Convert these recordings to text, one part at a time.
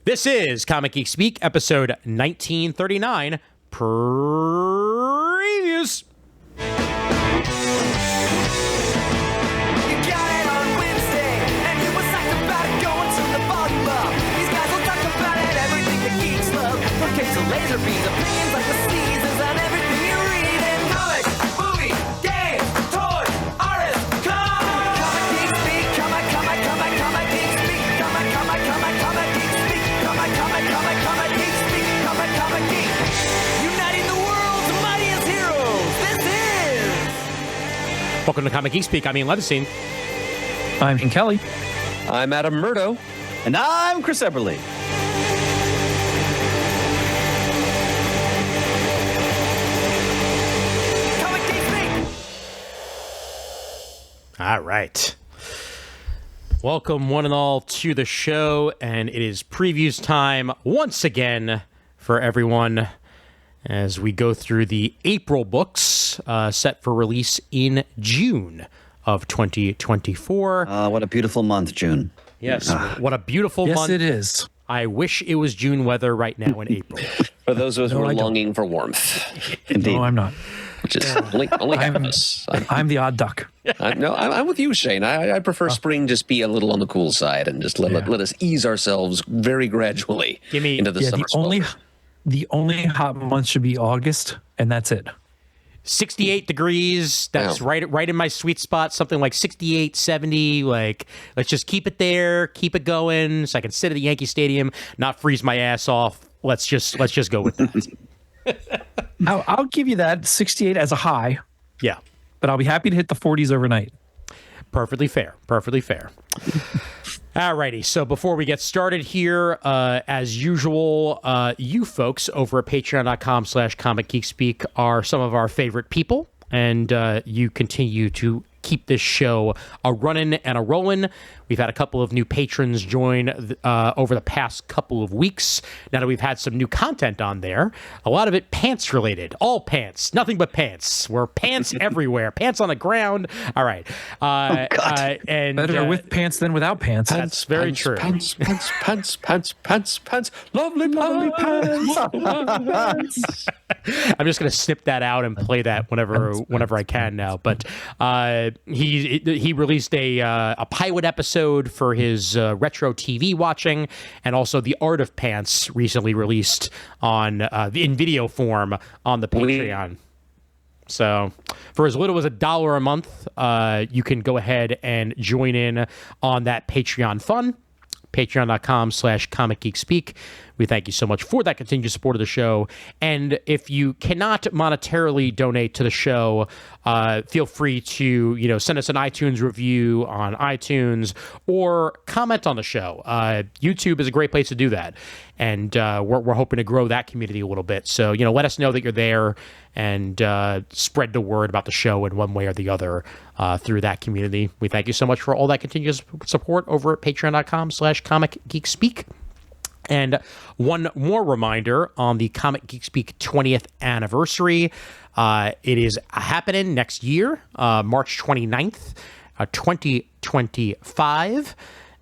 This is Comic Geek Speak, episode 1939, Previews. Laser beams, opinions like the seasons on everything you read in comics, movies, games, toys, artists, Comic Geek Speak, Comic Geek Speak, Comic Geek Speak, Comic Geek Speak, Comic Geek, uniting the world's mightiest heroes. This is... Welcome to Comic Geek Speak. I'm Ian Levinstein. I'm Ian Kelly. I'm Adam Murdo. And I'm Chris Eberly. All right. Welcome, one and all, to the show, and it is previews time once again for everyone as we go through the April books set for release in June of 2024. What a beautiful month, June. Yes, what a beautiful month. Yes, it is. I wish it was June weather right now in April. For those of us who are longing for warmth. Indeed. No, I'm not. Which is only half of us. I'm the odd duck. I'm with you, Shane. I prefer spring just be a little on the cool side and just let us ease ourselves very gradually into the summer. The only hot month should be August, and that's it. 68 degrees. That's right in my sweet spot. Something like 68, 70. Like, let's just keep it there, keep it going, so I can sit at the Yankee Stadium, not freeze my ass off. Let's just go with that. I'll give you that 68 as a high. Yeah, but I'll be happy to hit the 40s overnight. Perfectly fair. Perfectly fair. Alrighty, so before we get started here, as usual, you folks over at patreon.com/comicgeekspeak are some of our favorite people, and you continue to keep this show a running and a rolling. We've had a couple of new patrons join over the past couple of weeks. Now that we've had some new content on there, a lot of it pants related. All pants, nothing but pants. We're pants everywhere. Pants on the ground. All right. And better with pants than without pants. That's very true. Pants. Lovely pants. I'm just going to snip that out and play that whenever I can now. But he released a pilot episode for his retro TV watching, and also the Art of Pants recently released on in video form on the Patreon. So for as little as $1 a month, you can go ahead and join in on that Patreon fun. Patreon.com/comicgeekspeak. We thank you so much for that continued support of the show. And if you cannot monetarily donate to the show, feel free to send us an iTunes review on iTunes or comment on the show. YouTube is a great place to do that, and we're hoping to grow that community a little bit. So let us know that you're there and spread the word about the show in one way or the other through that community. We thank you so much for all that continuous support over at patreon.com/comicgeekspeak. And one more reminder on the Comic Geek Speak 20th anniversary. It is happening next year, March 29th, 2025.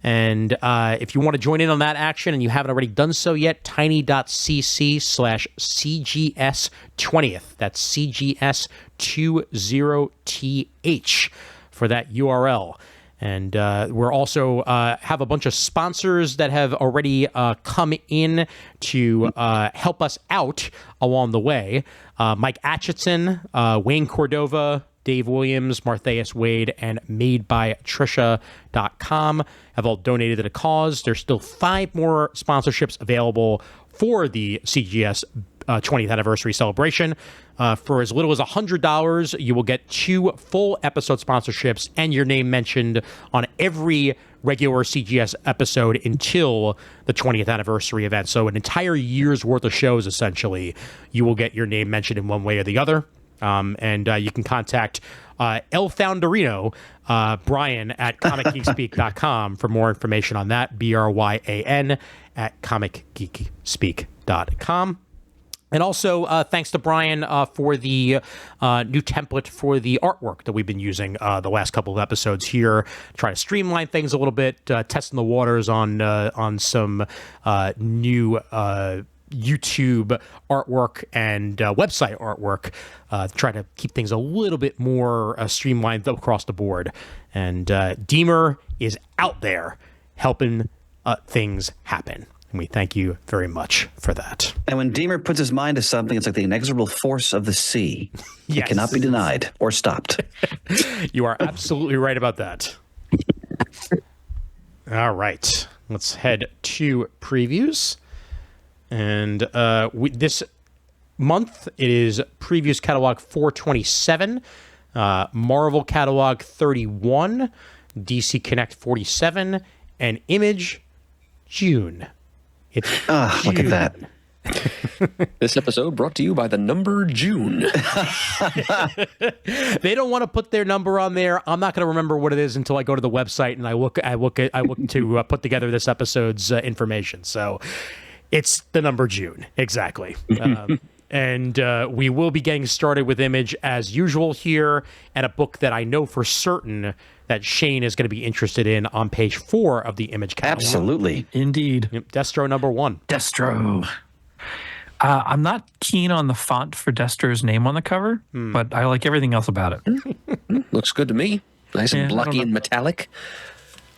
And if you want to join in on that action and you haven't already done so yet, tiny.cc/CGS20th. That's CGS20TH for that URL. And we're also have a bunch of sponsors that have already come in to help us out along the way. Mike Atchison, Wayne Cordova, Dave Williams, Martheus Wade, and MadeByTrisha.com have all donated to the cause. There's still 5 more sponsorships available for the CGS 20th anniversary celebration. For as little as $100, you will get 2 full episode sponsorships and your name mentioned on every regular CGS episode until the 20th anniversary event. So an entire year's worth of shows, essentially, you will get your name mentioned in one way or the other. And you can contact El Founderino, Brian, at comicgeekspeak.com for more information on that, BRYAN at comicgeekspeak.com. And also, thanks to Brian for the new template for the artwork that we've been using the last couple of episodes here. Try to streamline things a little bit, testing the waters on some new YouTube artwork and website artwork. Try to keep things a little bit more streamlined across the board. And Deemer is out there helping things happen. And we thank you very much for that. And when Deemer puts his mind to something, it's like the inexorable force of the sea. Yes. It cannot be denied or stopped. You are absolutely right about that. All right. Let's head to previews. And this month, it is Previews Catalog 427, Marvel Catalog 31, DC Connect 47, and Image June. It's June. Look at that. This episode brought to you by the number June. They don't want to put their number on there. I'm not going to remember what it is until I go to the website and I look to put together this episode's information. So it's the number June, exactly. And we will be getting started with Image as usual here, and a book that I know for certain that Shane is going to be interested in on page 4 of the Image catalog. Absolutely. Indeed. Yep, Destro number 1. Destro. I'm not keen on the font for Destro's name on the cover, but I like everything else about it. Looks good to me. Nice and Yeah, I don't blocky know. and metallic.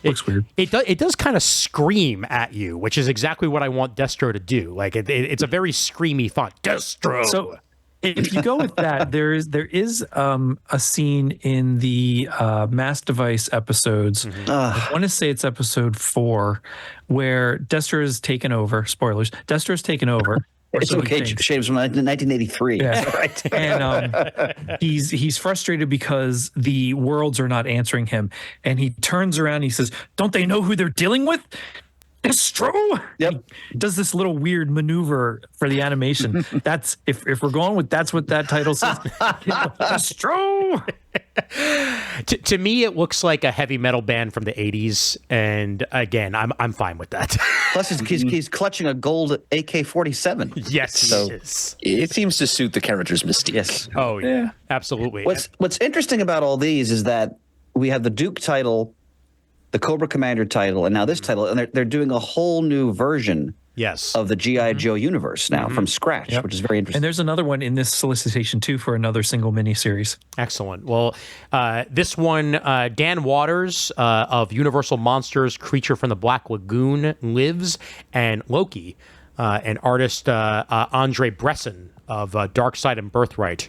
Looks weird. It does kind of scream at you, which is exactly what I want Destro to do. Like it's a very screamy font. Destro. So if you go with that, there is a scene in the Mass Device episodes. I want to say it's episode 4, where Destro is taken over. Spoilers. Destro is taken over. or It's so he okay. thinks. James from 1983. Yeah. Right. And he's frustrated because the worlds are not answering him, and he turns around and he says, "Don't they know who they're dealing with? Destro." Yep. He does this little weird maneuver for the animation. That's if we're going with that's what that title says. Destro. To me, it looks like a heavy metal band from the 80s, and again, I'm fine with that. Plus, he's clutching a gold AK-47. Yes. So- It seems to suit the character's mystique. Yes. Oh yeah, absolutely. What's interesting about all these is that we have the Duke title, the Cobra Commander title, and now this title, and they're doing a whole new version Yes. of the G.I. Joe universe now from scratch, which is very interesting. And there's another one in this solicitation too for another single miniseries. Excellent. Well, this one, Dan Waters of Universal Monsters, Creature from the Black Lagoon lives, and Loki, and artist Andre Bresson of Darkseid and Birthright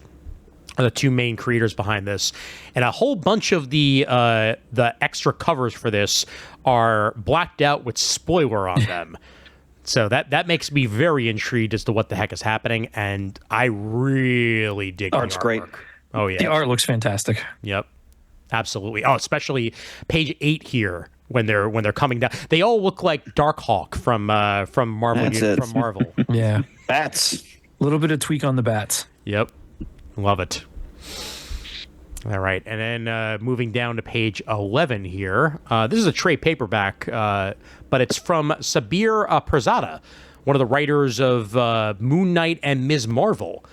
are the two main creators behind this. And a whole bunch of the extra covers for this are blacked out with spoiler on them. So that makes me very intrigued as to what the heck is happening, and I really dig the Art's great. artwork. Oh yeah. The art looks fantastic. Yep. Absolutely. Oh, especially page 8 here when they're coming down. They all look like Darkhawk from Marvel. That's it. From Marvel. Yeah. Bats. A little bit of tweak on the bats. Yep. Love it. All right. And then moving down to page 11 here. This is a trade paperback, but it's from Sabir Perzada, one of the writers of Moon Knight and Ms. Marvel,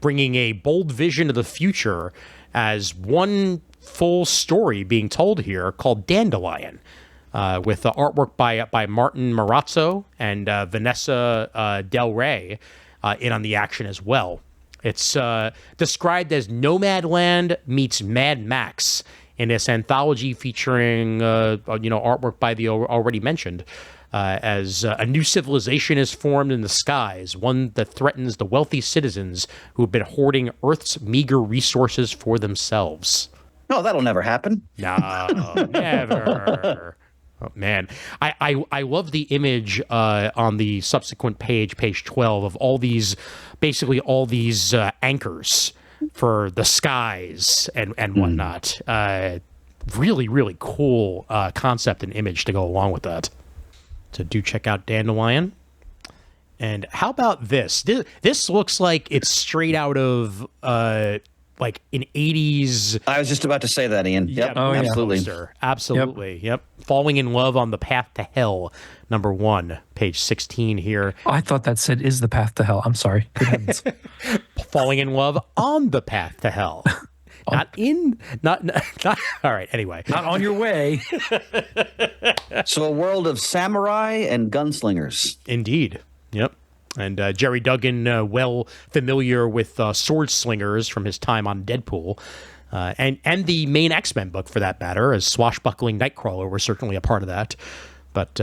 bringing a bold vision of the future as one full story being told here called Dandelion, with the artwork by Martin Marazzo and Vanessa Del Rey in on the action as well. It's described as Nomadland meets Mad Max in this anthology featuring artwork by the already mentioned, as a new civilization is formed in the skies, one that threatens the wealthy citizens who have been hoarding Earth's meager resources for themselves. No, that'll never happen. No, never. Oh, man, I love the image on the subsequent page 12, of all these anchors for the skies and whatnot. Really, really cool concept and image to go along with that. So do check out Dandelion. And how about this? This looks like it's straight out of like an 80s. I was just about to say that, Ian. Yep, Yeah, absolutely. poster. Absolutely. Yep. Falling in Love on the Path to Hell, number 1, page 16 here. Oh, I thought that said is the path to hell. I'm sorry. Good heavens. Falling in Love on the Path to Hell. Not all right, anyway. Not on your way. So a world of samurai and gunslingers. Indeed. Yep. And Jerry Duggan, well familiar with sword slingers from his time on Deadpool, and the main X-Men book, for that matter, as swashbuckling Nightcrawler was certainly a part of that. But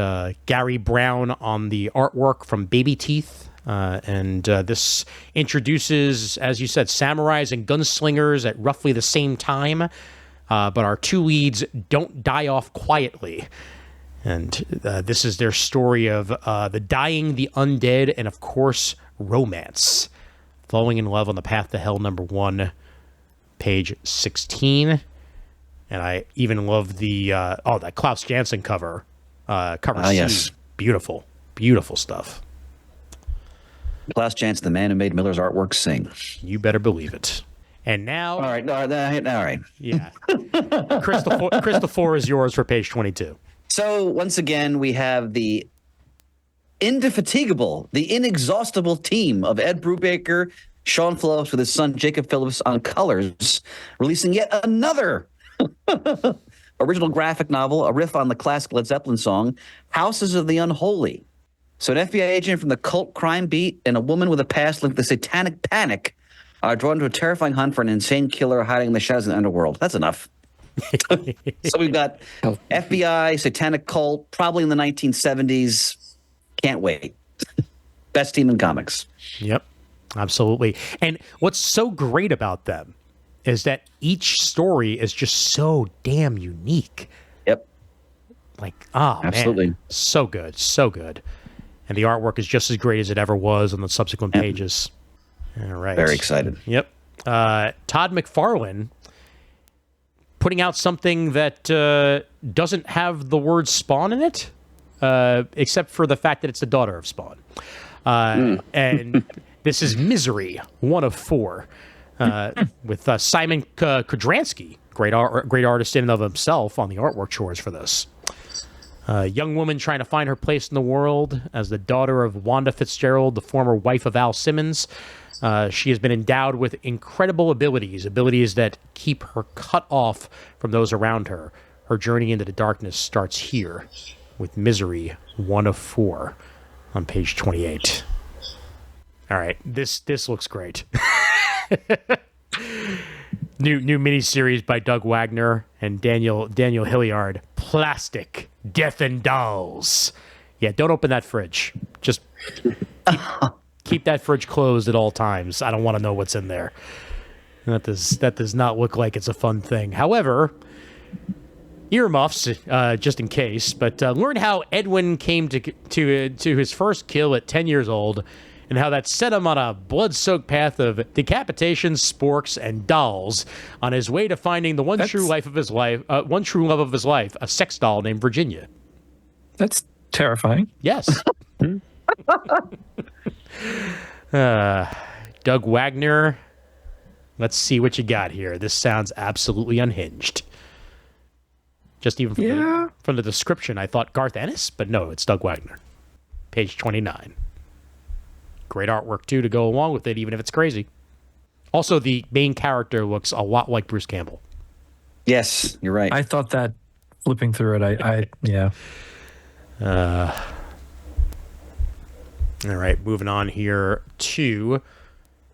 Gary Brown on the artwork from Baby Teeth. And this introduces, as you said, samurais and gunslingers at roughly the same time. But our two leads don't die off quietly. And this is their story of the dying, the undead, and of course, romance. Falling in Love on the Path to Hell, number 1, page 16. And I even love the that Klaus Janson cover. Cover C. Yes. Beautiful, beautiful stuff. Klaus Janson, the man who made Miller's artwork sing. You better believe it. And now, All right. yeah, Crystal 4 is yours for page 22. So once again, we have the indefatigable, the inexhaustible team of Ed Brubaker, Sean Phillips with his son Jacob Phillips on colors, releasing yet another original graphic novel, a riff on the classic Led Zeppelin song, Houses of the Unholy. So an FBI agent from the cult crime beat and a woman with a past linked to the satanic panic are drawn to a terrifying hunt for an insane killer hiding in the shadows of the underworld. That's enough. So we've got FBI, satanic cult, probably in the 1970s. Can't wait. Best team in comics. Yep, absolutely. And what's so great about them is that each story is just so damn unique. Yep. Like, Absolutely. man, so good, so good. And the artwork is just as great as it ever was on the subsequent pages. All right. Very excited. Yep. Todd McFarlane putting out something that doesn't have the word Spawn in it, except for the fact that it's the daughter of Spawn. And this is Misery, 1 of 4, with Simon Kudransky, great artist in and of himself, on the artwork chores for this. A young woman trying to find her place in the world as the daughter of Wanda Fitzgerald, the former wife of Al Simmons. She has been endowed with incredible abilities that keep her cut off from those around her. Her journey into the darkness starts here with Misery, 1 of 4, on page 28. All right, this looks great. New miniseries by Doug Wagner and Daniel Hilliard. Plastic, Death and Dolls. Yeah, don't open that fridge. Just keep that fridge closed at all times. I don't want to know what's in there. That does not look like it's a fun thing. However, earmuffs, just in case. But learn how Edwin came to his first kill at 10 years old, and how that set him on a blood-soaked path of decapitations, sporks, and dolls on his way to finding the one true love of his life, a sex doll named Virginia. That's terrifying. Yes. Doug Wagner. Let's see what you got here. This sounds absolutely unhinged. Just even from the description, I thought Garth Ennis, but no, it's Doug Wagner. Page 29. Great artwork, too, to go along with it, even if it's crazy. Also, the main character looks a lot like Bruce Campbell. Yes, you're right. I thought that flipping through it, yeah. All right, moving on here to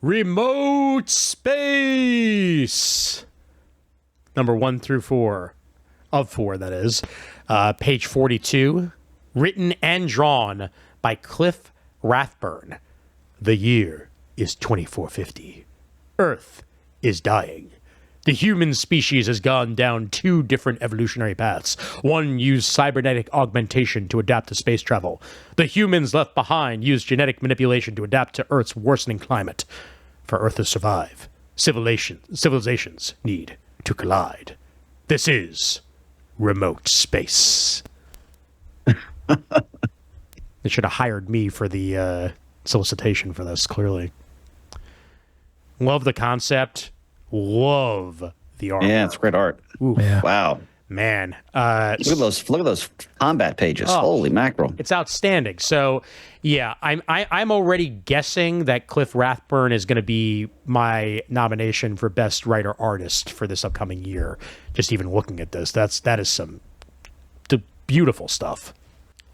Remote Space. Number 1 through 4. Of 4, that is. Page 42. Written and drawn by Cliff Rathburn. The year is 2450. Earth is dying. The human species has gone down 2 different evolutionary paths. One used cybernetic augmentation to adapt to space travel. The humans left behind used genetic manipulation to adapt to Earth's worsening climate. For Earth to survive, civilizations need to collide. This is Remote Space. They should have hired me for the solicitation for this, clearly. Love the concept. love the art. Yeah, it's great art. Yeah. Wow. Man. Look at those combat pages. Holy mackerel. It's outstanding. So, yeah, I'm already guessing that Cliff Rathburn is going to be my nomination for best writer artist for this upcoming year. Just even looking at this, that is some beautiful stuff.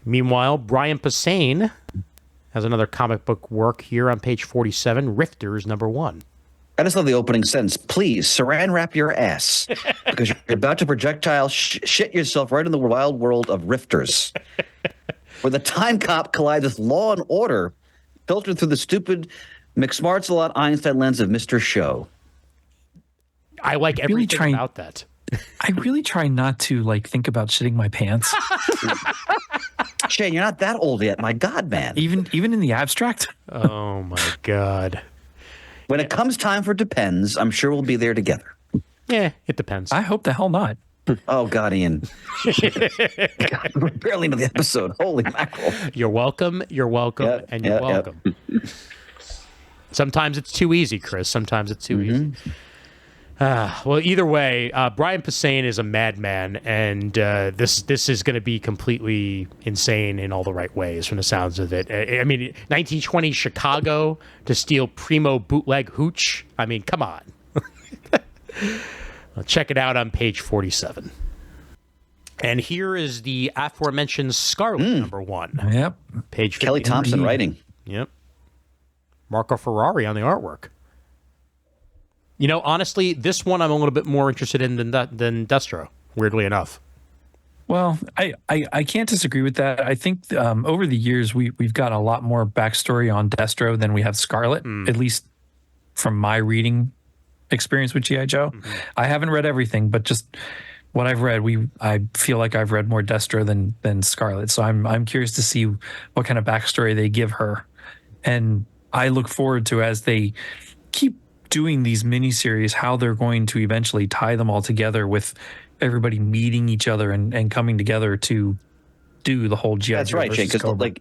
Meanwhile, Brian Posehn has another comic book work here on page 47, Rifters #1. I just love the opening sentence. Please saran wrap your ass because you're about to projectile shit yourself right in the wild world of Rifters, where the time cop collides with law and order, filtered through the stupid McSmarts-a-lot Einstein lens of Mr. Show. I like everything about that. I really try not to think about shitting my pants, Shane, you're not that old yet. My God, man. even in the abstract. Oh my God. When it comes time for Depends, I'm sure we'll be there together. Yeah, it depends. I hope the hell not. Oh, God, Ian. God, we're barely into the episode. Holy mackerel. You're welcome. You're welcome. Yep, and you're yep, welcome. Sometimes it's too easy, Chris. Sometimes it's too easy. Well, either way, Brian Posehn is a madman, and this is going to be completely insane in all the right ways from the sounds of it. I mean, 1920 Chicago to steal primo bootleg hooch. I mean, come on. Well, check it out on page 47. And here is the aforementioned Scarlett #1. Yep. Page Kelly 50. Thompson writing. Yep. Marco Ferrari on the artwork. You know, honestly, this one I'm a little bit more interested in than Destro, weirdly enough. Well, I can't disagree with that. I think over the years we've got a lot more backstory on Destro than we have Scarlett, at least from my reading experience with G.I. Joe. I haven't read everything, but just what I've read, I feel like I've read more Destro than Scarlett. So I'm curious to see what kind of backstory they give her, and I look forward to, as they keep doing these miniseries, how they're going to eventually tie them all together with everybody meeting each other and coming together to do the whole G.I. That's Joe right, Jake, versus because Cobra.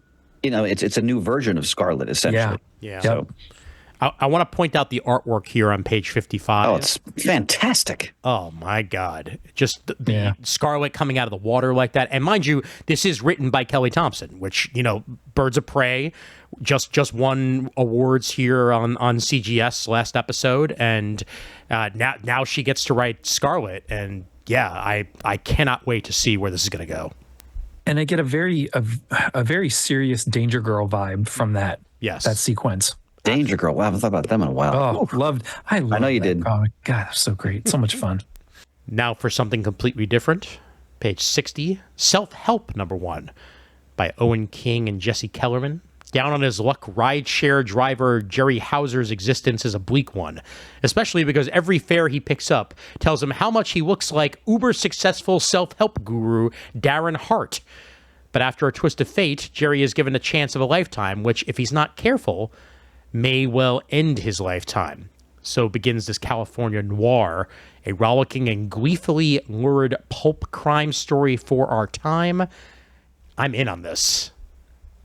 it's a new version of Scarlet, essentially. Yeah. Yep. I want to point out the artwork here on page 55. Oh, it's fantastic. Oh my God. Just the Scarlet coming out of the water like that. And mind you, this is written by Kelly Thompson, which, Birds of Prey just won awards here on CGS last episode. And now she gets to write Scarlet. And yeah, I cannot wait to see where this is going to go. And I get a very serious Danger Girl vibe from that. Yes. That sequence. Danger Girl. Wow, I haven't thought about them in a while. Oh, I know you that did. comic. God, that's so great. So much fun. Now for something completely different. Page 60, Self-Help #1 by Owen King and Jesse Kellerman. Down on his luck, rideshare driver Jerry Hauser's existence is a bleak one, especially because every fare he picks up tells him how much he looks like uber-successful self-help guru Darren Hart. But after a twist of fate, Jerry is given a chance of a lifetime, which, if he's not careful, may well end his lifetime. So begins this California noir, a rollicking and gleefully lurid pulp crime story for our time. I'm in on this.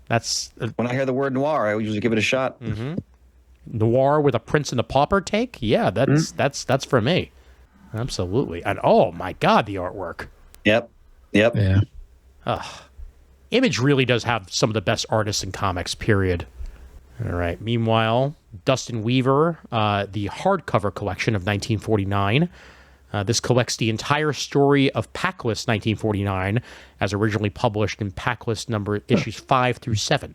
That's When I hear the word noir, I usually give it a shot. noir with a Prince and the Pauper take. Yeah, that's for me. Absolutely. And oh my God, the artwork. Yep. Yeah. Image really does have some of the best artists in comics, period. All right. Meanwhile, Dustin Weaver, the hardcover collection of 1949. This collects the entire story of Packlist 1949, as originally published in Packlist issues 5 through 7.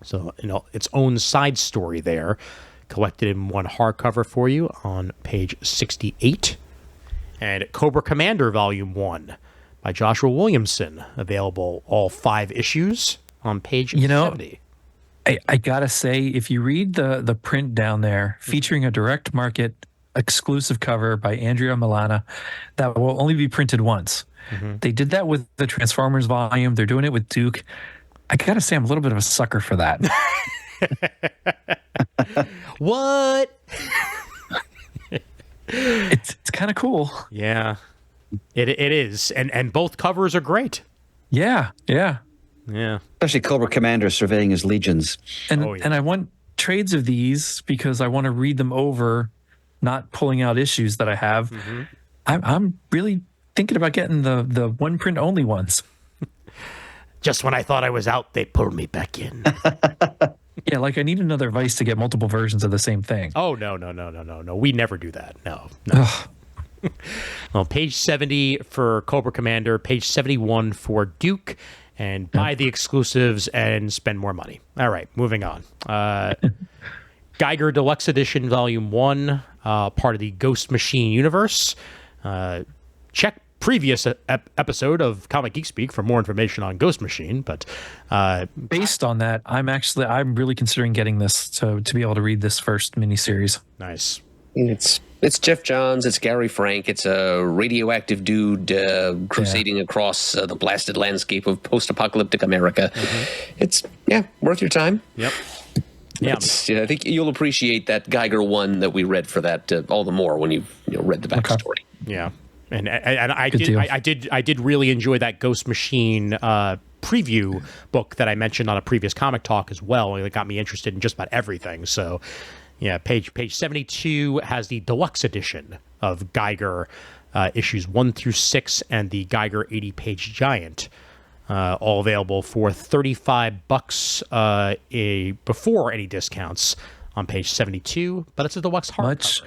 So, its own side story there, collected in one hardcover for you on page 68. And Cobra Commander Volume 1 by Joshua Williamson, available all 5 issues on page 70. I gotta say, if you read the print down there, featuring a direct market exclusive cover by Andrea Milana, that will only be printed once. They did that with the Transformers volume. They're doing it with Duke. I gotta say, I'm a little bit of a sucker for that. What? It's kind of cool. Yeah, it is, and both covers are great. Yeah. Yeah, Especially Cobra Commander surveying his legions. And Oh, yeah. and I want trades of these because I want to read them over not pulling out issues that I have. I'm really thinking about getting the one print only ones. Just when I thought I was out, they pulled me back in. Yeah, like I need another Vice to get multiple versions of the same thing. Oh, no. We never do that. No. Well, page 70 for Cobra Commander, page 71 for Duke, and buy the exclusives and spend more money. All right, moving on. Geiger Deluxe Edition, Volume 1, part of the Ghost Machine universe. Check previous episode of Comic Geek Speak for more information on Ghost Machine, but based on that, I'm really considering getting this to be able to read this first miniseries. Nice. It's Jeff Johns, it's Gary Frank, it's a radioactive dude crusading across the blasted landscape of post-apocalyptic America. It's worth your time. Yep. Yeah. I think you'll appreciate that Geiger one that we read for that all the more when you've read the backstory. Okay. Yeah. And I did really enjoy that Ghost Machine preview book that I mentioned on a previous comic talk as well. It got me interested in just about everything. So, yeah, page 72 has the deluxe edition of Geiger issues 1 through 6 and the Geiger 80-page giant, all available for $35 before any discounts on page 72. But it's a deluxe hardcover.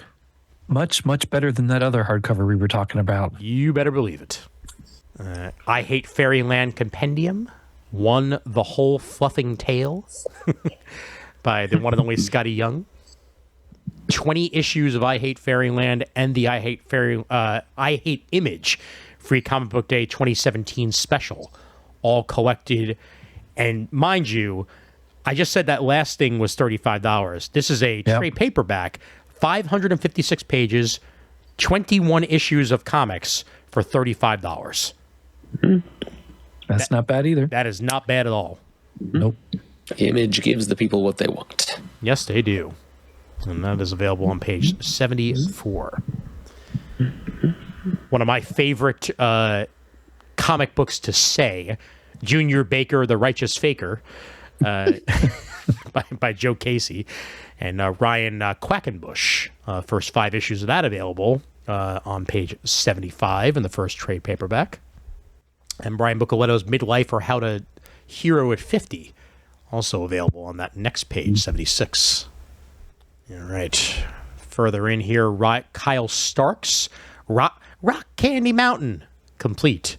Much better than that other hardcover we were talking about. You better believe it. I Hate Fairyland Compendium, 1 The Whole Fluffing Tale, by the one and only Scotty Young. 20 issues of I Hate Fairyland and the I Hate Image Free Comic Book Day 2017 special, all collected. And mind you, I just said that last thing was $35. This is a trade paperback. 556 pages, 21 issues of comics for $35. That's not bad either. That is not bad at all. Nope. Image gives the people what they want. Yes, they do. And that is available on page 74. One of my favorite comic books to say, Junior Baker, the Righteous Faker, by Joe Casey. And Ryan Quackenbush, first 5 issues of that available on page 75 in the first trade paperback. And Brian Bucoletto's Midlife or How to Hero at 50, also available on that next page, 76. All right. Further in here, Kyle Starks, Rock Candy Mountain, complete.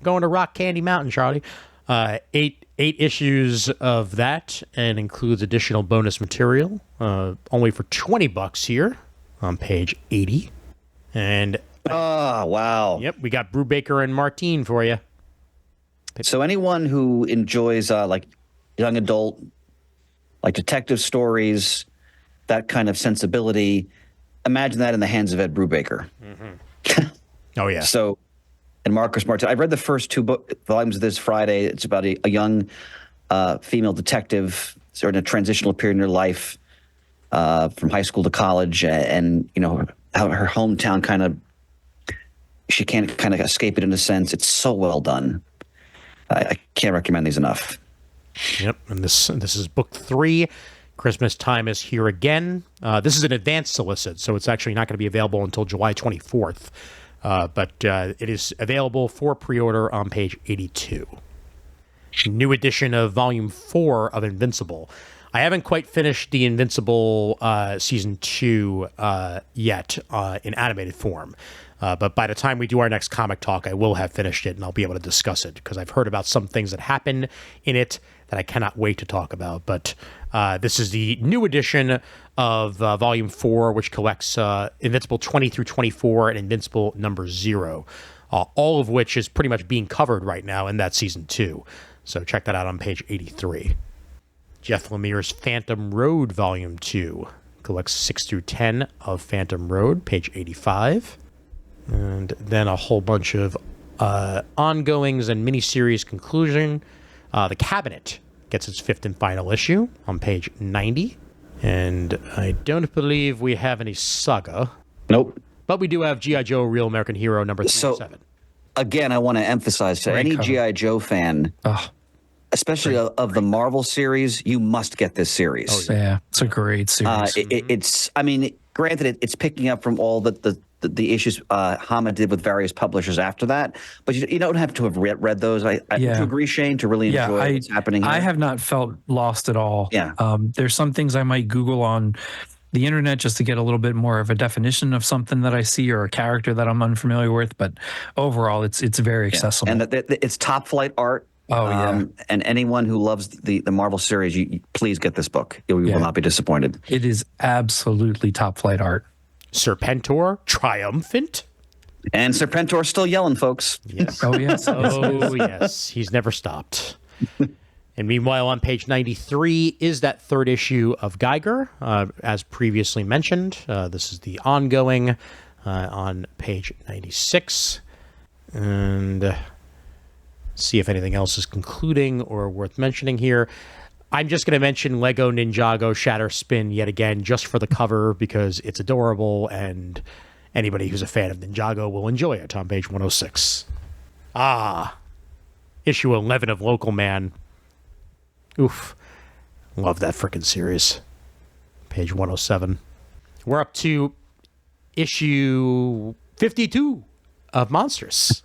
Going to Rock Candy Mountain, Charlie. 8 issues of that, and includes additional bonus material, only for $20 here on page 80. And wow. Yep, we got Brubaker and Martine for you. So anyone who enjoys like young adult, like detective stories, that kind of sensibility, imagine that in the hands of Ed Brubaker. Oh yeah. So, and Marcus Martin. I read the first 2 volumes of this Friday. It's about a young female detective, sort of in a transitional period in her life, from high school to college, and how her hometown she can't kind of escape it in a sense. It's so well done. I can't recommend these enough. Yep, and this is book 3. Christmas Time is Here Again. This is an advanced solicit, so it's actually not going to be available until July 24th. But it is available for pre-order on page 82. New edition of Volume 4 of Invincible. I haven't quite finished the Invincible Season 2 yet in animated form. But by the time we do our next comic talk, I will have finished it, and I'll be able to discuss it, because I've heard about some things that happen in it that I cannot wait to talk about. But this is the new edition of Volume 4, which collects Invincible 20 through 24 and Invincible number 0, all of which is pretty much being covered right now in that Season 2. So check that out on page 83. Jeff Lemire's Phantom Road Volume 2 collects 6 through 10 of Phantom Road, page 85. And then a whole bunch of ongoings and miniseries conclusion. The Cabinet gets its 5th and final issue on page 90. And I don't believe we have any Saga. Nope. But we do have G.I. Joe Real American Hero number 307. Again, I want to emphasize to any G.I. Joe fan, especially of the Marvel series, you must get this series. Yeah, it's a great series. It's, I mean, Granted, it's picking up from all the issues Hama did with various publishers after that, but you don't have to have read those. I would you agree, Shane, to really enjoy what's happening here? I have not felt lost at all. Yeah. There's some things I might Google on the internet just to get a little bit more of a definition of something that I see or a character that I'm unfamiliar with, but overall, it's very accessible. And it's top flight art. Oh, yeah. And anyone who loves the Marvel series, you please get this book. You will not be disappointed. It is absolutely top flight art. Serpentor, triumphant. And Serpentor's still yelling, folks. Yes. Oh, yes. Oh, yes. He's never stopped. And meanwhile, on page 93 is that third issue of Geiger, as previously mentioned. This is the ongoing on page 96. And see if anything else is concluding or worth mentioning here. I'm just going to mention Lego Ninjago Shatter Spin yet again, just for the cover, because it's adorable, and anybody who's a fan of Ninjago will enjoy it on page 106. Issue 11 of Local Man. Oof. Love that frickin' series. Page 107. We're up to issue 52 of Monsters.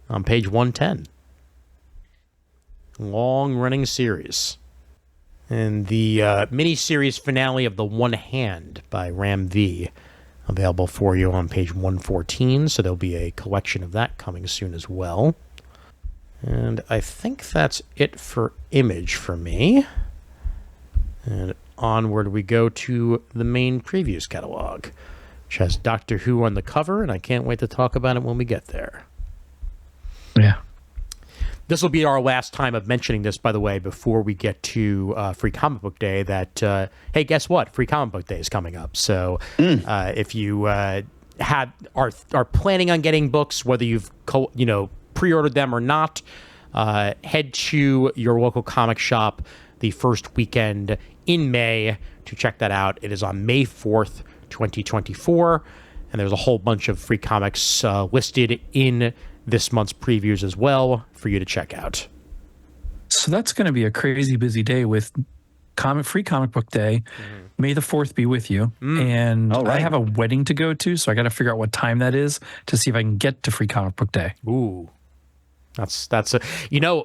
On page 110. Long-running series. And the mini-series finale of The One Hand by Ram V. Available for you on page 114, so there'll be a collection of that coming soon as well. And I think that's it for Image for me. And onward we go to the main previews catalog, which has Doctor Who on the cover, and I can't wait to talk about it when we get there. Yeah. This will be our last time of mentioning this, by the way, before we get to Free Comic Book Day, that, hey, guess what? Free Comic Book Day is coming up. So if you are planning on getting books, whether you've pre-ordered them or not, head to your local comic shop the first weekend in May to check that out. It is on May 4th, 2024, and there's a whole bunch of free comics listed in this month's previews as well for you to check out. So that's going to be a crazy busy day with Free Comic Book Day. May the 4th be with you. And I have a wedding to go to, so I got to figure out what time that is to see if I can get to Free Comic Book Day. Ooh. That's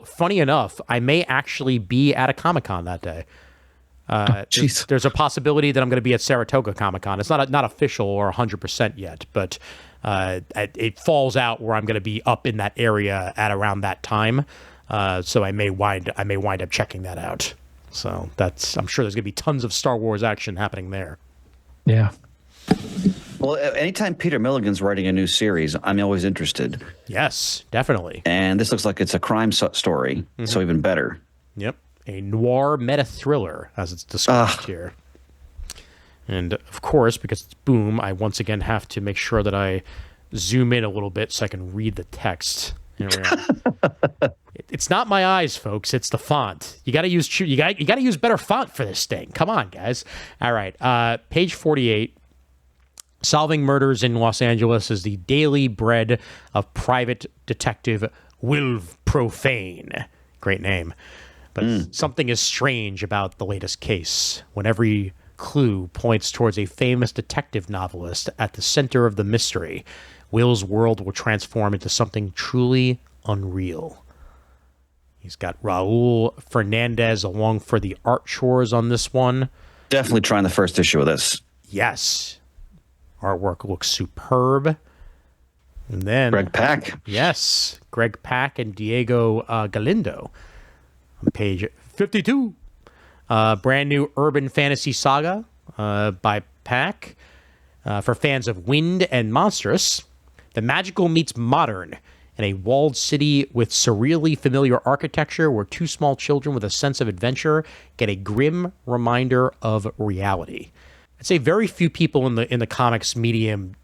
funny enough, I may actually be at a Comic-Con that day. There's a possibility that I'm going to be at Saratoga Comic-Con. It's not official or 100% yet, but it falls out where I'm going to be up in that area at around that time. So I may wind up checking that out. So I'm sure there's going to be tons of Star Wars action happening there. Yeah. Well, anytime Peter Milligan's writing a new series, I'm always interested. Yes, definitely. And this looks like it's a crime story, so even better. Yep. A noir meta thriller, as it's described here. And of course, because it's Boom, I once again have to make sure that I zoom in a little bit so I can read the text. It's not my eyes, folks. It's the font. You got to use better font for this thing. Come on, guys. All right. Page 48. Solving murders in Los Angeles is the daily bread of private detective Will Profane. Great name. But something is strange about the latest case when every clue points towards a famous detective novelist at the center of the mystery. Will's world will transform into something truly unreal. He's got Raul Fernandez along for the art chores on this one. Definitely trying the first issue of this. Yes. Artwork looks superb. And then Greg Pak. Yes. Greg Pak and Diego Galindo. On page 52. Brand new urban fantasy saga by Pak. For fans of Wind and Monstrous. The magical meets modern in a walled city with surreally familiar architecture where two small children with a sense of adventure get a grim reminder of reality. I'd say very few people in the comics medium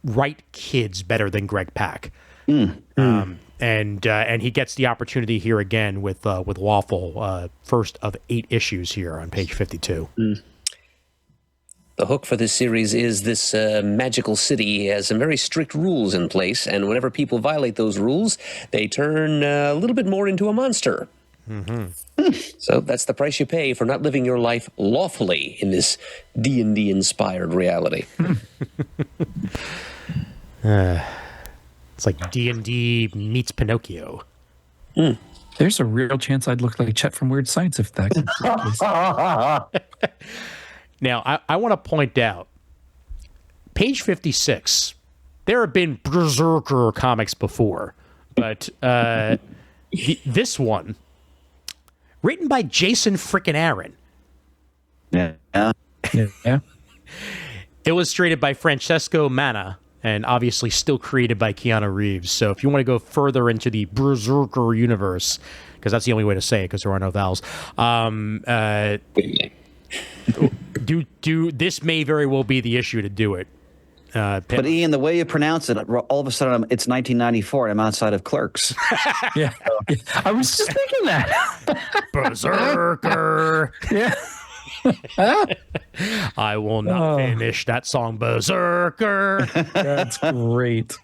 write kids better than Greg Pak. And he gets the opportunity here again with Lawful, first of 8 issues here on page 52. The hook for this series is this magical city has some very strict rules in place, and whenever people violate those rules, they turn a little bit more into a monster. So that's the price you pay for not living your life lawfully in this D&D inspired reality. It's like D&D meets Pinocchio. There's a real chance I'd look like Chet from Weird Science if that was the case. Now, I want to point out, page 56, there have been BRZRKR comics before, but this one, written by Jason frickin' Aaron, Yeah. illustrated by Francesco Manna, and obviously still created by Keanu Reeves. So if you want to go further into the BRZRKR universe, because that's the only way to say it, because there are no vowels, this may very well be the issue to do it. But Ian, the way you pronounce it, all of a sudden it's 1994 and I'm outside of Clerks. Yeah. I was just thinking that. BRZRKR. Yeah. I will not finish that song, BRZRKR. That's great.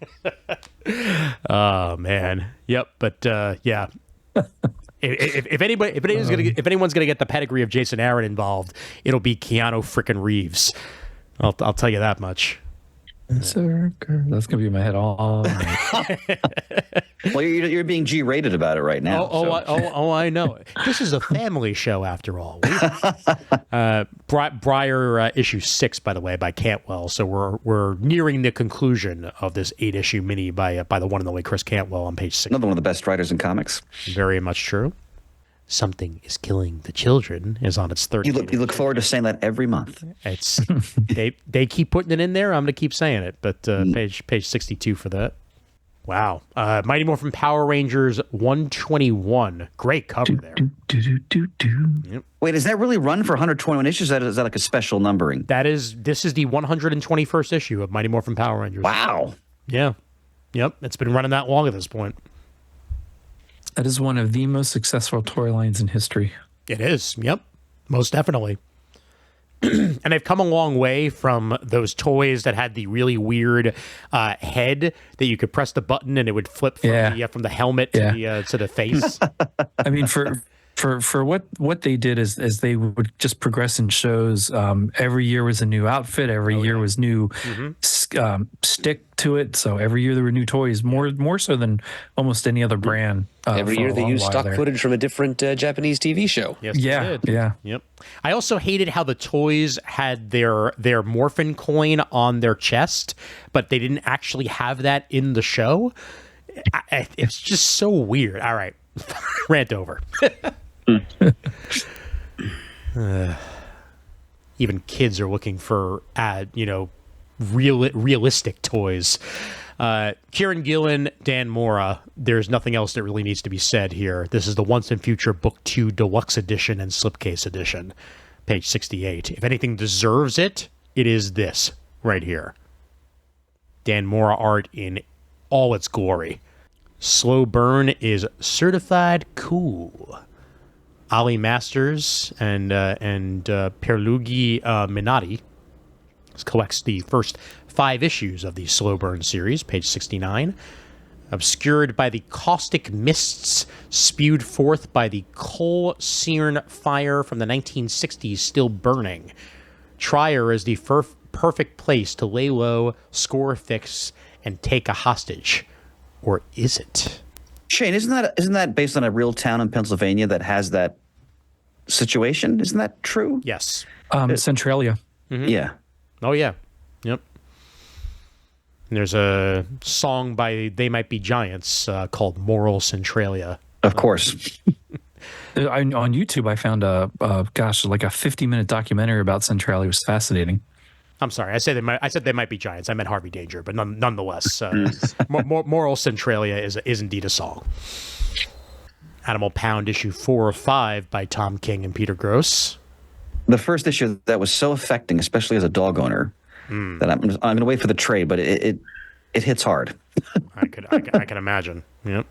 Oh man, yep. But yeah, if anyone's gonna get the pedigree of Jason Aaron involved, it'll be Keanu frickin' Reeves. I'll tell you that much. BRZRKR. That's gonna be in my head all night. Well, you're being G-rated about it right now. I know. This is a family show after all. Briar issue 6, by the way, by Cantwell. So we're nearing the conclusion of this 8-issue mini by the one and only Chris Cantwell on page 6. Another one of the best writers in comics. Very much true. Something is killing the children is on its 13th. You look forward to saying that every month. It's they keep putting it in there. I'm going to keep saying it. But page 62 for that. Wow. Mighty Morphin Power Rangers 121. Great cover there. Yep. Wait, is that really run for 121 issues? Is that like a special numbering? This is the 121st issue of Mighty Morphin Power Rangers. Wow. Yeah. Yep. It's been running that long at this point. That is one of the most successful toy lines in history. It is. Yep. Most definitely. And they've come a long way from those toys that had the really weird head that you could press the button and it would flip from the helmet to the face. I mean, for what they did is they would just progress in shows. Every year was a new outfit. Every year was new stick to it. So every year there were new toys, more so than almost any other brand. Every year they used stock footage from a different Japanese TV show. Yes, they did. Yeah. Yep. I also hated how the toys had their Morphin coin on their chest, but they didn't actually have that in the show. It's just so weird. All right, rant over. Even kids are looking for realistic toys. Kieran Gillen, Dan Mora, there's nothing else that really needs to be said here. This is the Once and Future Book 2 Deluxe Edition and Slipcase Edition, page 68. If anything deserves it, it is this right here. Dan Mora art in all its glory. Slow Burn is certified cool. Ali Masters and Pierluigi Minati collects the first 5 issues of the Slow Burn series, page 69. Obscured by the caustic mists spewed forth by the coal-seared fire from the 1960s still burning. Trier is the perfect place to lay low, score a fix, and take a hostage. Or is it? Shane, isn't that based on a real town in Pennsylvania that has that situation? Isn't that true? Yes. Centralia. Mm-hmm. Yeah. Oh, yeah. Yep. And there's a song by They Might Be Giants called Moral Centralia. Of course. On YouTube, I found like a 50-minute documentary about Centralia. It was fascinating. I'm sorry. I said they might be giants. I meant Harvey Danger, but nonetheless, Moral Centralia is indeed a song. Animal Pound issue 4 or 5 by Tom King and Peter Gross. The first issue that was so affecting, especially as a dog owner, that I'm going to wait for the trade, but it hits hard. I can imagine. Yep.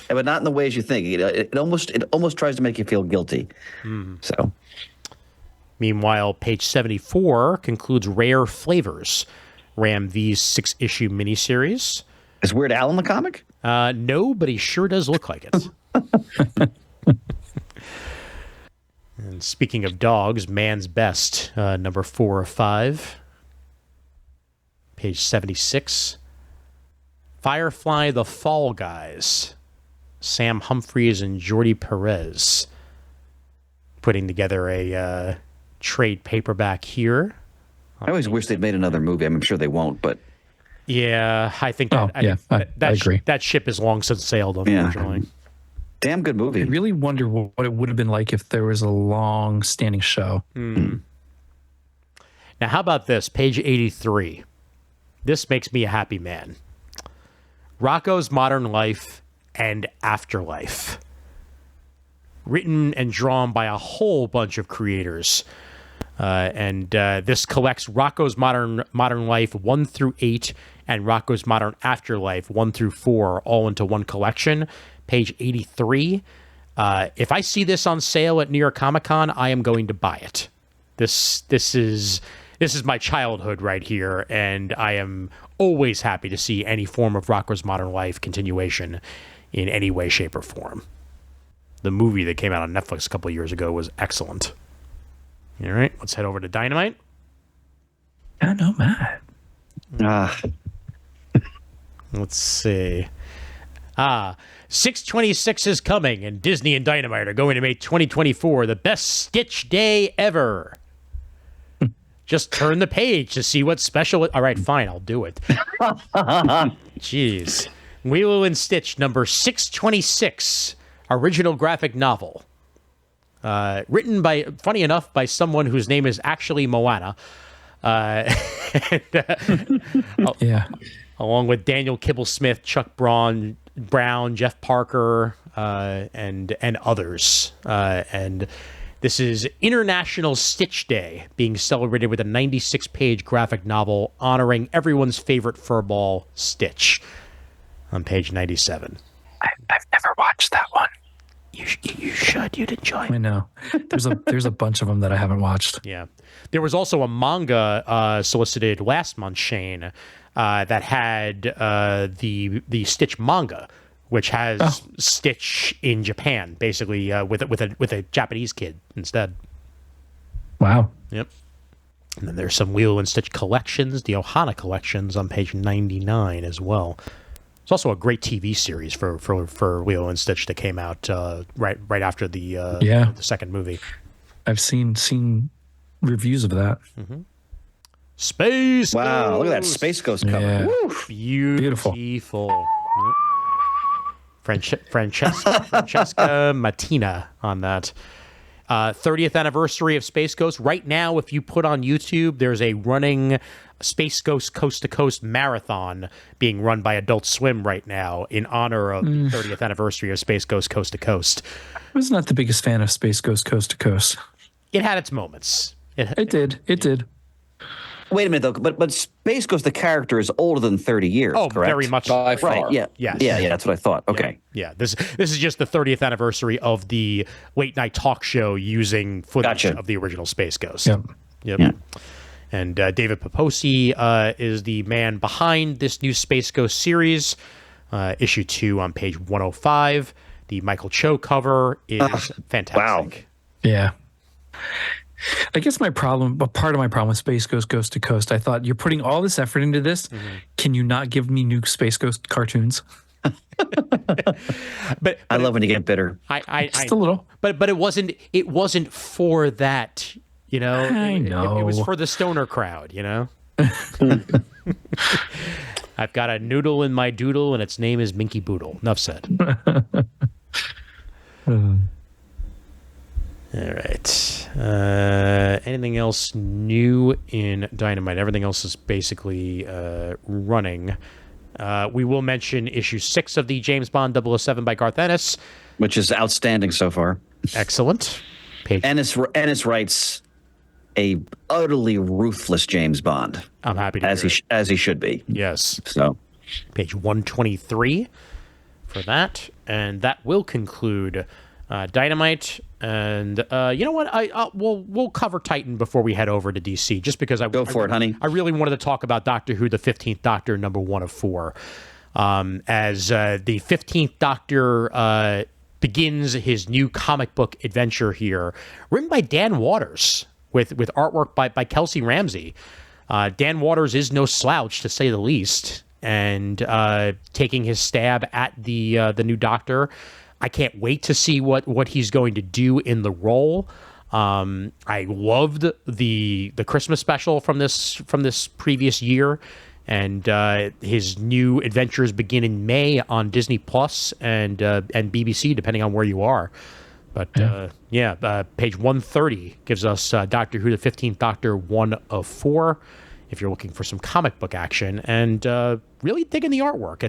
But not in the ways you think. It almost tries to make you feel guilty. So. Meanwhile, page 74 concludes Rare Flavors, Ram V's 6-issue miniseries. Is Weird Al in the comic? No, but he sure does look like it. And speaking of dogs, Man's Best, number 4 of 5. Page 76. Firefly the Fall Guys. Sam Humphries and Jordi Perez putting together a trade paperback here. I always wish they'd made another movie. I'm sure they won't, but Yeah, I think that, I agree. That ship has long since sailed, unfortunately. damn good movie. I really wonder what it would have been like if there was a long-standing show. Now, how about this? Page 83. This makes me a happy man. Rocko's Modern Life and Afterlife. Written and drawn by a whole bunch of creators. And this collects Rocko's Modern Life 1 through 8 and Rocko's Modern Afterlife 1 through 4 all into one collection. Page 83. If I see this on sale at New York Comic Con, I am going to buy it. This is my childhood right here, and I am always happy to see any form of Rocko's Modern Life continuation in any way, shape, or form. The movie that came out on Netflix a couple of years ago was excellent. All right, let's head over to Dynamite. I know, Matt. Let's see. 6/26 is coming, and Disney and Dynamite are going to make 2024 the best Stitch day ever. Just turn the page to see what's special. All right, fine, I'll do it. Jeez. Lilo and Stitch, number 626, original graphic novel. Written by, funny enough, by someone whose name is actually Moana. Yeah. Along with Daniel Kibblesmith, Chuck Brown, Jeff Parker, and others. And this is International Stitch Day, being celebrated with a 96-page graphic novel honoring everyone's favorite furball, Stitch, on page 97. I've never watched that one. You should. You'd enjoy it. I know. There's a bunch of them that I haven't watched. Yeah. There was also a manga solicited last month, Shane, that had the Stitch manga, which has Stitch in Japan, basically with a Japanese kid instead. Wow. Yep. And then there's some Lilo and Stitch collections, the Ohana collections, on page 99 as well. It's also a great TV series for Lilo and Stitch that came out right after the second movie. I've seen reviews of that. Mm-hmm. Space. Wow, Ghost. look at that Space Ghost cover. Yeah. Woo. Beautiful. Yep. Francesca Mattina on that. 30th anniversary of Space Ghost. Right now, if you put on YouTube, there's a running Space Ghost Coast to Coast marathon being run by Adult Swim right now in honor of the 30th anniversary of Space Ghost Coast to Coast. I was not the biggest fan of Space Ghost Coast to Coast. It had its moments. It did. Wait a minute, though. But Space Ghost, the character, is older than 30 years, Oh, correct? very much. By far. Right, yeah. Yes. Yeah, that's what I thought. Okay. Yeah, this is just the 30th anniversary of the late night talk show using footage of the original Space Ghost. Yep. Yeah. And David Paposi is the man behind this new Space Ghost series. Issue 2 on page 105. The Michael Cho cover is fantastic. Wow. Yeah. I guess part of my problem with Space Ghost Coast to Coast, I thought, you're putting all this effort into this. Mm-hmm. Can you not give me new Space Ghost cartoons? but I love when you get bitter. Just a little. But it wasn't for that, you know. I know. It was for the stoner crowd, you know. I've got a noodle in my doodle, and its name is Minky Boodle. Enough said. All right. Anything else new in Dynamite? Everything else is basically running. We will mention issue 6 of the James Bond 007 by Garth Ennis, Which is outstanding so far. excellent. Page. Ennis writes a utterly ruthless James Bond, I'm happy to as hear he it. as he should be. Yes. So Page 123 for that, and that will conclude Dynamite. And you know what? We'll cover Titan before we head over to DC, just because I really wanted to talk about Doctor Who, the 15th Doctor, number 1 of 4, as the 15th Doctor begins his new comic book adventure here, written by Dan Waters with artwork by Kelsey Ramsey. Dan Waters is no slouch, to say the least, and taking his stab at the new Doctor. I can't wait to see what he's going to do in the role. I loved the Christmas special from this previous year, and his new adventures begin in May on Disney Plus and BBC, depending on where you are. But page 130 gives us Doctor Who: The 15th Doctor 1 of 4. If you're looking for some comic book action, and really digging the artwork.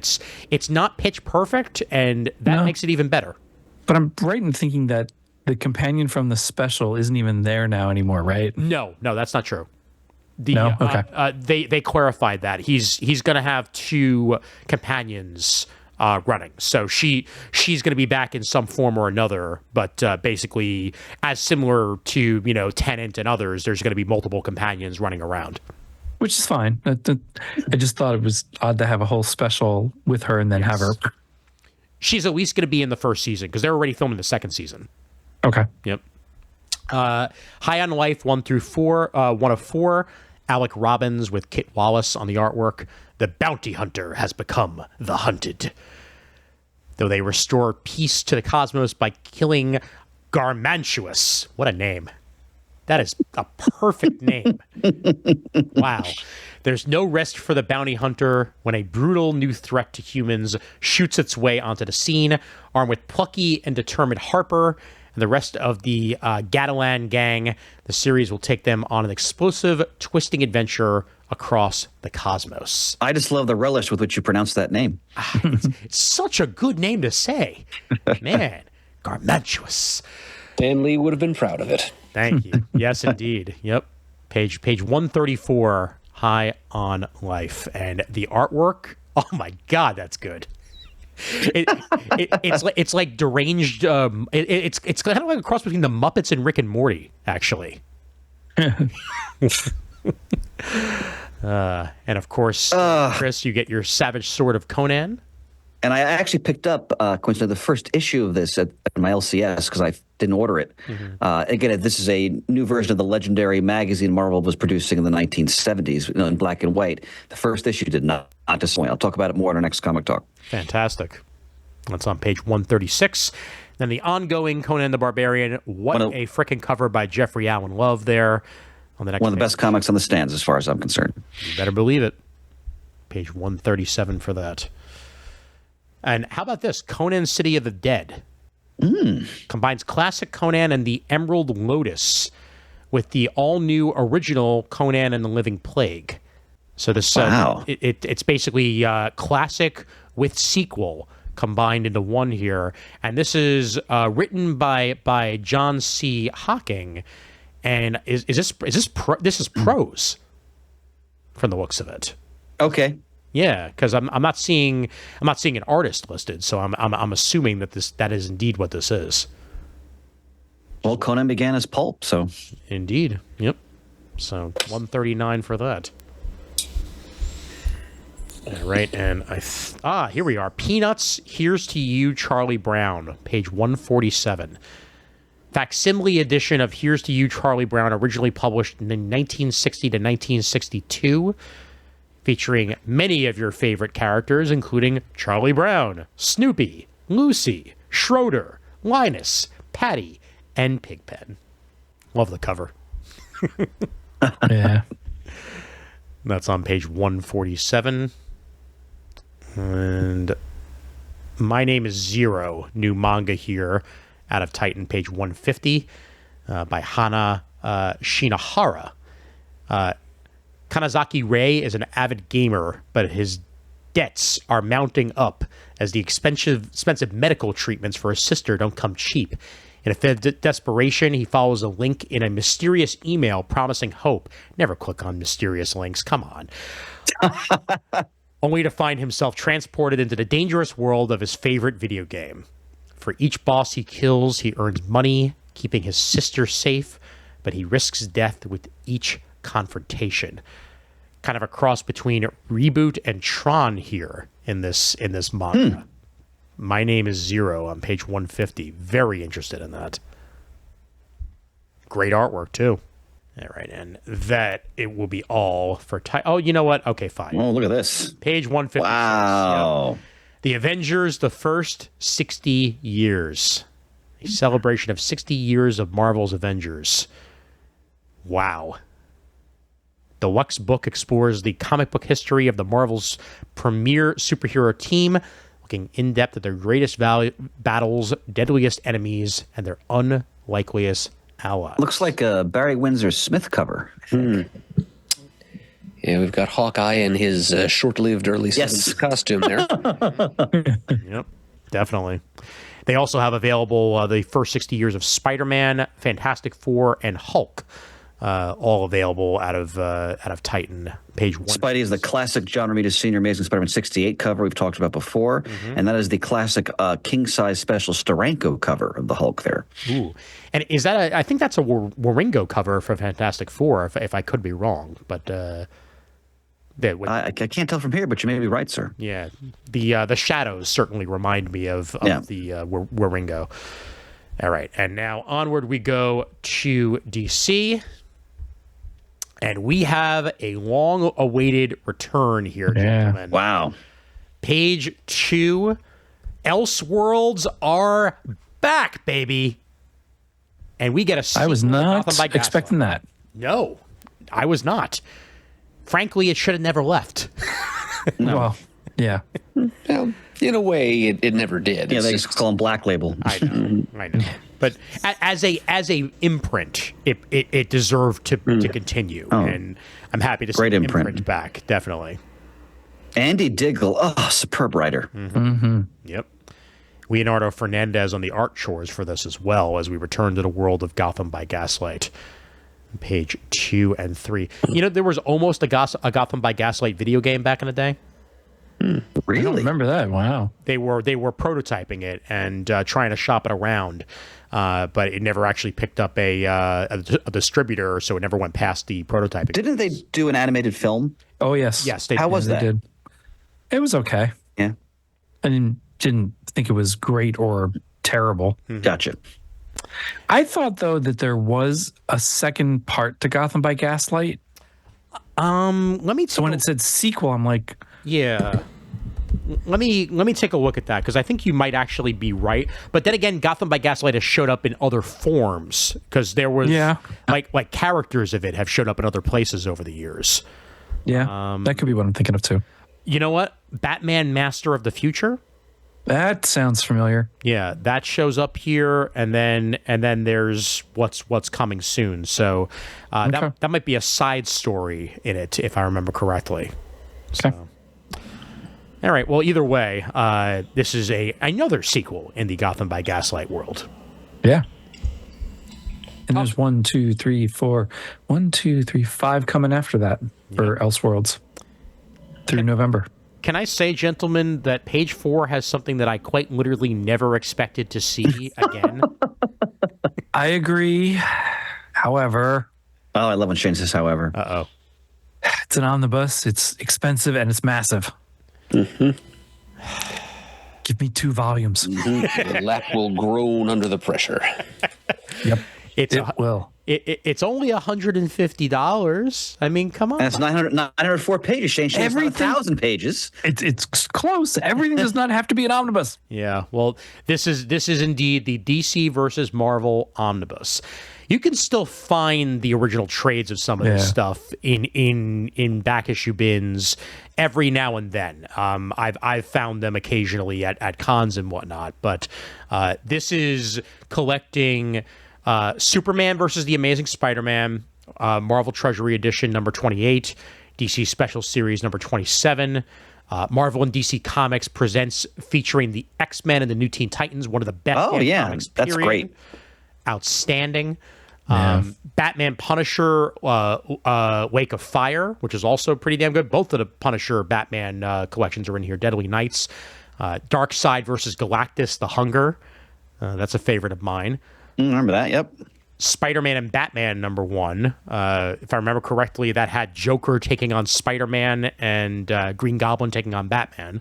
It's not pitch perfect, and that makes it even better. But I'm right in thinking that the companion from the special isn't even there now anymore, right? No, that's not true. No? Okay. They clarified that he's going to have 2 companions running, so she's going to be back in some form or another. But basically, as similar to Tennant and others, there's going to be multiple companions running around, which is fine. I just thought it was odd to have a whole special with her and then have her. She's at least going to be in the first season because they're already filming the second season. Okay. Yep. High on Life 1 through 4, 1 of 4. Alec Robbins with Kit Wallace on the artwork. The bounty hunter has become the hunted. Though they restore peace to the cosmos by killing Garmantuous. What a name. That is a perfect name. Wow. There's no rest for the bounty hunter when a brutal new threat to humans shoots its way onto the scene, armed with plucky and determined Harper and the rest of the Gatalan gang. The series will take them on an explosive, twisting adventure across the cosmos. I just love the relish with which you pronounce that name. It's such a good name to say. Man, Garmantuous. Dan Lee would have been proud of it. Thank you. Yes, indeed. Yep. Page 134, High on Life. And the artwork, oh my God, that's good. It's like deranged. It's kind of like a cross between the Muppets and Rick and Morty, actually. And of course, Chris, you get your Savage Sword of Conan. And I actually picked up, coincidentally, the first issue of this at my LCS because I didn't order it. Mm-hmm. Again, this is a new version of the legendary magazine Marvel was producing in the 1970s, in black and white. The first issue did not disappoint. I'll talk about it more in our next Comic Talk. Fantastic. That's on page 136. Then the ongoing Conan the Barbarian. What a frickin' cover by Jeffrey Allen Love there. On the next one of the best comics on the stands, as far as I'm concerned. You better believe it. Page 137 for that. And how about this? Conan City of the Dead. Combines classic Conan and the Emerald Lotus with the all-new original Conan and the Living Plague. So this it's basically classic with sequel combined into one here. And this is written by John C. Hocking. And is this prose from the looks of it. Okay. Yeah, because I'm not seeing an artist listed, so I'm assuming that is indeed what this is. Well, Conan began as pulp, so indeed, yep. So 139 for that. All right, and here we are. Peanuts. Here's to You, Charlie Brown. Page 147. Facsimile edition of Here's to You, Charlie Brown, originally published in 1960 to 1962. Featuring many of your favorite characters, including Charlie Brown, Snoopy, Lucy, Schroeder, Linus, Patty, and Pigpen. Love the cover. Yeah. That's on page 147. And My Name is Zero, new manga here, out of Titan, page 150, by Hana Shinahara. Kanazaki Ray is an avid gamer, but his debts are mounting up as the expensive medical treatments for his sister don't come cheap. In a fit of desperation, he follows a link in a mysterious email promising hope. Never click on mysterious links. Come on. Only to find himself transported into the dangerous world of his favorite video game. For each boss he kills, he earns money, keeping his sister safe, but he risks death with each confrontation. Kind of a cross between Reboot and Tron here in this manga. My Name is Zero on page 150. Very interested in that. Great artwork, too. All right, and that it will be all for... Oh, you know what? Okay, fine. Oh, look at this. Page 156. Wow. Yep. The Avengers, the first 60 years. A celebration of 60 years of Marvel's Avengers. Wow. The Lux book explores the comic book history of the Marvel's premier superhero team, looking in depth at their greatest battles, deadliest enemies, and their unlikeliest allies. Looks like a Barry Windsor Smith cover. I think. Yeah, we've got Hawkeye in his short-lived early 70s costume there. Yep, definitely. They also have available the first 60 years of Spider-Man, Fantastic Four, and Hulk, all available out of Titan, page 1. Spidey is the classic John Romita Sr. Amazing Spider-Man 68 cover we've talked about before, and that is the classic king-size special Steranko cover of the Hulk there. Ooh. And is that I think that's a Waringo cover for Fantastic Four, if I could be wrong, but... I can't tell from here, but you may be right, sir. Yeah, the shadows certainly remind me of the Waringo. All right, and now onward we go to DC, and we have a long-awaited return here, gentlemen. Wow. Page 2, Elseworlds are back, baby, and we get a sequel. I was not Gotham by expecting Gaslight. that. No, I was not. Frankly, it should have never left. No. Well, yeah. Well, in a way, it never did. Yeah, It's they just- call them Black Label. I know. But as a imprint, it deserved to continue, and I'm happy to see Great the imprint. back. Definitely. Andy Diggle, superb writer. Yep. Leonardo Fernandez on the art chores for this as well, as we return to the world of Gotham by Gaslight. Page 2 and 3. You know, there was almost a Gotham by Gaslight video game back in the day. I don't Really? remember that. Wow. They were prototyping it and trying to shop it around, but it never actually picked up a distributor, so it never went past the prototyping. Didn't they do an animated film? Oh, yes. Yes, they How did. was They that? did. It was okay. Yeah. I didn't think it was great or terrible. Gotcha. I thought, though, that there was a second part to Gotham by Gaslight. Let me. So when it said sequel, I'm like, Yeah. Let me take a look at that, because I think you might actually be right. But then again, Gotham by Gaslight has showed up in other forms, because there was like characters of it have showed up in other places over the years. yeah, that could be what I'm thinking of, too. You know what? Batman Master of the Future? That sounds familiar. Yeah, that shows up here, and then there's what's coming soon. So Okay. that might be a side story in it, if I remember correctly. Okay. All right. Well, either way, this is another sequel in the Gotham by Gaslight world. Yeah. And there's 1, 2, 3, 4, 1, 2, 3, 5 coming after that for Elseworlds through November. Can I say, gentlemen, that page 4 has something that I quite literally never expected to see again? I agree. However, Oh, I love when Shane says, however. Uh-oh. it's an omnibus. It's expensive and it's massive. Give me 2 volumes. the lap will groan under the pressure. Yep. It's It will. It's only $150. I mean, come on. And it's 904 pages, Shane. Shane's not Everything- 1,000 pages. It's close. Everything does not have to be an omnibus. Yeah, well, this is indeed the DC versus Marvel omnibus. You can still find the original trades of some of this Yeah. stuff in back issue bins every now and then. I've found them occasionally at cons and whatnot, but this is collecting Superman versus the Amazing Spider-Man, Marvel Treasury Edition number 28, DC Special Series number 27. Marvel and DC Comics presents featuring the X-Men and the New Teen Titans, one of the best Oh, yeah. comics, That's period. great. Outstanding. Batman Punisher Wake of Fire, which is also pretty damn good. Both of the Punisher Batman collections are in here. Deadly Knights. Darkseid versus Galactus, The Hunger. That's a favorite of mine. Remember that? Yep. Spider-Man and Batman number 1. If I remember correctly, that had Joker taking on Spider-Man and Green Goblin taking on Batman.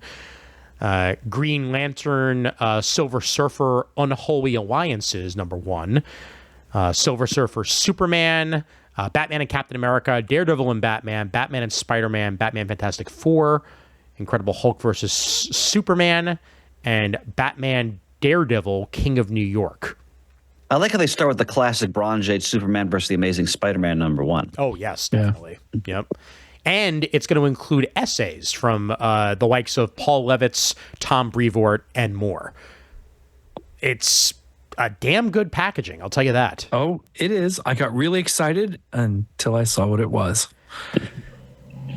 Green Lantern, Silver Surfer, Unholy Alliances, #1. Silver Surfer, Superman, Batman and Captain America, Daredevil and Batman, Batman and Spider-Man, Batman Fantastic Four, Incredible Hulk versus Superman, and Batman Daredevil, King of New York. I like how they start with the classic Bronze Age Superman versus the Amazing Spider-Man #1. Oh, yes, definitely. Yep. And it's going to include essays from the likes of Paul Levitz, Tom Brevoort, and more. It's a damn good packaging, I'll tell you that. Oh, it is. I got really excited until I saw what it was.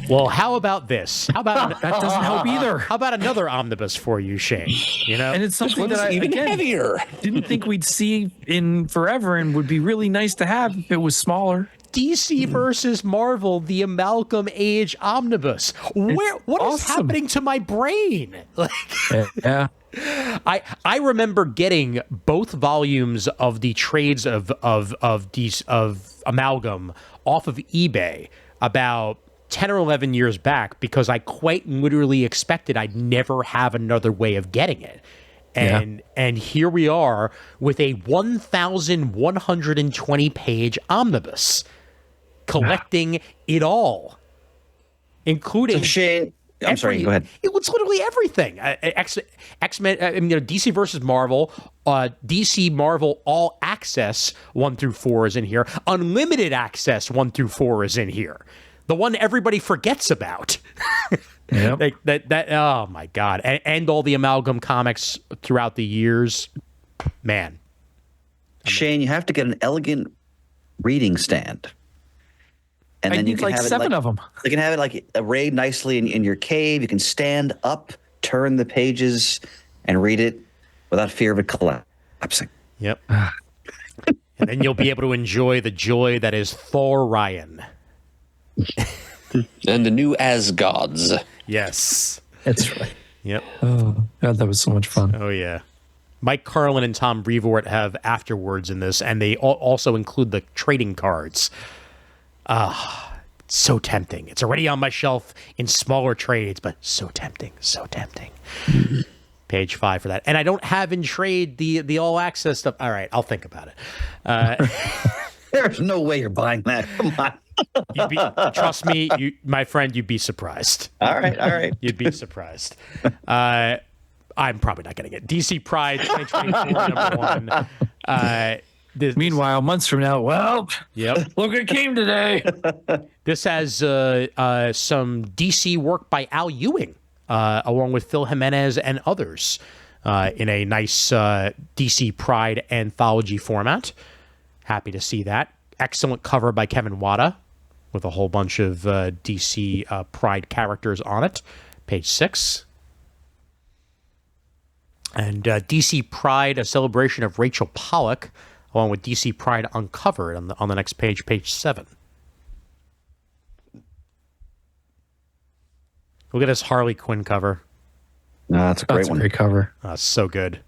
Well, how about this? How about That doesn't help either. how about another omnibus for you, Shane? You know, And it's something that I even again, heavier. didn't think we'd see in forever and would be really nice to have if it was smaller. DC versus Marvel, the Amalgam Age omnibus. What is awesome. happening to my brain? Like, Yeah. I remember getting both volumes of the trades of Amalgam off of eBay about 10 or 11 years back because I quite literally expected I'd never have another way of getting it. And here we are with a 1,120 page omnibus collecting it all, including So Shane, I'm sorry, go ahead. It's literally everything. X-Men, DC versus Marvel, DC Marvel All Access 1 through 4 is in here. Unlimited Access 1 through 4 is in here. The one everybody forgets about. Yep. that oh my God. And all the Amalgam comics throughout the years. Man. Shane, you have to get an elegant reading stand. And I then you need can like have 7 it of them. You can have it like arrayed nicely in your cave. You can stand up, turn the pages, and read it without fear of it collapsing. Yep. And then you'll be able to enjoy the joy that is Thor Ryan. And the new Asgods. Yes. That's right. Yep. Oh, God, that was so much fun. Oh, yeah. Mike Carlin and Tom Brevoort have afterwords in this, and they also include the trading cards. So tempting. It's already on my shelf in smaller trades, but so tempting. So tempting. Page 5 for that. And I don't have in trade the all access stuff. All right, I'll think about it. There's no way you're buying that. Come on. Trust me, my friend, you'd be surprised. All right. You'd be surprised. I'm probably not getting it. DC Pride 2024 #1. Meanwhile, months from now, well, Yep. look what came today. This has some DC work by Al Ewing, along with Phil Jimenez and others, in a nice DC Pride anthology format. Happy to see that. Excellent cover by Kevin Wada, with a whole bunch of DC Pride characters on it. Page 6. And DC Pride, a celebration of Rachel Pollack, along with DC Pride Uncovered on the next page, page 7. Look at this Harley Quinn cover. No, that's a great That's a one. great cover. So good.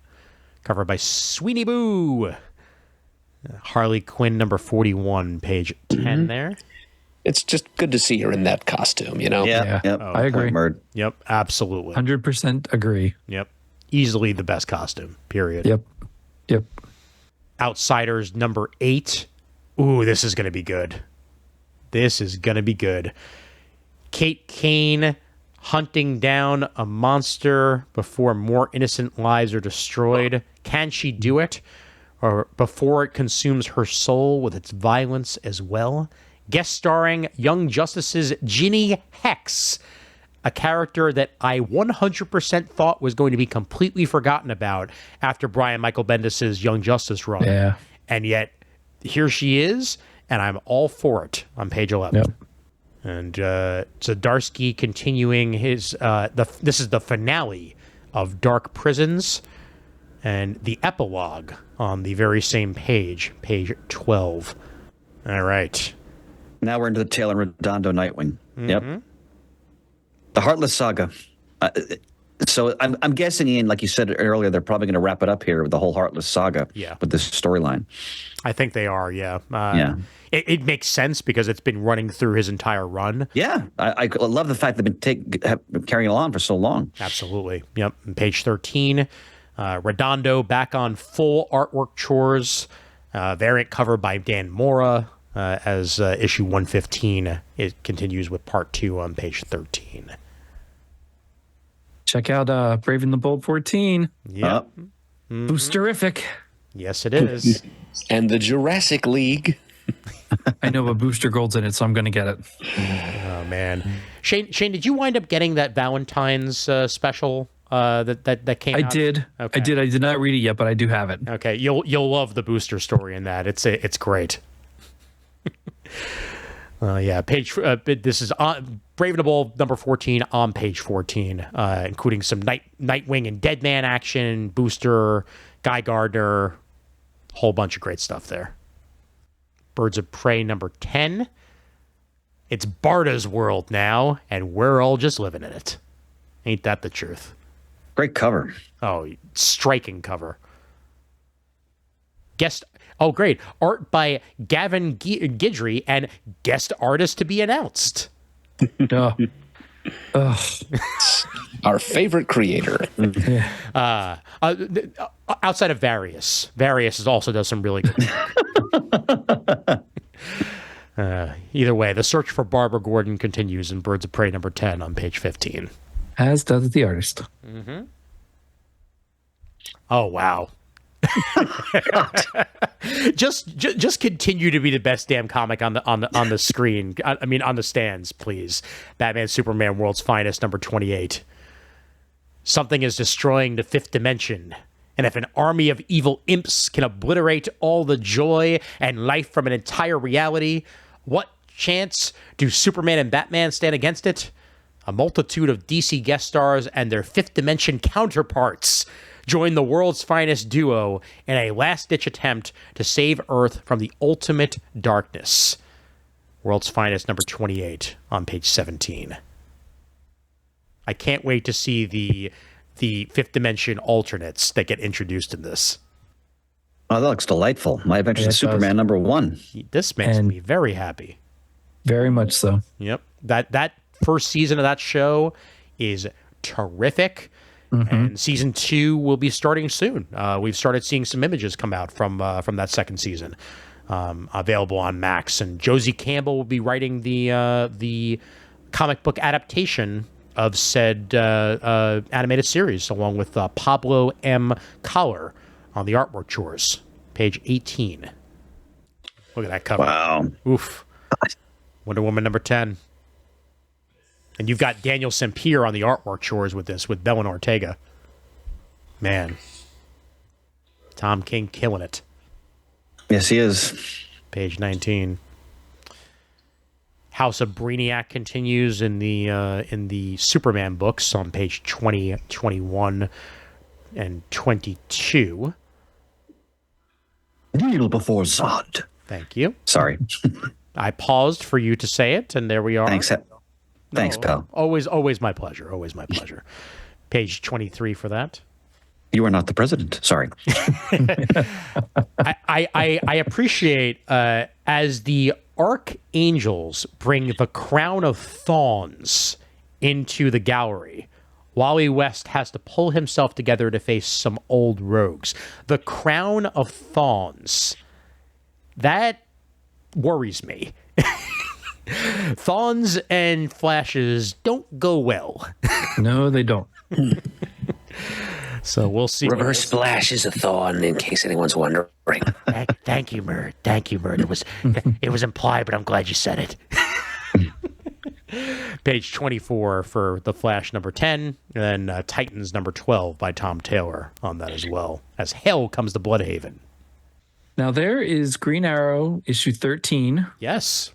Covered by Sweeney Boo. Harley Quinn #41, page 10 there. It's just good to see her in that costume, you know? Yeah. Yeah. Yep. I agree. Point, Murd. Yep, absolutely. 100% agree. Yep. Easily the best costume, period. Yep. Outsiders #8. Ooh, this is going to be good. This is going to be good. Kate Kane hunting down a monster before more innocent lives are destroyed. Can she do it? Or before it consumes her soul with its violence as well? Guest starring Young Justice's Ginny Hex, a character that I 100% thought was going to be completely forgotten about after Brian Michael Bendis' Young Justice run. Yeah. And yet, here she is, and I'm all for it on page 11. Yep. And Zdarsky continuing his... this is the finale of Dark Prisons, and the epilogue on the very same page, page 12. All right. Now we're into the Taylor Redondo Nightwing. Yep. The Heartless Saga. So I'm guessing, Ian, like you said earlier, they're probably going to wrap it up here with the whole Heartless saga. Yeah. With this storyline. I think they are. Yeah. Yeah. It makes sense because it's been running through his entire run. Yeah, I love the fact they've been carrying it on for so long. Absolutely. Yep. And page 13, Redondo back on full artwork chores. Variant cover by Dan Mora as issue 115. It continues with part 2 on page 13. Check out Brave and the Bold 14. Yep. Boosterific. Yes, it is. And the Jurassic League. I know, but Booster Gold's in it, so I'm going to get it. Oh, man. Shane, did you wind up getting that Valentine's special that came out? I did. Okay. I did. I did not read it yet, but I do have it. Okay, you'll love the Booster story in that. It's great. Yeah, this is on Brave and the Bold number 14 on page 14, including some Nightwing and Deadman action, Booster, Guy Gardner, whole bunch of great stuff there. Birds of Prey number 10. It's Barda's world now, and we're all just living in it. Ain't that the truth? Great cover. Oh, striking cover. Great. Art by Gavin Guidry and guest artist to be announced. Our favorite creator. Outside of Various. Various also does some really good work. Either way, the search for Barbara Gordon continues in Birds of Prey number 10 on page 15. As does the artist. Mm-hmm. Oh, wow. just continue to be the best damn comic on the screen. I mean, on the stands, please. Batman Superman World's Finest number 28. Something is destroying the fifth dimension, and if an army of evil imps can obliterate all the joy and life from an entire reality, what chance do Superman and Batman stand against it? A multitude of DC guest stars and their fifth dimension counterparts join the world's finest duo in a last-ditch attempt to save Earth from the ultimate darkness. World's Finest number 28 on page 17. I can't wait to see the fifth dimension alternates that get introduced in this. Oh, that looks delightful. My Adventures of Superman number 1. This makes me very happy. Very much so. Yep. That first season of that show is terrific. And season 2 will be starting soon. We've started seeing some images come out from that second season, available on Max. And Josie Campbell will be writing the comic book adaptation of said animated series, along with Pablo M. Collar on the artwork chores, page 18. Look at that cover. Wow. Oof. Wonder Woman number 10. And you've got Daniel Sempier on the artwork chores with this, with Belen Ortega. Man. Tom King killing it. Yes, he is. Page 19. House of Brainiac continues in the Superman books on page 20, 21, and 22. Kneel before Zod. Thank you. Sorry. I paused for you to say it, and there we are. Thanks, pal. Always my pleasure. Always my pleasure. Page 23 for that. You are not the president. Sorry. I appreciate as the Archangels bring the Crown of Thorns into the gallery, Wally West has to pull himself together to face some old rogues. The Crown of Thorns. That worries me. Thawns and flashes don't go well. No, they don't. So we'll see. Reverse Flash is a Thorn, in case anyone's wondering. Thank you, Murd. Thank you, Murd. It was implied, but I'm glad you said it. Page 24 for The Flash number 10, and then Titans number 12 by Tom Taylor on that as well. As hell comes to Bloodhaven. Now there is Green Arrow issue 13. Yes.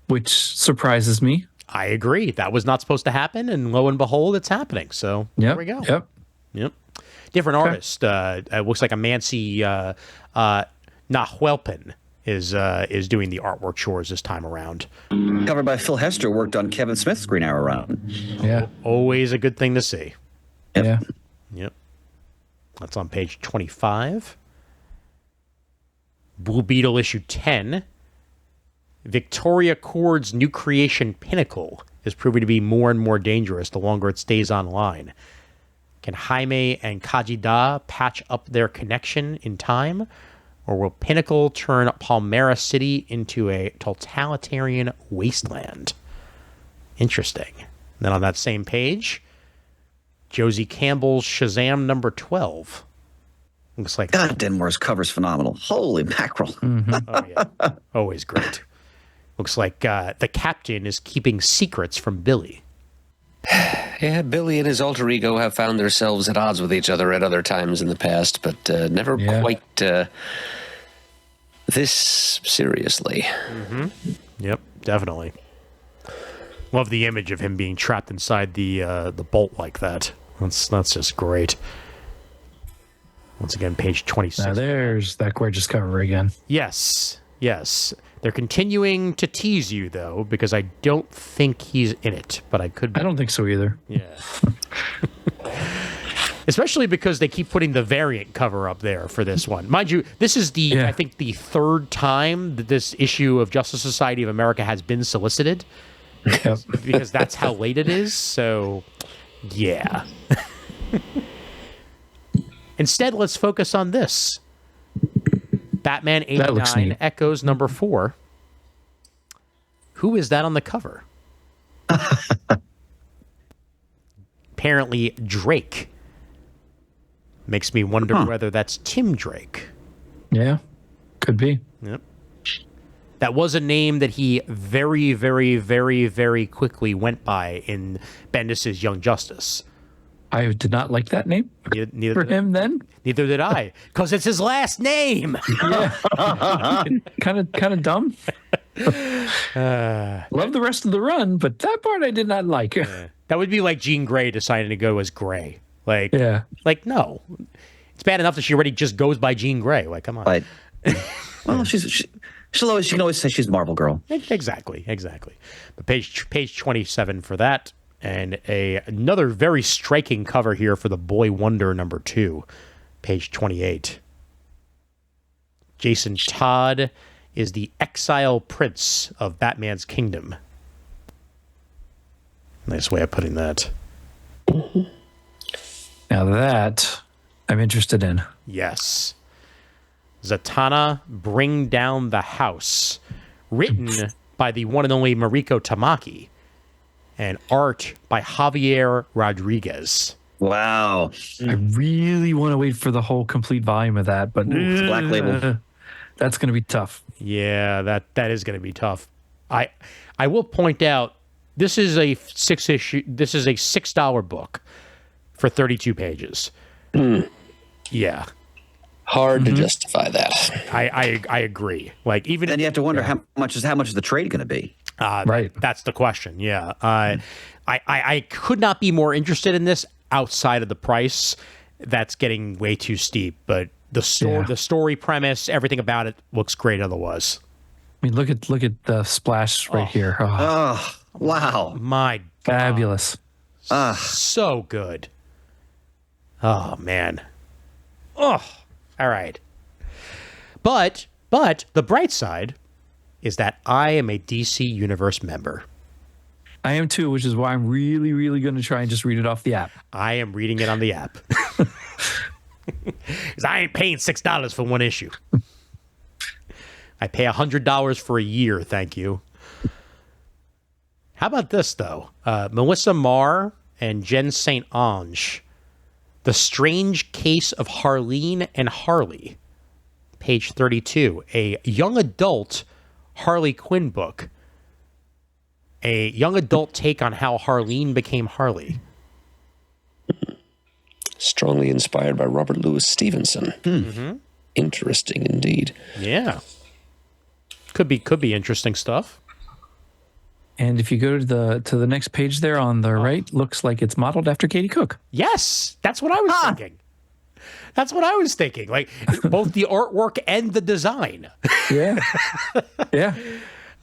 Which surprises me. I agree. That was not supposed to happen, and lo and behold, it's happening. So there we go. Yep. Different artist. It looks like a Mancy Nahuelpan is doing the artwork chores this time around. Covered by Phil Hester, worked on Kevin Smith's Green Arrow run. Yeah. Always a good thing to see. Yeah. Yep. That's on page 25. Blue Beetle issue 10. Victoria Cord's new creation Pinnacle is proving to be more and more dangerous the longer it stays online. Can Jaime and Kajida patch up their connection in time? Or will Pinnacle turn Palmera City into a totalitarian wasteland? Interesting. Then on that same page, Josie Campbell's Shazam number 12. Looks like... God, Denmore's cover's phenomenal. Holy mackerel. Oh, yeah. Always great. Looks like the captain is keeping secrets from Billy. Yeah, Billy and his alter ego have found themselves at odds with each other at other times in the past, but never quite this seriously. Yep, definitely. Love the image of him being trapped inside the bolt like that. That's just great. Once again, page 26. Now there's that gorgeous cover again. Yes. They're continuing to tease you, though, because I don't think he's in it, but I could be. I don't think so either. Yeah. Especially because they keep putting the variant cover up there for this one. Mind you, this is I think, the third time that this issue of Justice Society of America has been solicited. Yep. Because that's how late it is. So, yeah. Instead, let's focus on this. Batman 89 Echoes number 4. Who is that on the cover? Apparently Drake. Makes me wonder whether that's Tim Drake. Yeah, could be. Yep. That was a name that he very, very, very, very quickly went by in Bendis' Young Justice. I did not like that name Neither for did him then. Neither did I, because it's his last name. Kind of dumb. Love the rest of the run, but that part I did not like. That would be like Jean Grey deciding to go as Grey. Like, no. It's bad enough that she already just goes by Jean Grey. Like, come on. But, well, she can always say she's Marvel Girl. Exactly. But page 27 for that. And another very striking cover here for the Boy Wonder number 2, page 28. Jason Todd is the exile prince of Batman's kingdom. Nice way of putting that. Now that I'm interested in. Yes. Zatanna, Bring Down the House. Written by the one and only Mariko Tamaki. And art by Javier Rodriguez. Wow. I really want to wait for the whole complete volume of that, but Black Label. That's going to be tough. Yeah, that is going to be tough. I will point out this is a $6 book for 32 pages. Yeah. Hard to justify that. I agree. Like, even Then you have to wonder how much is the trade going to be? Right. That's the question. Yeah. I could not be more interested in this outside of the price. That's getting way too steep. But the story premise, everything about it looks great. Otherwise, I mean, look at the splash right here. Oh, Oh, wow. my fabulous. so good. Oh man. Oh, all right. But the bright side is that I am a DC Universe member. I am too, which is why I'm really, really going to try and just read it off the app. I am reading it on the app. Because I ain't paying $6 for one issue. I pay $100 for a year, thank you. How about this, though? Melissa Marr and Jen St. Ange. The Strange Case of Harleen and Harley. Page 32. A young adult Harley Quinn book. A young adult take on how Harleen became Harley. Strongly inspired by Robert Louis Stevenson. Interesting indeed. Yeah. Could be interesting stuff. And if you go to the next page there on the right, looks like it's modeled after Katie Cook. Yes, that's what I was thinking. That's what I was thinking. Like, both the artwork and the design. Yeah. Yeah.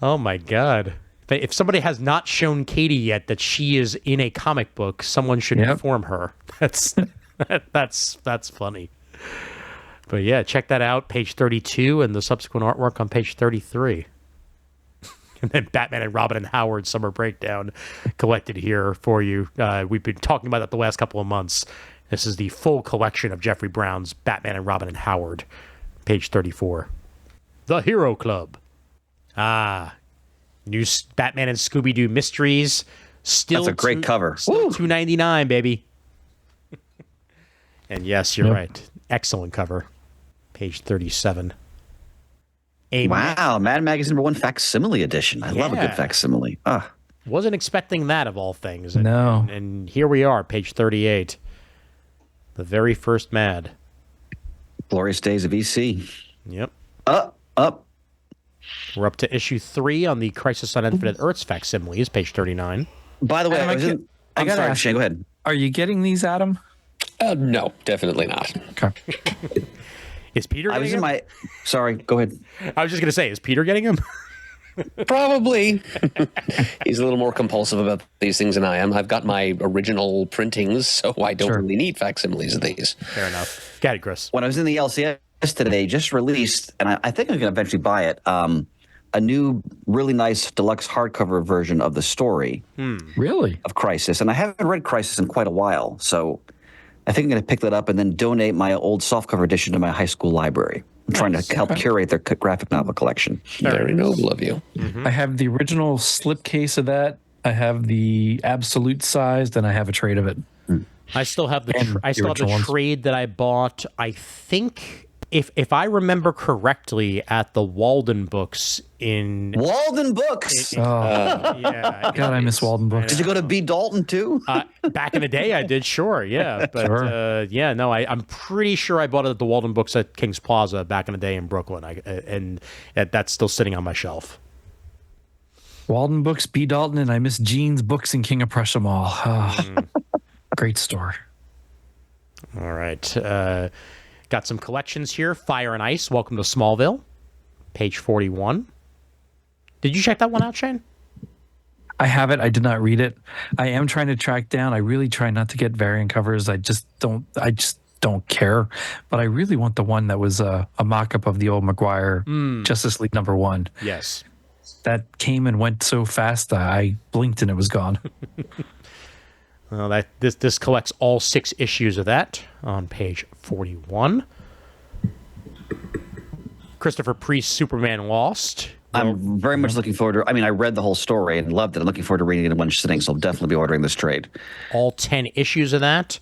Oh my God. If somebody has not shown Katie yet that she is in a comic book, someone should inform her. That's funny. But yeah, check that out, page 32, and the subsequent artwork on page 33. And then Batman and Robin and Howard Summer Breakdown collected here for you. We've been talking about that the last couple of months. This is the full collection of Jeffrey Brown's Batman and Robin and Howard, page 34. The Hero Club. New Batman and Scooby-Doo Mysteries. Still That's a great cover. Still $2.99, baby. And yes, you're right. Excellent cover. Page 37. Wow, Mad Magazine #1 facsimile edition. I love a good facsimile. Wasn't expecting that of all things. No. And here we are, page 38. The very first Mad. Glorious days of EC. Yep. Up. We're up to issue 3 on the Crisis on Infinite Earths facsimiles, page 39. By the way, I'm sorry, ask Shane, go ahead. Are you getting these, Adam? No, definitely not. Okay. Is Peter getting him? Sorry, go ahead. I was just going to say, is Peter getting him? Probably. He's a little more compulsive about these things than I am. I've got my original printings, so I don't really need facsimiles of these. Fair enough. Go ahead, Chris. When I was in the LCS today, just released, and I think I'm going to eventually buy it, a new, really nice deluxe hardcover version of the story Really? of Crisis. And I haven't read Crisis in quite a while, so I think I'm going to pick that up and then donate my old softcover edition to my high school library. I'm trying to help curate their graphic novel collection. Very noble of you. I have the original slipcase of that. I have the absolute sized, and I have a trade of it. I still have the original ones. trade that I bought. I think if I remember correctly, at the Walden Books in Walden Books! yeah, God, I miss Walden Books. Did you go to B. Dalton, too? back in the day, I did, sure, yeah, but I'm pretty sure I bought it at the Walden Books at Kings Plaza back in the day in Brooklyn, and that's still sitting on my shelf. Walden Books, B. Dalton, and I miss Gene's Books and King of Prussia Mall. Great store. All right. Got some collections here. Fire and Ice, Welcome to Smallville, page 41. Did you check that one out, Shane? I have it. I did not read it. I am trying to track down. I really try not to get variant covers. I just don't care. But I really want the one that was a mock-up of the old McGuire Justice League #1. Yes. That came and went so fast. I blinked and it was gone. Well, this collects all 6 issues of that on page 41. Christopher Priest's Superman Lost. I'm very much looking forward to. I mean, I read the whole story and loved it. I'm looking forward to reading it in one sitting, so I'll definitely be ordering this trade. All 10 issues of that.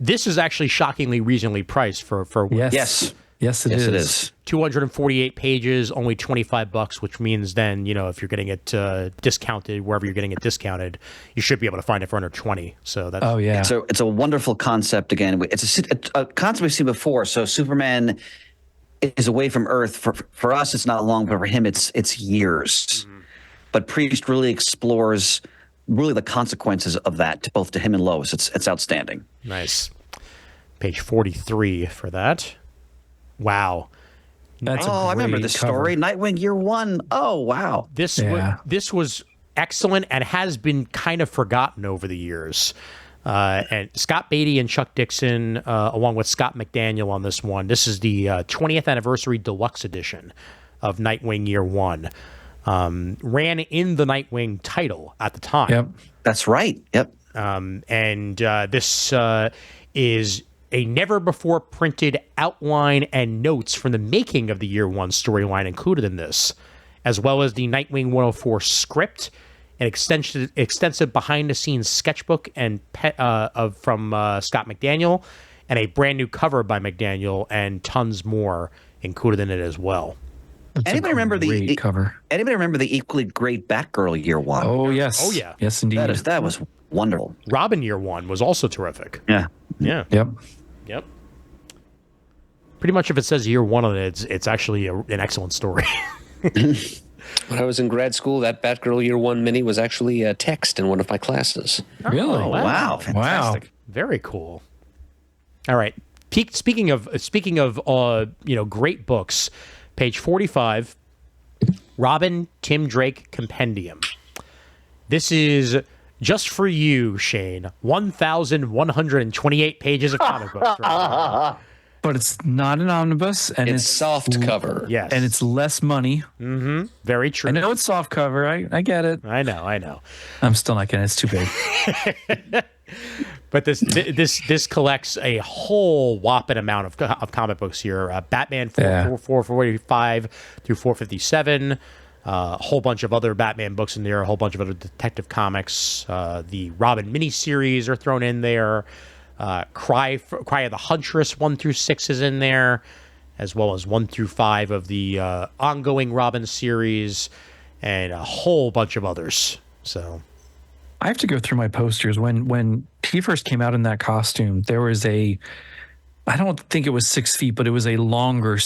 This is actually shockingly reasonably priced for Yes, it is. 248 pages, only $25, which means then, if you're getting it discounted, wherever you're getting it discounted, you should be able to find it for under 20. So that's So it's a wonderful concept. Again, it's a concept we've seen before. So Superman is away from Earth. For us, it's not long, but for him, it's years. But Priest really explores the consequences of that, both to him and Lois. It's outstanding. Nice. Page 43 for that. Wow. I remember this story. Nightwing Year One. Oh, wow. This was excellent and has been kind of forgotten over the years. And Scott Beatty and Chuck Dixon, along with Scott McDaniel on this one. This is the 20th anniversary deluxe edition of Nightwing Year One. Ran in the Nightwing title at the time. Yep. That's right. Yep. This is a never-before printed outline and notes from the making of the Year One storyline included in this, as well as the Nightwing 104 script, an extensive behind-the-scenes sketchbook from Scott McDaniel, and a brand-new cover by McDaniel, and tons more included in it as well. Anybody remember the cover? Anybody remember the equally great Batgirl Year One? Oh, yes. Oh, yeah. Yes, indeed. That was wonderful. Robin Year One was also terrific. Yeah. Yeah. Yep. Pretty much if it says Year One on it, it's actually an excellent story. When I was in grad school, that Batgirl Year One mini was actually a text in one of my classes. Really? Wow. Fantastic. Very cool. All right. Speaking of great books, page 45, Robin Tim Drake Compendium. This is just for you, Shane. 1,128 pages of comic books. Right? But it's not an omnibus, and It's soft cover. Yes. and it's less money. Very true. I know it's soft cover. I get it. I know. I'm still not getting it. It's too big. But this collects a whole whopping amount of comic books here. Batman 445 through 457. A whole bunch of other Batman books in there. A whole bunch of other detective comics. The Robin miniseries are thrown in there. Cry of the Huntress 1 through 6 is in there, as well as 1 through 5 of the ongoing Robin series, and a whole bunch of others. So I have to go through my posters. When he first came out in that costume, there was I don't think it was 6 feet, but it was a longer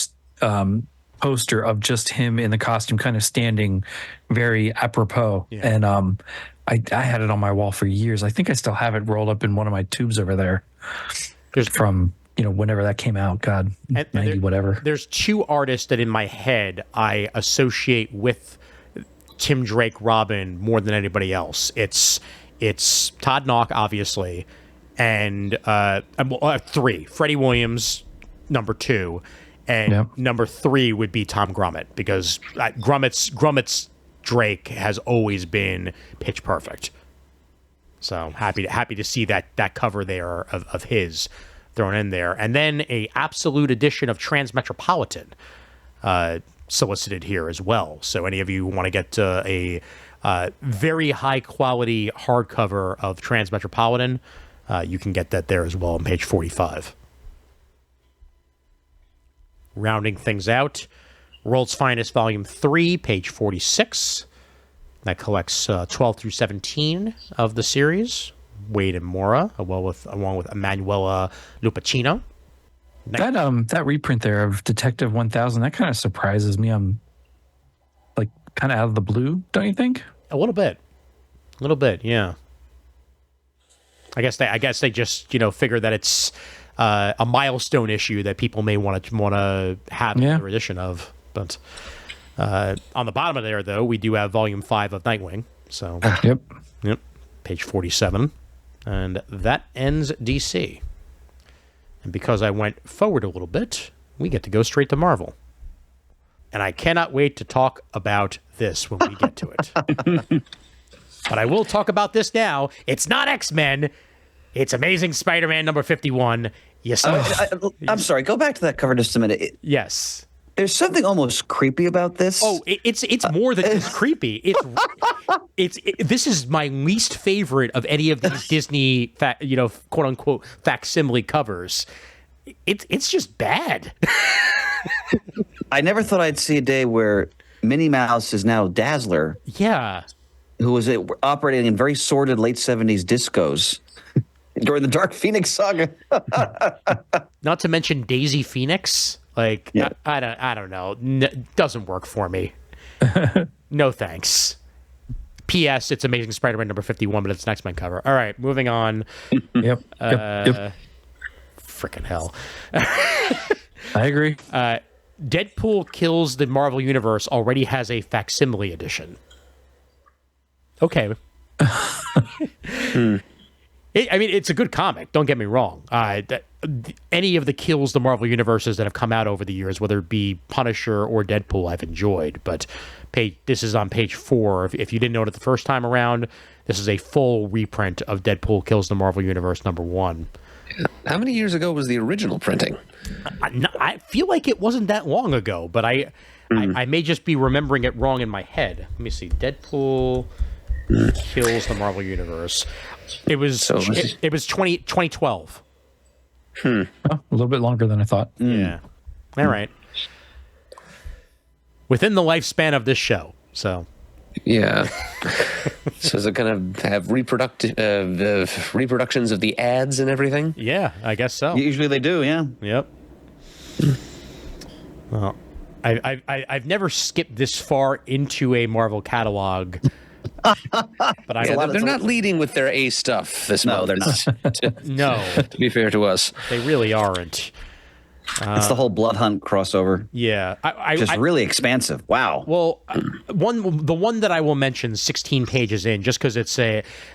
poster of just him in the costume, kind of standing very apropos. Yeah. And I had it on my wall for years. I think I still have it rolled up in one of my tubes over there. From whenever that came out. God, 90 whatever. There's two artists that in my head I associate with Tim Drake Robin more than anybody else. It's Todd Nauck, obviously, and three. Freddie Williams, number 2, and number 3 would be Tom Grummett, because Grummett's Drake has always been pitch perfect. So happy to see that cover there of his thrown in there, and then a absolute edition of Transmetropolitan solicited here as well. So any of you want to get a very high quality hardcover of Transmetropolitan, you can get that there as well on page 45. Rounding things out, World's Finest Volume 3, page 46. That collects 12 through 17 of the series. Wade and Mora, along with Emanuela Lupacino. That reprint there of Detective 1000, that kind of surprises me. I'm like kind of out of the blue, don't you think? A little bit, yeah. I guess they just figure that it's a milestone issue that people may want to have another edition of. But on the bottom of there, though, we do have Volume 5 of Nightwing. So Yep, page 47, and that ends DC. And because I went forward a little bit, we get to go straight to Marvel. And I cannot wait to talk about this when we get to it. But I will talk about this now. It's not X-Men. It's Amazing Spider-Man number 51. Yes. I'm sorry. Go back to that cover just a minute. Yes. There's something almost creepy about this. Oh, it's more than just creepy. This is my least favorite of any of these Disney, quote unquote facsimile covers. It's just bad. I never thought I'd see a day where Minnie Mouse is now Dazzler. Yeah. Who was operating in very sordid late 70s discos during the Dark Phoenix saga. Not to mention Daisy Phoenix. Like, yeah. I don't know. Doesn't work for me. No thanks. P.S. It's Amazing Spider-Man number 51, but it's an X-Men cover. All right, moving on. Yep. Frickin' hell. I agree. Deadpool Kills the Marvel Universe already has a facsimile edition. Okay. It's a good comic. Don't get me wrong. Any of the Kills the Marvel Universes that have come out over the years, whether it be Punisher or Deadpool, I've enjoyed. But this is on page 4. If you didn't know it the first time around, this is a full reprint of Deadpool Kills the Marvel Universe number 1. How many years ago was the original printing? I feel like it wasn't that long ago, but I may just be remembering it wrong in my head. Let me see. Deadpool Kills the Marvel Universe. It was 2012. A little bit longer than I thought. Yeah. All right. Within the lifespan of this show. So. Yeah. So is it going to have reproductions of the ads and everything? Yeah, I guess so. Usually they do, yeah. Yep. Well, I've never skipped this far into a Marvel catalog. But they're not leading with their A stuff this month. No, they're not. No. To be fair to us. They really aren't. It's the whole Blood Hunt crossover. Yeah. Just really expansive. Wow. Well, the one that I will mention 16 pages in, just because it's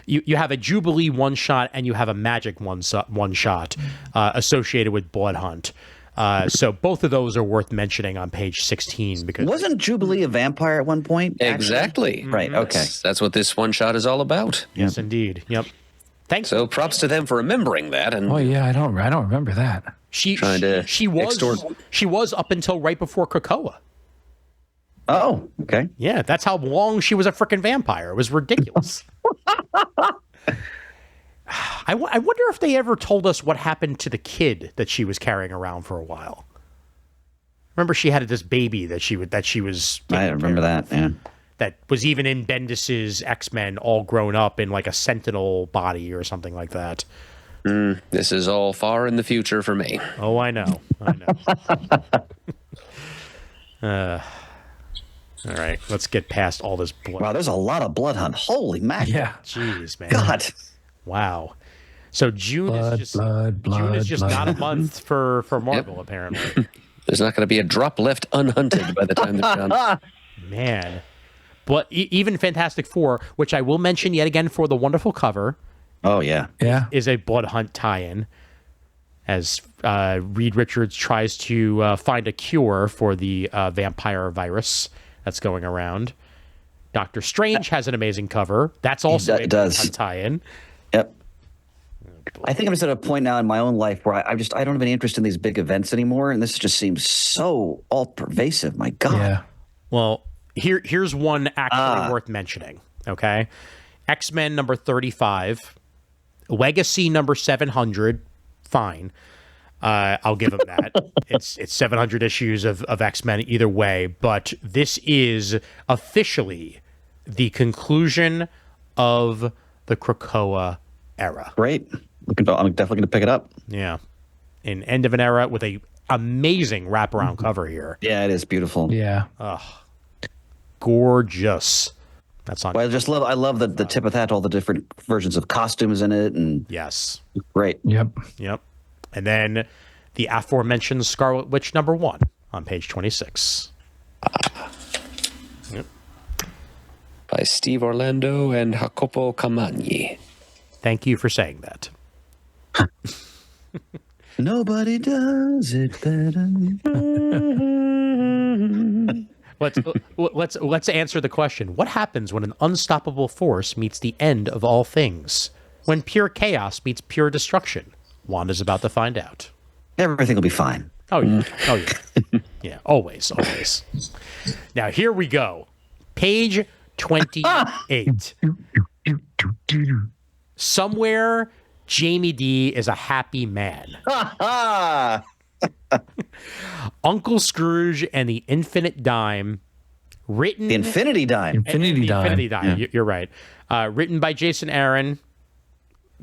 you have a Jubilee one-shot and you have a Magic one-shot associated with Blood Hunt. So both of those are worth mentioning on page 16 because wasn't Jubilee a vampire at one point? Exactly. Right. Okay. That's what this one shot is all about. yes, indeed. Yep. Thanks. So props to them for remembering that. And Oh yeah, I don't remember that. She extort. was up until right before Krakoa. Oh, okay. Yeah, that's how long she was a freaking vampire. It was ridiculous. I wonder if they ever told us what happened to the kid that she was carrying around for a while. Remember, she had this baby that she was. I remember that. Yeah. That was even in Bendis's X-Men, all grown up in like a Sentinel body or something like that. this is all far in the future for me. Oh, I know. All right, let's get past all this blood. Wow, there's a lot of Blood Hunt. Holy mackerel. Yeah. Jeez, man. God. Wow. So June is just not a month for Marvel, apparently. There's not going to be a drop left unhunted by the time they're done. Man. But even Fantastic Four, which I will mention yet again for the wonderful cover, Oh, yeah. Yeah. is a Blood Hunt tie-in, as Reed Richards tries to find a cure for the vampire virus that's going around. Doctor Strange has an amazing cover. That's also a Blood Hunt tie-in. Yep. I think I'm just at a point now in my own life where I don't have any interest in these big events anymore, and this just seems so all-pervasive. My God. Yeah. Well, here's one actually worth mentioning, okay? X-Men number 35, Legacy number 700, fine. I'll give them that. It's 700 issues of X-Men either way, but this is officially the conclusion of the Krakoa era. Great. I'm definitely going to pick it up. Yeah. An end of an era with a amazing wraparound cover here. Yeah, it is beautiful. Yeah. Gorgeous. That's on. Well, I love the tip of that, all the different versions of costumes in it, and Yes. great. Yep. Yep. And then the aforementioned Scarlet Witch number 1 on page 26. By Steve Orlando and Jacopo Camagni. Thank you for saying that. Nobody does it better. Let's answer the question. What happens when an unstoppable force meets the end of all things? When pure chaos meets pure destruction? Wanda's about to find out. Everything will be fine. Oh yeah. Oh yeah. Yeah, always. Now here we go. Page 28. Somewhere Jamie D is a happy man. Uncle Scrooge and the Infinite Dime, written The Infinity Dime. Infinity Dime. Infinity Dime. You're right. Written by Jason Aaron.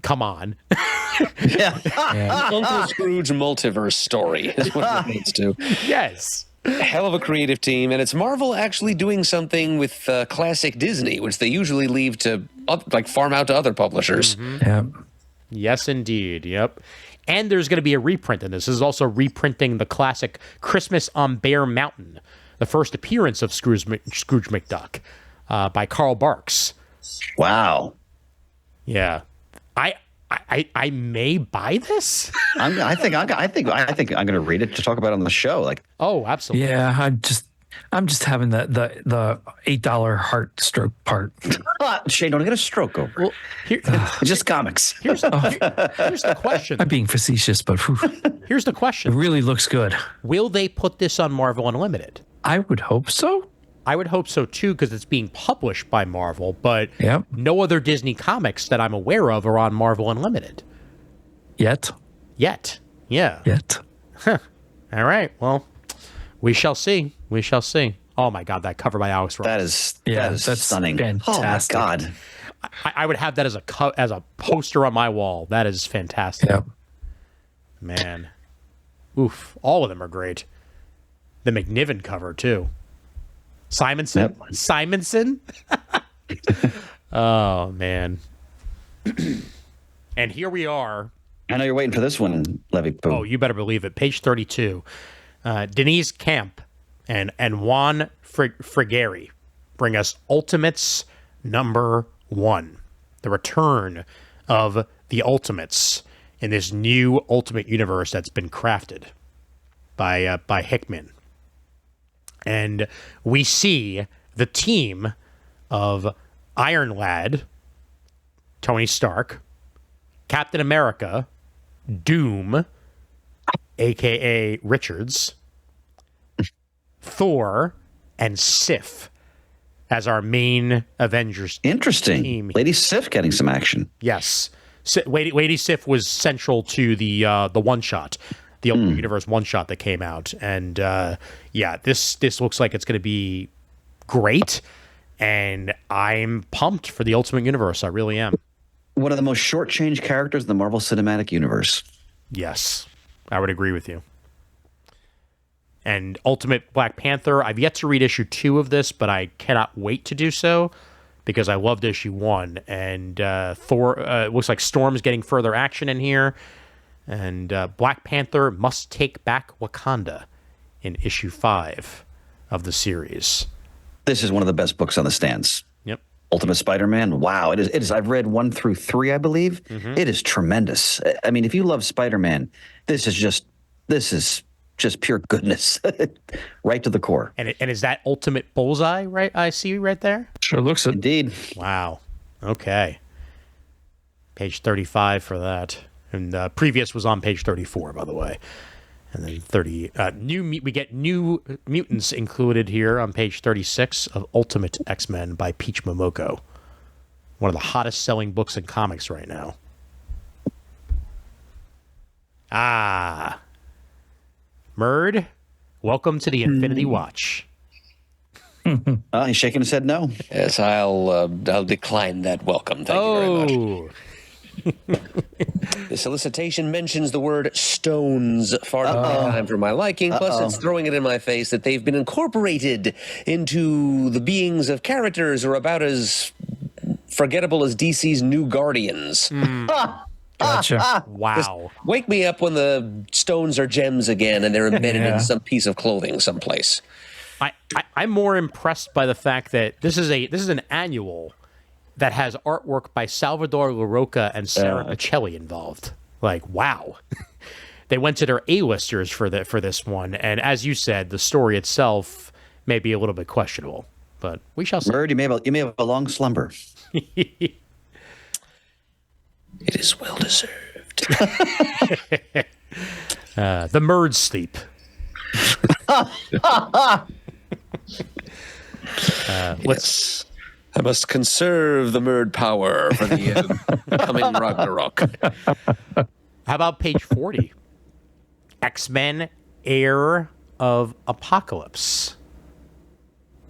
Come on. Uncle Scrooge multiverse story is what it leads to. Yes. Hell of a creative team, and it's Marvel actually doing something with classic Disney, which they usually leave to farm out to other publishers. Yep. Yes, indeed. Yep. And there's going to be a reprint in this. This is also reprinting the classic Christmas on Bear Mountain, the first appearance of Scrooge McDuck, by Carl Barks. Wow. Yeah. I may buy this. I think I'm going to read it to talk about it on the show. Like, Oh, absolutely. Yeah. I'm just having the $8 heart stroke part. Shane, don't get a stroke over. Well, It's just comics. here's the question. I'm being facetious, but whew, Here's the it question. really looks good. Will they put this on Marvel Unlimited? I would hope so. I would hope so too, because it's being published by Marvel, but Yep. no other Disney comics that I'm aware of are on Marvel Unlimited Yet. yet. Yeah. Yet. All right. Well, we shall see. We shall see. Oh my God, that cover by Alex Ross. That's stunning. fantastic. Oh my God. I would have that as a poster on my wall. That is fantastic. Yep. Man. Oof. All of them are great. The McNiven cover too. Simonson? Yep. Simonson? Oh, man. And here we are I know you're waiting for this one, Levy Poo. Oh, you better believe it. Page 32. Denise Camp and Juan Frigeri bring us Ultimates #1. The return of the Ultimates in this new Ultimate universe that's been crafted by Hickman. And we see the team of Iron Lad, Tony Stark, Captain America, Doom, a.k.a. Richards, Thor, and Sif as our main Avengers Interesting. team. Lady Sif getting some action. Yes. Lady Sif was central to the one-shot, the Ultimate Universe one-shot that came out. And, this looks like it's going to be great. And I'm pumped for the Ultimate Universe. I really am. One of the most short-changed characters in the Marvel Cinematic Universe. Yes, I would agree with you. And Ultimate Black Panther, I've yet to read issue 2 of this, but I cannot wait to do so because I loved issue 1. And Thor, looks like Storm's getting further action in here. And Black Panther must take back Wakanda in issue 5 of the series. This is one of the best books on the stands. Yep. Ultimate Spider-Man. Wow, it is. I've read 1 through 3, I believe. It is tremendous. I mean, if you love Spider-Man, this is just pure goodness, right to the core. And is that Ultimate Bullseye, right? I see right there. Sure looks it. Indeed. Wow. Okay. Page 35 for that. And previous was on page 34, by the way. And then 30 we get new mutants included here on page 36 of Ultimate X-Men by Peach Momoko. One of the hottest selling books in comics right now. Murd, welcome to the Infinity Watch. He's shaking his head no. Yes, I'll decline that welcome. Thank you very much. The solicitation mentions the word stones far too many times for my liking. Plus, it's throwing it in my face that they've been incorporated into the beings of characters who are about as forgettable as DC's New Guardians. Gotcha. Wow. Wake me up when the stones are gems again and they're embedded in some piece of clothing someplace. I'm more impressed by the fact that this is an annual that has artwork by Salvador LaRocca and Sarah Michelli involved. Like, wow. They went to their A-listers for this one, and as you said, the story itself may be a little bit questionable, but we shall see. Bird, you may have a long slumber. It is well deserved. The Murd sleep. Yes. I must conserve the Murd power for the coming Ragnarok. How about page 40? X-Men Heir of Apocalypse.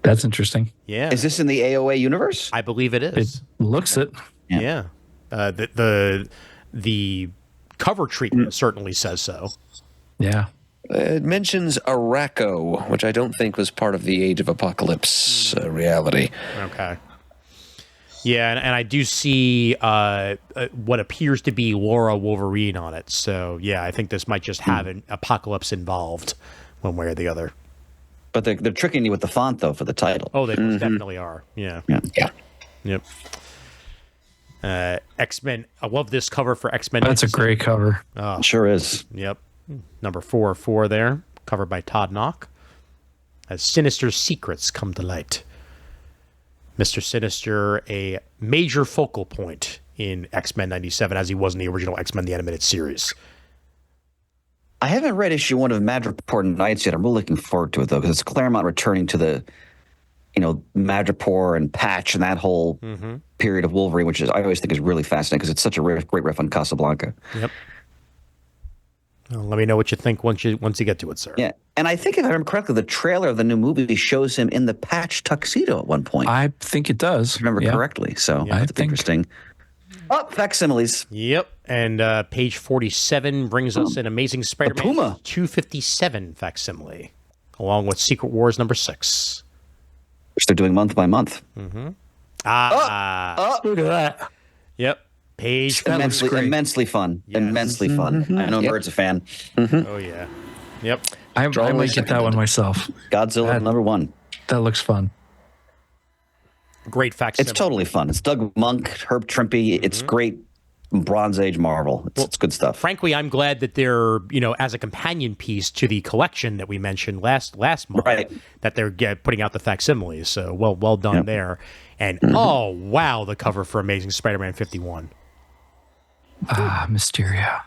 That's interesting. Yeah. Is this in the AOA universe? I believe it It is. looks it. Yeah. The cover treatment certainly says so. Yeah. It mentions Araco, which I don't think was part of the Age of Apocalypse reality. Okay. Yeah, and I do see what appears to be Laura Wolverine on it. So, yeah, I think this might just have an Apocalypse involved one way or the other. But they're tricking you with the font, though, for the title. Oh, they most definitely are. Yeah. Yeah. Yep. X-Men. I love this cover for X-Men. That's a great cover. Sure is. Yep. Number 404 there, covered by Todd Knock. As Sinister secrets come to light. Mr. Sinister, a major focal point in X-Men 97, as he was in the original X-Men the Animated Series. I haven't read issue 1 of Madripoor Nights yet. I'm really looking forward to it, though, because it's Claremont returning to the, Madripoor and Patch and that whole period of Wolverine, which I always think is really fascinating because it's such a great riff on Casablanca. Yep. Well, let me know what you think once you get to it, sir. Yeah, and I think if I remember correctly, the trailer of the new movie shows him in the Patch tuxedo at one point. I think it does. If I remember correctly. So I that's think interesting. Oh, facsimiles. Yep. And page 47 brings us an Amazing Spider-Man Puma. 257 facsimile, along with Secret Wars number 6. Which they're doing month by month. Look at that. Yep. Page. That looks great. Immensely fun. Yes. Immensely fun. I know Nerd's a fan. Oh yeah. Yep. I might get that one myself. Godzilla #1. That looks fun. Great facts. It's totally fun. It's Doug Monk, Herb Trimpe. It's great Bronze Age Marvel. It's good stuff. Frankly, I'm glad that they're, as a companion piece to the collection that we mentioned last month, Right. that they're putting out the facsimiles. So well done there. And oh wow, the cover for Amazing Spider-Man 51. Mysterio.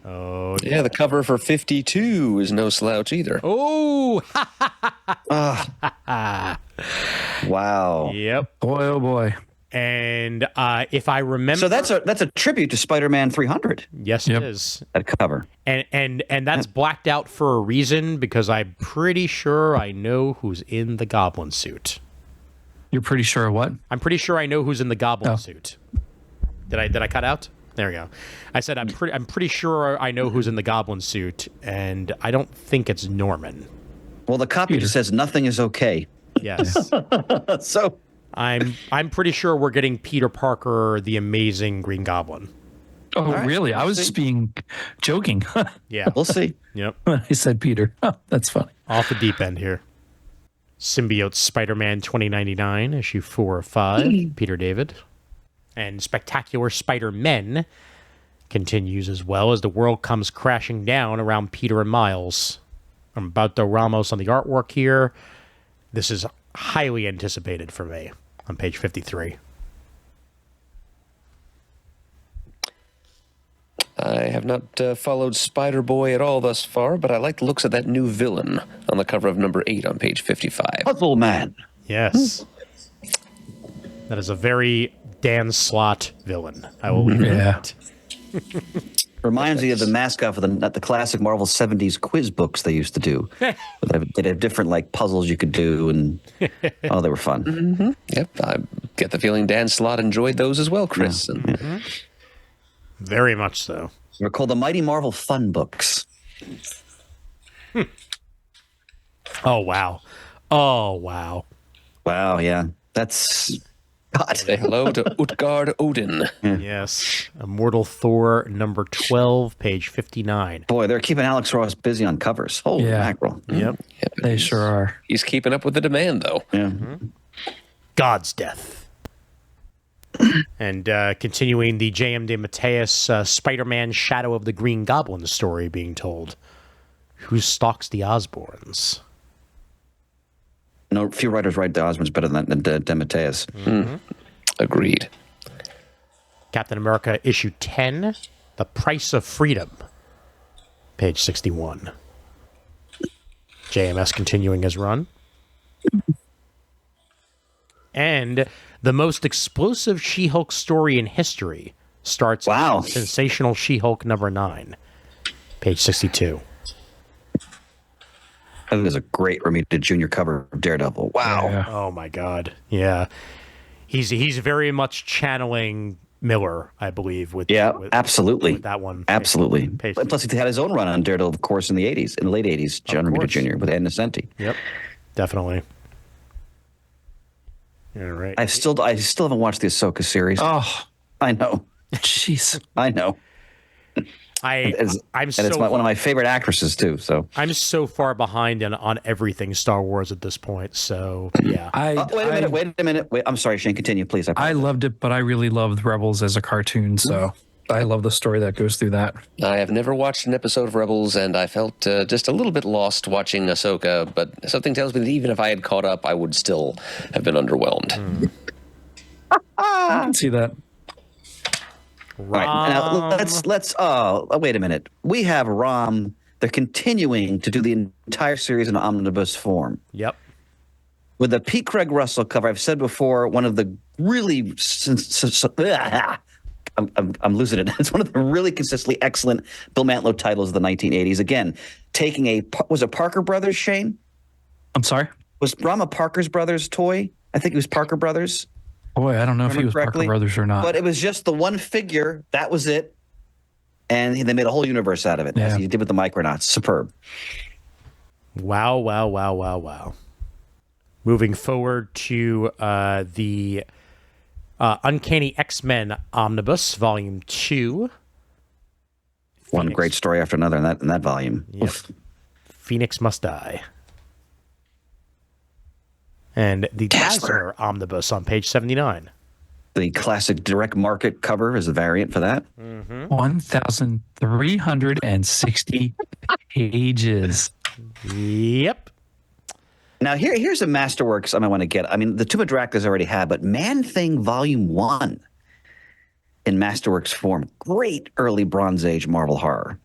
Oh Yeah, the cover for 52 is no slouch either. Oh. Wow. Yep. Boy, oh boy. And if I remember, So that's a tribute to Spider-Man 300. yes, Yep. it is. That cover. And that's blacked out for a reason, because I'm pretty sure I know who's in the Goblin suit. You're pretty sure of what? I'm pretty sure I know who's in the Goblin suit. Did I cut out? There we go. I said I'm pretty sure I know who's in the Goblin suit, and I don't think it's Norman. Well, the copy just says nothing is okay. Yes. So I'm pretty sure we're getting Peter Parker, the Amazing Green Goblin. Oh, really? I was just being joking. Yeah. we'll see. Yep. when I said Peter. Oh, that's funny. Off the deep end here. Symbiote Spider-Man 2099, issue 4 or 5, Peter David. And Spectacular Spider-Men continues as well as the world comes crashing down around Peter and Miles. Umberto Ramos on the artwork here. This is highly anticipated for me on page 53. I have not followed Spider-Boy at all thus far, but I like the looks of that new villain on the cover of number 8 on page 55. Puzzle Man. Yes. That is a very Dan Slott villain. I will leave it at that. Reminds me of the mascot for the classic Marvel 70s quiz books they used to do. They'd have different puzzles you could do, and they were fun. Yep, I get the feeling Dan Slott enjoyed those as well, Chris. Yeah. Very much so. They're called the Mighty Marvel Fun Books. Oh, wow. Oh, wow. Wow, yeah. That's... God. Say hello to Utgard Odin. Yes. Immortal Thor, number 12, page 59. Boy, they're keeping Alex Ross busy on covers. Holy mackerel. Yep. Yep, They sure are. He's keeping up with the demand, though. Yeah. God's Death. And continuing the J.M. DeMatteis Spider-Man Shadow of the Green Goblin story being told. Who stalks the Osborns? No, few writers write the Osmonds better than DeMatteis. Agreed. Captain America, issue 10, The Price of Freedom, page 61. JMS continuing his run. And the most explosive She-Hulk story in history starts Wow. Sensational She-Hulk number 9, page 62. That was a great Romita Jr. cover of Daredevil. Wow. Yeah. Oh my God. Yeah. He's very much channeling Miller, I believe, with absolutely. with that one. Absolutely. Page- Plus, he had his own run on Daredevil, of course, in the late 80s, John Romita course. Jr. with Ed Nesenti. Yep. Definitely. All right. I still haven't watched the Ahsoka series. Oh, I know. jeez. I know. I'm And so it's one of my favorite actresses, too. So I'm so far behind on everything Star Wars at this point. So yeah. wait a minute. I'm sorry, Shane. Continue, please. I loved it, but I really loved Rebels as a cartoon, so I love the story that goes through that. I have never watched an episode of Rebels, and I felt just a little bit lost watching Ahsoka, but something tells me that even if I had caught up, I would still have been underwhelmed. I can see that. All right, now let's. Oh, wait a minute. We have Rom. They're continuing to do the entire series in omnibus form Yep. with the P. Craig Russell cover. I've said before, one of the really. I'm losing it. It's one of the really consistently excellent Bill Mantlo titles of the 1980s. Again, taking was it Parker Brothers, Shane? I'm sorry? Was Rom a Parker's Brothers toy? I think it was Parker Brothers. Boy, I don't know if he Remember was correctly? Parker Brothers or not. But it was just the one figure. That was it. And they made a whole universe out of it, as Yeah. he did with the Micronauts. Superb. Wow, wow, wow, wow, wow. Moving forward to the Uncanny X-Men Omnibus, Volume 2. One great story after another in that volume. Yep. Phoenix Must Die. And the Dazzler Omnibus on page 79. The classic direct market cover is a variant for that. 1,360 pages. Yep. Now, here's a Masterworks I might want to get. I mean, the Tomb of Dracula's already had, but Man-Thing Volume 1 in Masterworks form. Great early Bronze Age Marvel horror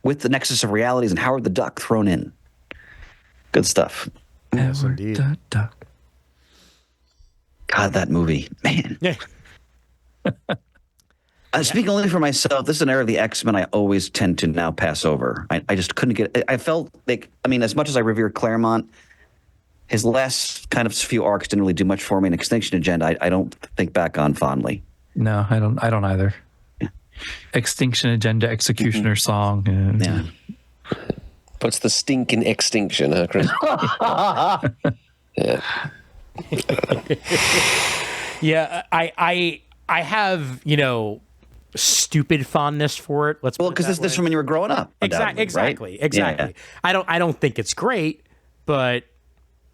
with the Nexus of Realities and Howard the Duck thrown in. Good stuff. Yes, indeed. Duck. God, that movie, man. Yeah. Speaking only for myself, this is an era of the X-Men I always tend to now pass over. I just couldn't get. I felt like, I mean, as much as I revere Claremont, his last kind of few arcs didn't really do much for me. In Extinction Agenda, I don't think back on fondly. No, I don't either. Yeah. Extinction Agenda, Executioner Song. Yeah. Puts the stink in extinction, huh, Chris? Yeah. Yeah, I have, stupid fondness for it. Let's Well, put it because that this way. from when you were growing up. Exactly. Right? Yeah. I don't think it's great, but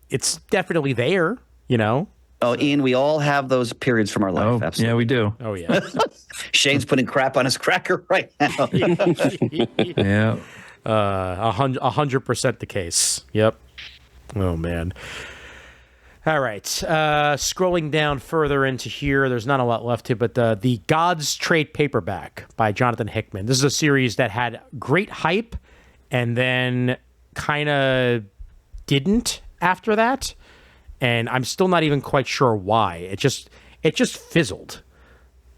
it's definitely there, Oh, Ian, we all have those periods from our life. Oh, Absolutely. yeah, we do. Oh yeah. Shane's putting crap on his cracker right now. Yeah. 100% the case. Yep. Oh man. All right. Scrolling down further into here, there's not a lot left to, but the Gods trade paperback by Jonathan Hickman. This is a series that had great hype and then kind of didn't after that, and I'm still not even quite sure why. It just fizzled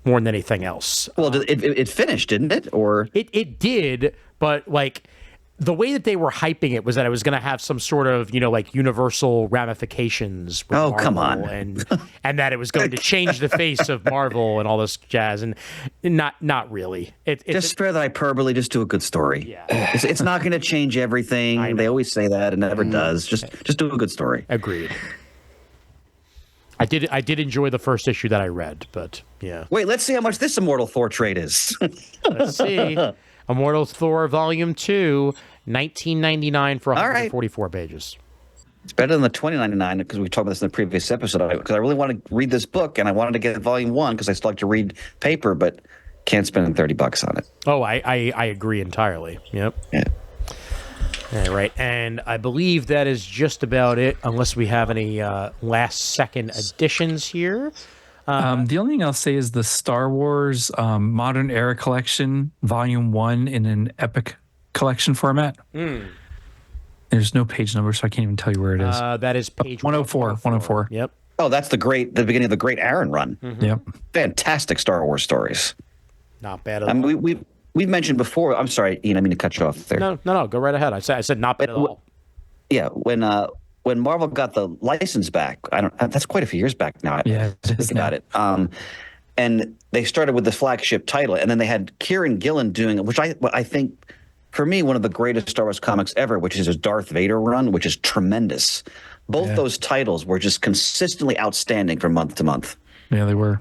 more than anything else. Well, it finished, didn't it? Or It did, but like the way that they were hyping it was that it was going to have some sort of, like universal ramifications. With Marvel, come on. and that it was going to change the face of Marvel and all this jazz, and not really. just spare the hyperbole, just do a good story. Yeah. It's not going to change everything. They always say that, and it never does. Just do a good story. Agreed. I did enjoy the first issue that I read, but yeah. Wait, let's see how much this Immortal Thor trade is. Let's see. Immortal Thor Volume 2, $19.99 for 144 pages. It's better than the $20.99 because we talked about this in the previous episode. Because I really want to read this book, and I wanted to get Volume 1 because I still like to read paper, but can't spend $30 on it. Oh, I agree entirely. Yep. Yeah. All right, and I believe that is just about it, unless we have any last-second additions here. The only thing I'll say is the Star Wars Modern Era Collection, Volume 1 in an Epic Collection format. There's no page number, so I can't even tell you where it is. That is page 104. 104. Yep. Oh, that's the beginning of the Great Aaron run. Yep. Fantastic Star Wars stories. Not bad at all. I mean, we've mentioned before. I'm sorry, Ian. I mean to cut you off there. No. Go right ahead. I said not bad at all. Yeah, when Marvel got the license back, that's quite a few years back now. Yeah, it is think about now. it. And they started with the flagship title, and then they had Kieran Gillen doing it, which I think, for me, one of the greatest Star Wars comics ever, which is his Darth Vader run, which is tremendous. Both those titles were just consistently outstanding from month to month. Yeah, they were.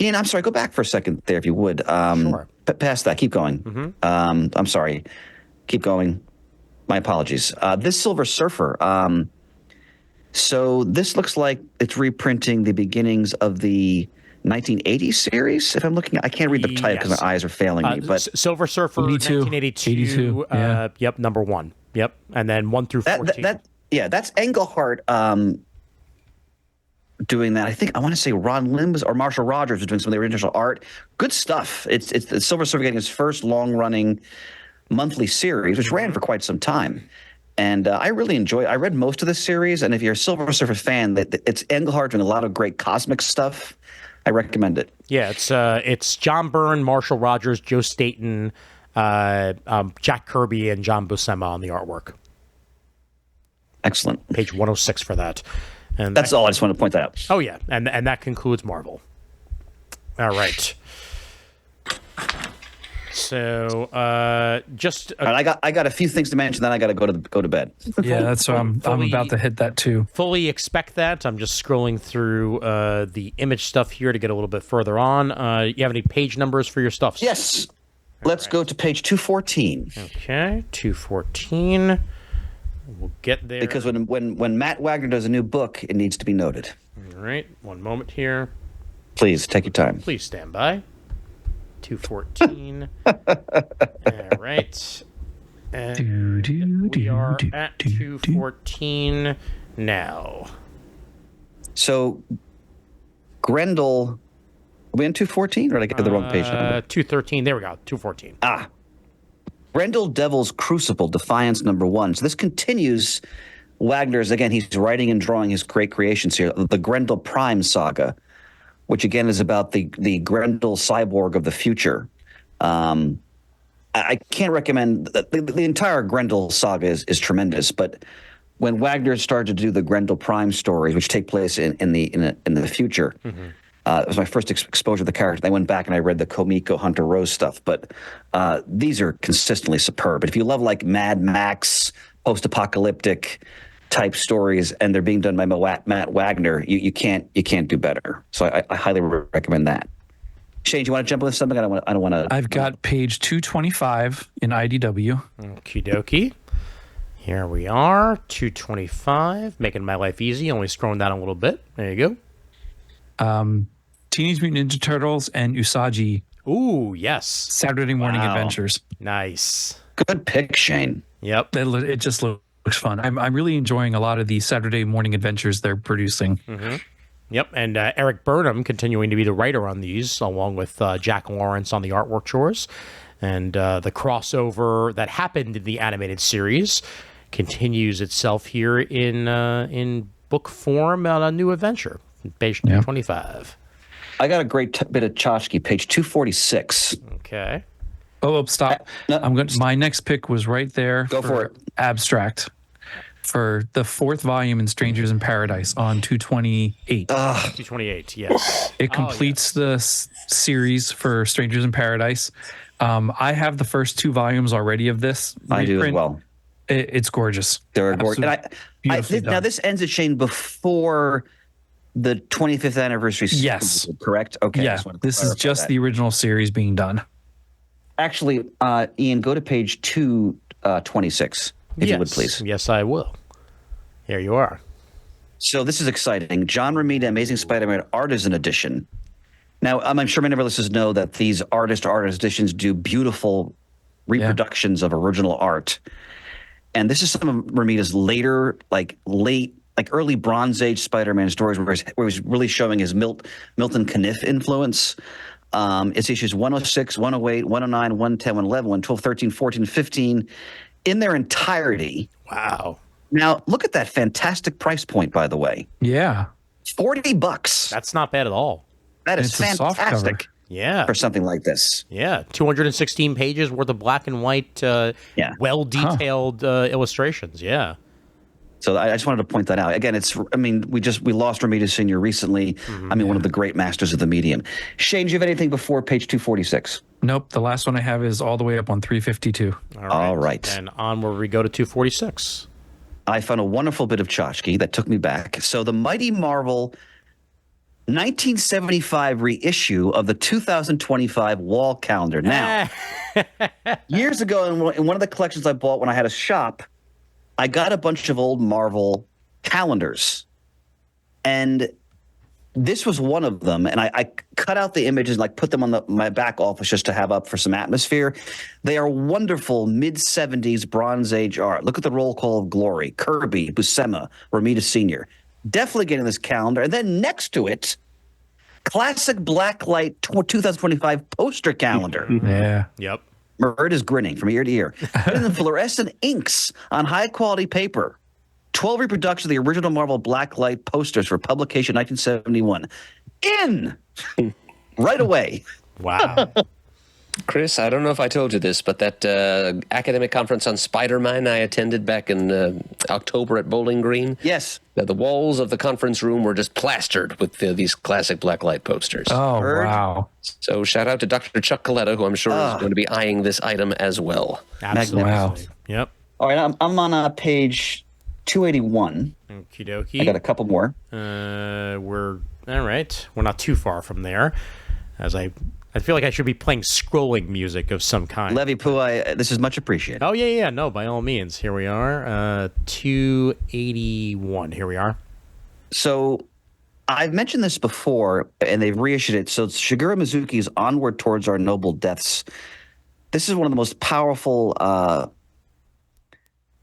Ian, I'm sorry. Go back for a second there, if you would. Sure. Past that. Keep going. I'm sorry. Keep going. My apologies. This Silver Surfer. So this looks like it's reprinting the beginnings of the 1980 series. If I'm looking, I can't read the title because Yes. my eyes are failing me. But Silver Surfer, 82. 1982. Yeah. Yep, number 1. Yep, and then 1 through 14. that's Englehart doing that. I want to say Ron Limbs or Marshall Rogers was doing some of the original art. Good stuff. It's Silver Surfer getting his first long-running monthly series, which ran for quite some time. And I really enjoy it. I read most of the series, and if you're a Silver Surfer fan, it's Englehart doing a lot of great cosmic stuff. I recommend it. Yeah, it's John Byrne, Marshall Rogers, Joe Staton, Jack Kirby, and John Buscema on the artwork. Excellent. Page 106 for that. And That's all. I just want to point that out. Oh, yeah, and that concludes Marvel. All right. So just All right, I got a few things to mention. Then I got to go to bed. Yeah, that's what I'm about to hit that too. fully expect that. I'm just scrolling through the image stuff here to get a little bit further on. You have any page numbers for your stuff? Yes. Let's go to page 214. Okay, 214. We'll get there. Because when Matt Wagner does a new book, it needs to be noted. All right, one moment here. Please take your time. Please stand by. 214. All right. And we are at 214 now. So, Grendel, are we on 214 or did I get the wrong page number? 213. There we go. 214. Grendel Devil's Crucible, Defiance #1. So this continues Wagner's, again, he's writing and drawing his great creations here, the Grendel Prime saga, which again is about the Grendel cyborg of the future. I can't recommend the entire Grendel saga is tremendous, but when Wagner started to do the Grendel Prime stories, which take place in the future, it was my first exposure to the character. I went back and I read the Komiko Hunter Rose stuff, but these are consistently superb. But if you love like Mad Max, post-apocalyptic type stories, and they're being done by Matt Wagner, you can't do better. So I highly recommend that. Shane, do you want to jump with something? I don't want to. I've got page 225 in IDW. Okie dokie. Here we are, 225, making my life easy, only scrolling down a little bit. There you go. Teenage Mutant Ninja Turtles and Usagi Ooh, yes. Saturday Morning Adventures. Nice. Good pick, Shane. Yep. It just looks fun. I'm really enjoying a lot of the Saturday Morning Adventures they're producing. Yep, and Eric Burnham continuing to be the writer on these, along with Jack Lawrence on the artwork chores. And the crossover that happened in the animated series continues itself here in book form on a new adventure, page 225. I got a great bit of tchotchke, page 246. Okay. Oh, stop! No. My next pick was right there. Go for it. Abstract for the 4th volume in Strangers in Paradise on 228. 228, yes. It completes the series for Strangers in Paradise. I have the first 2 volumes already of this. I do as reprint. well. It's gorgeous. They're gorgeous. Beautifully Now done. this ends at Shane before the 25th anniversary. Yes. Correct. Okay. Yeah, this is just the original series being done. Actually, Ian, go to page 226, if you would, please. Yes, I will. Here you are. So this is exciting. John Romita, Amazing Spider-Man Artisan Edition. Now, I'm sure many of our listeners know that these artist editions do beautiful reproductions of original art. And this is some of Romita's later, early Bronze Age Spider-Man stories where he's really showing his Milton Caniff influence. It's issues 106, 108, 109, 110, 111, 112, 13, 14, 15 in their entirety. Wow. Now, look at that fantastic price point, by the way. Yeah. $40. That's not bad at all. That is It's a soft fantastic cover. Yeah. for something like this. Yeah. 216 pages worth of black and white, well-detailed illustrations. Yeah. So I just wanted to point that out. Again, we lost Romita Sr. recently. One of the great masters of the medium. Shane, do you have anything before page 246? Nope. The last one I have is all the way up on 352. All right. And onward we go to 246. I found a wonderful bit of tchotchke that took me back. So the Mighty Marvel 1975 reissue of the 2025 wall calendar. Now, years ago in one of the collections I bought when I had a shop, I got a bunch of old Marvel calendars. And this was one of them. And I cut out the images and put them on my back office just to have up for some atmosphere. They are wonderful mid-70s Bronze Age art. Look at the roll call of glory. Kirby, Buscema, Romita Sr. Definitely getting this calendar. And then next to it, classic blacklight 2025 poster calendar. Yeah. Yep. Murd is grinning from ear to ear. And then fluorescent inks on high-quality paper. 12 reproductions of the original Marvel blacklight posters for publication 1971. In! Right away. Wow. Chris, I don't know if I told you this, but that academic conference on Spider-Man I attended back in October at Bowling Green. Yes. The walls of the conference room were just plastered with these classic blacklight posters. Oh, Heard? wow. So shout out to Dr. Chuck Coletta, who I'm sure is going to be eyeing this item as well. Absolutely. Wow. Yep. All right, I'm on page 281. Okie dokie. I got a couple more. We're all right. We're not too far from there. As I feel like I should be playing scrolling music of some kind. Levy Poo, this is much appreciated. Oh yeah. No, by all means. Here we are. 281. Here we are. So I've mentioned this before, and they've reissued it. So it's Shigeru Mizuki's Onward Towards Our Noble Deaths. This is one of the most powerful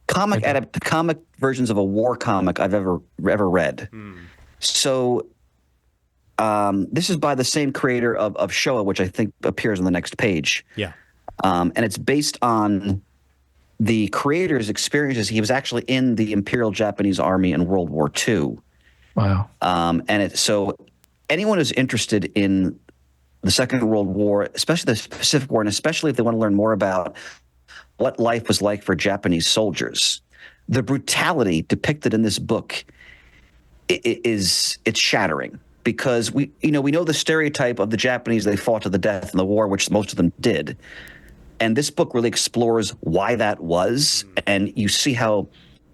comic versions of a war comic I've ever read. So this is by the same creator of Showa, which I think appears on the next page. Yeah. And it's based on the creator's experiences. He was actually in the Imperial Japanese Army in World War II. Wow. So anyone who's interested in the Second World War, especially the Pacific War, and especially if they want to learn more about what life was like for Japanese soldiers, the brutality depicted in this book it's shattering, because we know the stereotype of the Japanese, they fought to the death in the war, which most of them did. And this book really explores why that was, and you see how,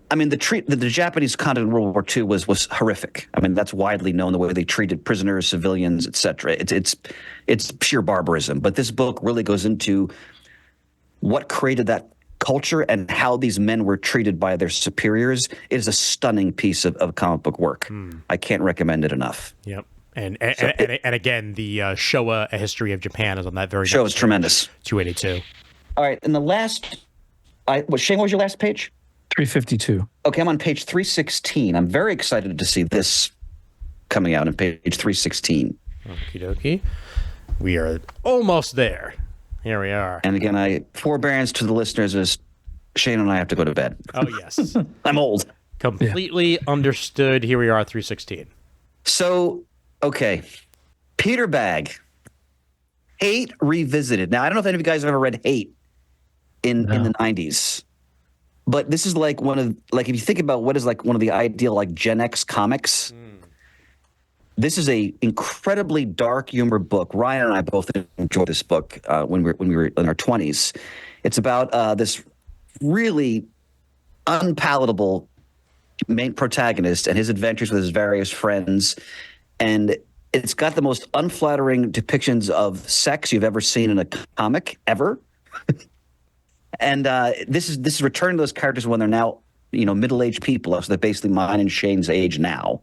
the Japanese conduct in World War II was horrific. That's widely known, the way they treated prisoners, civilians, etc. It's pure barbarism. But this book really goes into what created that culture and how these men were treated by their superiors. It is a stunning piece of comic book work. I can't recommend it enough. Yep. And again, the Showa, A History of Japan, is on that very Show next is tremendous. 282. All right, and the last, Shane, what was your last page? 352. Okay, I'm on page 316. I'm very excited to see this coming out on page 316. Okie dokie. We are almost there. Here we are. And again, forbearance to the listeners is Shane and I have to go to bed. Oh, yes. I'm old. Completely understood. Here we are, 316. So, okay. Peter Bag. Hate Revisited. Now, I don't know if any of you guys have ever read Hate in the 90s. But this is like if you think about what is like one of the ideal like Gen X comics, this is a incredibly dark humor book. Ryan and I both enjoyed this book when we were in our 20s. It's about this really unpalatable main protagonist and his adventures with his various friends, and it's got the most unflattering depictions of sex you've ever seen in a comic ever. And this is returning to those characters when they're now middle-aged people, so they're basically mine and Shane's age now.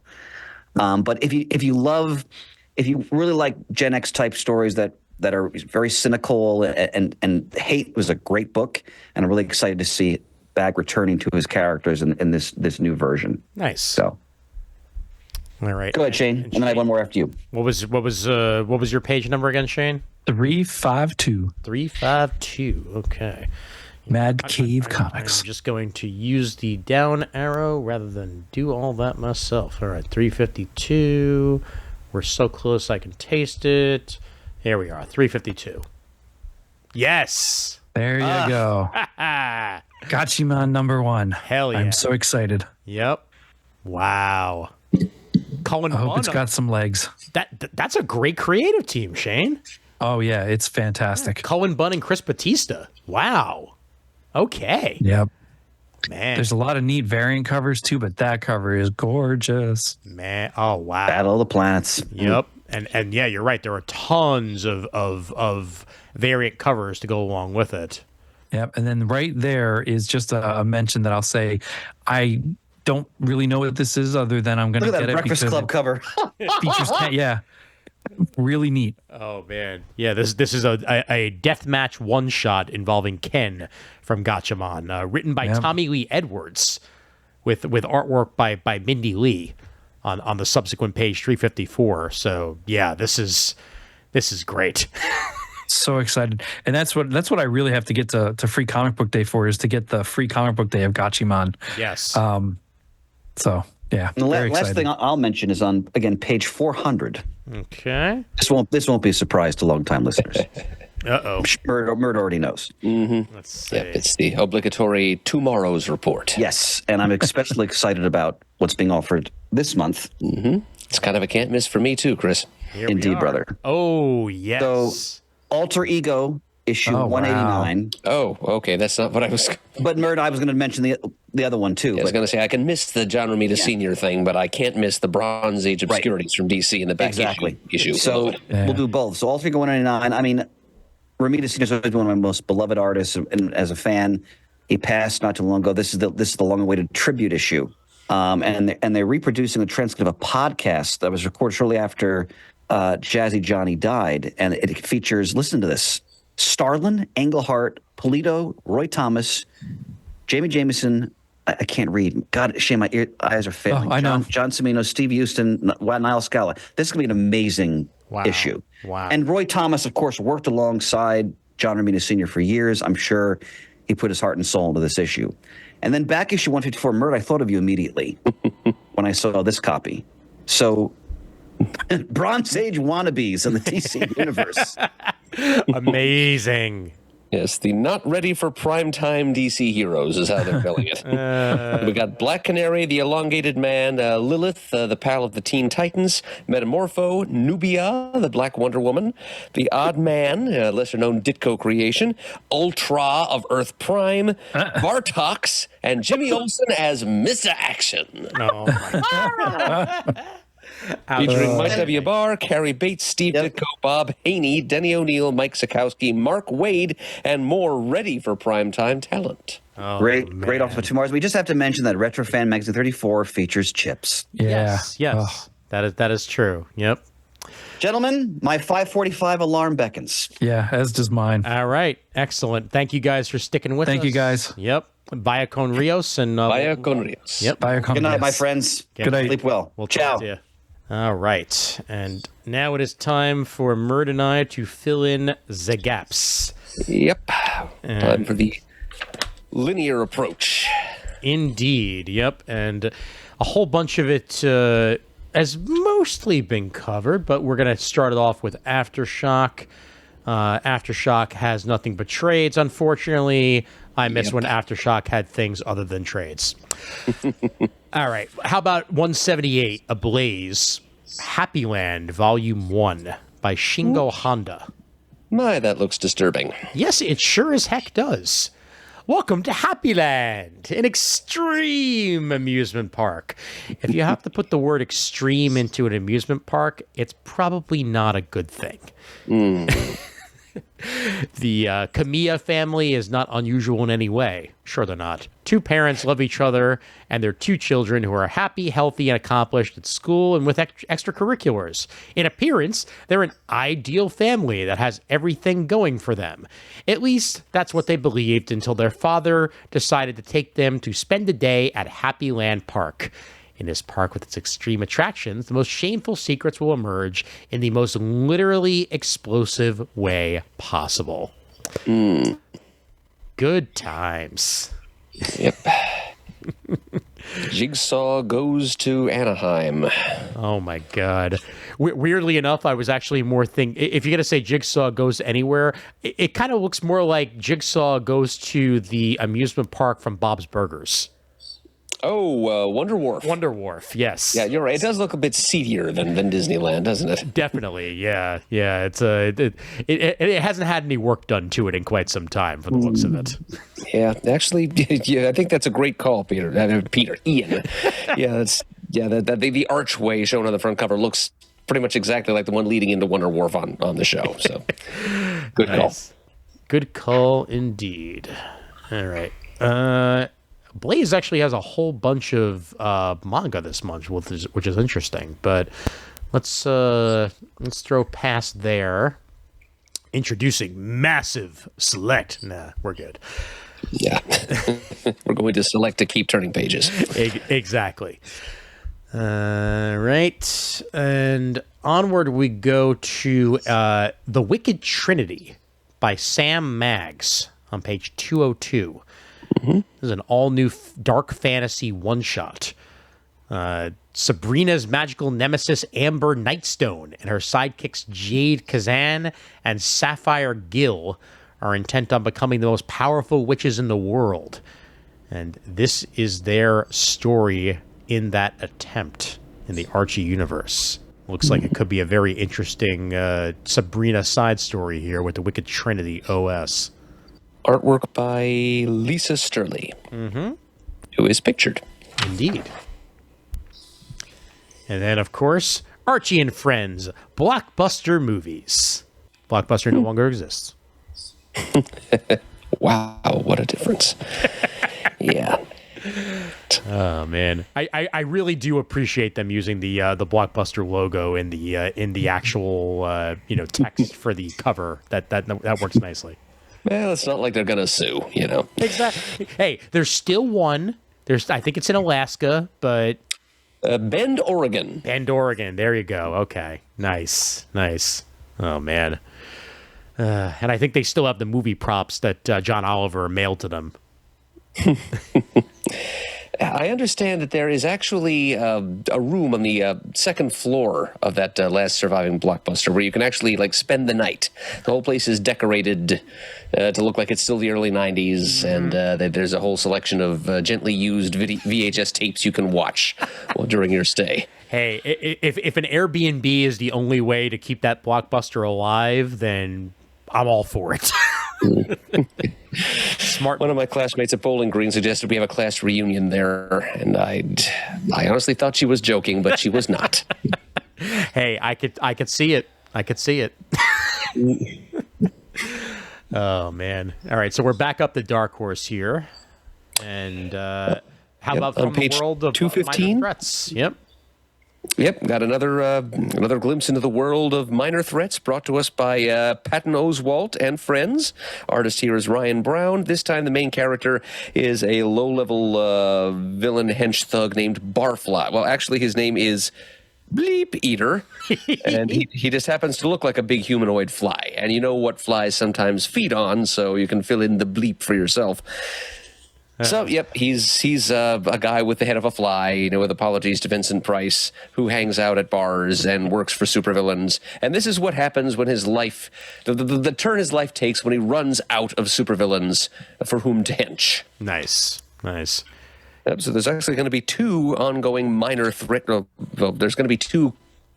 But if you really like Gen X type stories that are very cynical, and Hate was a great book, and I'm really excited to see Bag returning to his characters in this new version. Nice. So, all right. Go ahead, Shane, and then I have one more after you. What was your page number again, Shane? 352. 352. Okay. Mad Cave Comics. I'm just going to use the down arrow rather than do all that myself. All right, 352. We're so close I can taste it. Here we are, 352. Yes. There you go. Gachimon #1. Hell yeah. I'm so excited. Yep. Wow. Cullen I hope Bunn, it's got some legs. that's a great creative team, Shane. Oh, yeah, it's fantastic. Cullen Bunn and Chris Batista. Wow. Okay. Yep. Man. There's a lot of neat variant covers, too, but that cover is gorgeous. Man. Oh, wow. Battle of the Planets. Yep. And yeah, you're right. There are tons of variant covers to go along with it. Yep. And then right there is just a mention that I'll say, I don't really know what this is other than I'm going to Look at get that it Breakfast because Club cover. it features yeah. Really neat. Oh man, yeah. This is a deathmatch one shot involving Ken from Gatchaman, written by Tommy Lee Edwards, with artwork by Mindy Lee on the subsequent page 354. So yeah, this is great. So excited, and that's what I really have to get to Free Comic Book Day for, is to get the Free Comic Book Day of Gatchaman. Yes. So yeah. And the last thing I'll mention is on, again, page 400. Okay. This won't be a surprise to longtime listeners. Uh-oh. Murd already knows. Let's see. Yep, it's the obligatory Tomorrow's report. Yes, and I'm especially excited about what's being offered this month. It's kind of a can't miss for me too, Chris. Here we Indeed, are. brother. Oh, yes. So, Alter Ego issue Oh, wow. 189. Oh, okay, that's not what I was. But Murd, I was going to mention the other one too. I was but- going to say I can miss the John Romita Senior thing, but I can't miss the Bronze Age obscurities from DC in the back Exactly. issue. So we'll do both. So Alter Ego 199. I mean, Romita Senior has always been one of my most beloved artists, and as a fan, he passed not too long ago. This is the long-awaited tribute issue, and they're reproducing the transcript of a podcast that was recorded shortly after Jazzy Johnny died, and it features. Listen to this: Starlin, Englehart, Polito, Roy Thomas, Jamie Jameson. I can't read. God, shame, my eyes are failing. I know. John Cimino, Steve Houston, Niall Scala. This is going to be an amazing issue. Wow. And Roy Thomas, of course, worked alongside John Romita Sr. for years. I'm sure he put his heart and soul into this issue. And then back issue 154, Murd, I thought of you immediately when I saw this copy. So, Bronze Age wannabes in the DC universe. Amazing. Yes, the not ready for primetime DC heroes is how they're billing it. We got Black Canary, the Elongated Man, Lilith, the pal of the Teen Titans, Metamorpho, Nubia, the Black Wonder Woman, the Odd Man, lesser-known Ditko creation, Ultra of Earth Prime, Bartox, and Jimmy Olsen as Mr. Action. Oh, my Featuring Mike W. Barr, Carrie Bates, Steve Ditko, Bob Haney, Denny O'Neil, Mike Sikowski, Mark Wade, and more ready for primetime talent. Great off for tomorrow. We just have to mention that Retro Fan Magazine 34 features Chips. Yeah. Yes. That is true. Yep. Gentlemen, my 5:45 alarm beckons. Yeah, as does mine. All right. Excellent. Thank you guys for sticking with us. Thank you, guys. Yep. Bye, Con Rios. And Vaya con Rios. Yep. Bye. Good night, my friends. Good night. Sleep well. We'll Ciao. talk to you. All right. And now it is time for Murd and I to fill in the gaps. Yep. Time for the linear approach. Indeed. Yep. And a whole bunch of it has mostly been covered, but we're going to start it off with Aftershock. Aftershock has nothing but trades, unfortunately. I miss when Aftershock had things other than trades. All right. How about 178, Ablaze, Happy Land, Volume 1 by Shingo Honda. My, that looks disturbing. Yes, it sure as heck does. Welcome to Happy Land, an extreme amusement park. If you have to put the word extreme into an amusement park, it's probably not a good thing. The Kamiya family is not unusual in any way. Sure, they're not. Two parents love each other, and their two children who are happy, healthy, and accomplished at school and with extracurriculars. In appearance, they're an ideal family that has everything going for them. At least, that's what they believed until their father decided to take them to spend a day at Happy Land Park. In this park with its extreme attractions, the most shameful secrets will emerge in the most literally explosive way possible. Good times. Yep. Jigsaw goes to Anaheim. Oh my God. Weirdly enough, I was actually more if you're going to say Jigsaw goes anywhere, it kind of looks more like Jigsaw goes to the amusement park from Bob's Burgers. Oh, Wonder Wharf. Wonder Wharf, yes. Yeah, you're right. It does look a bit seedier than Disneyland, doesn't it? Definitely, yeah. It's it hasn't had any work done to it in quite some time, for the looks of it. Yeah, actually, yeah, I think that's a great call, Ian. The archway shown on the front cover looks pretty much exactly like the one leading into Wonder Wharf on the show. So, good call. Good call indeed. All right. Blaze actually has a whole bunch of manga this month, which is interesting. But let's throw past there. Introducing Massive Select. Nah, we're good. Yeah, we're going to select to keep turning pages. Exactly. Right, and onward we go to The Wicked Trinity by Sam Maggs on page 202. This is an all-new dark fantasy one-shot. Sabrina's magical nemesis Amber Nightstone and her sidekicks Jade Kazan and Sapphire Gill are intent on becoming the most powerful witches in the world. And this is their story in that attempt in the Archie universe. Looks like it could be a very interesting Sabrina side story here with the Wicked Trinity OS. Artwork by Lisa Sturley, who is pictured. Indeed. And then, of course, Archie and Friends, Blockbuster Movies. Blockbuster no longer exists. Wow, what a difference. Yeah. Oh man, I really do appreciate them using the Blockbuster logo in the actual text for the cover. That works nicely. Well, it's not like they're gonna sue, Exactly. Hey, there's still one. I think it's in Alaska, but Bend, Oregon. Bend, Oregon. There you go. Okay, nice. Oh man. And I think they still have the movie props that John Oliver mailed to them. I understand that there is actually a room on the second floor of that last surviving Blockbuster where you can actually spend the night. The whole place is decorated to look like it's still the early 90s, and there's a whole selection of gently used VHS tapes you can watch during your stay. Hey, if an Airbnb is the only way to keep that Blockbuster alive, then I'm all for it. Smart. One of my classmates at Bowling Green suggested we have a class reunion there, and I honestly thought she was joking, but she was not. Hey, I could see it. Oh man! All right, so we're back up the Dark Horse here, and how about on from page the world of 215? Minor Threats? Yep, got another glimpse into the world of Minor Threats brought to us by Patton Oswalt and friends. Artist here is Ryan Brown. This time the main character is a low-level villain hench thug named Barfly. Well, actually his name is Bleep Eater, and he just happens to look like a big humanoid fly. And you know what flies sometimes feed on, so you can fill in the bleep for yourself. So, yep, he's a guy with the head of a fly, with apologies to Vincent Price, who hangs out at bars and works for supervillains. And this is what happens when his life, the turn his life takes when he runs out of supervillains for whom to hench. Nice. So there's actually going to be two ongoing Minor Threat, there's going to be two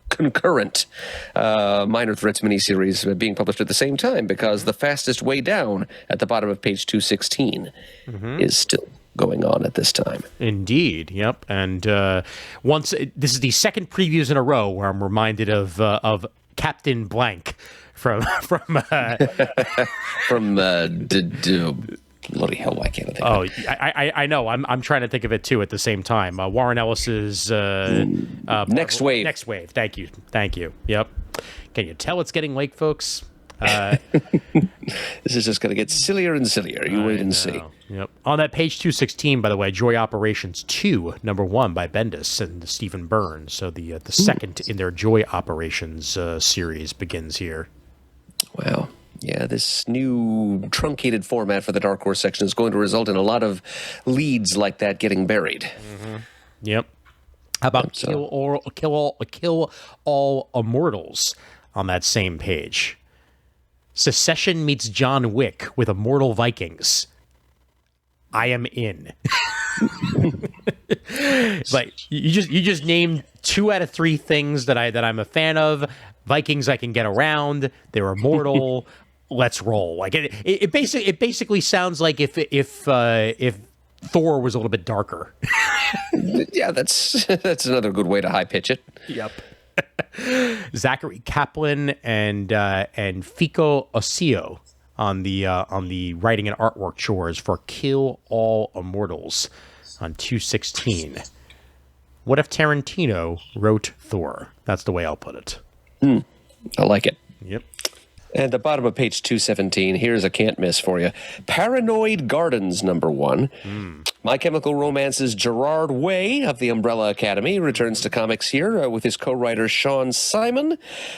concurrent Minor Threats miniseries being published at the same time, because The Fastest Way Down at the bottom of page 216 is still going on at this time. Indeed, yep. And this is the second previews in a row where I'm reminded of Captain Blank from bloody hell, why can't I think of it? I know. I'm trying to think of it too at the same time. Warren Ellis's Next Wave. Next Wave. Thank you. Yep. Can you tell it's getting late, folks? This is just going to get sillier and sillier. You wait and see. Yep. On that page 216, by the way, Joy Operations 2, number 1 by Bendis and Stephen Byrne. So the second in their Joy Operations series begins here. Wow. Yeah, this new truncated format for the Dark Horse section is going to result in a lot of leads like that getting buried. Yep. How about Kill All Immortals on that same page? Secession meets John Wick with Immortal Vikings. I am in. You just named 2 out of 3 things that I'm a fan of. Vikings I can get around. They're immortal. Let's roll. Like it basically sounds like if Thor was a little bit darker. Yeah, that's another good way to high pitch it. Yep. Zachary Kaplan and Fico Osio on the writing and artwork chores for Kill All Immortals on 216. What if Tarantino wrote Thor? That's the way I'll put it. I like it. Yep. At the bottom of page 217, here's a can't miss for you. Paranoid Gardens, number 1. My Chemical Romance's Gerard Way of the Umbrella Academy returns to comics here with his co-writer Sean Simon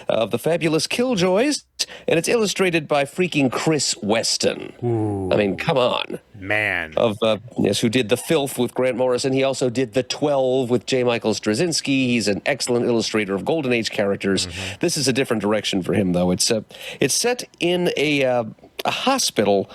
of the fabulous Killjoys, and it's illustrated by freaking Chris Weston. Ooh. I mean, come on. Man. Who did The Filth with Grant Morrison. He also did The 12 with J. Michael Straczynski. He's an excellent illustrator of Golden Age characters. This is a different direction for him, though. It's set in a hospital,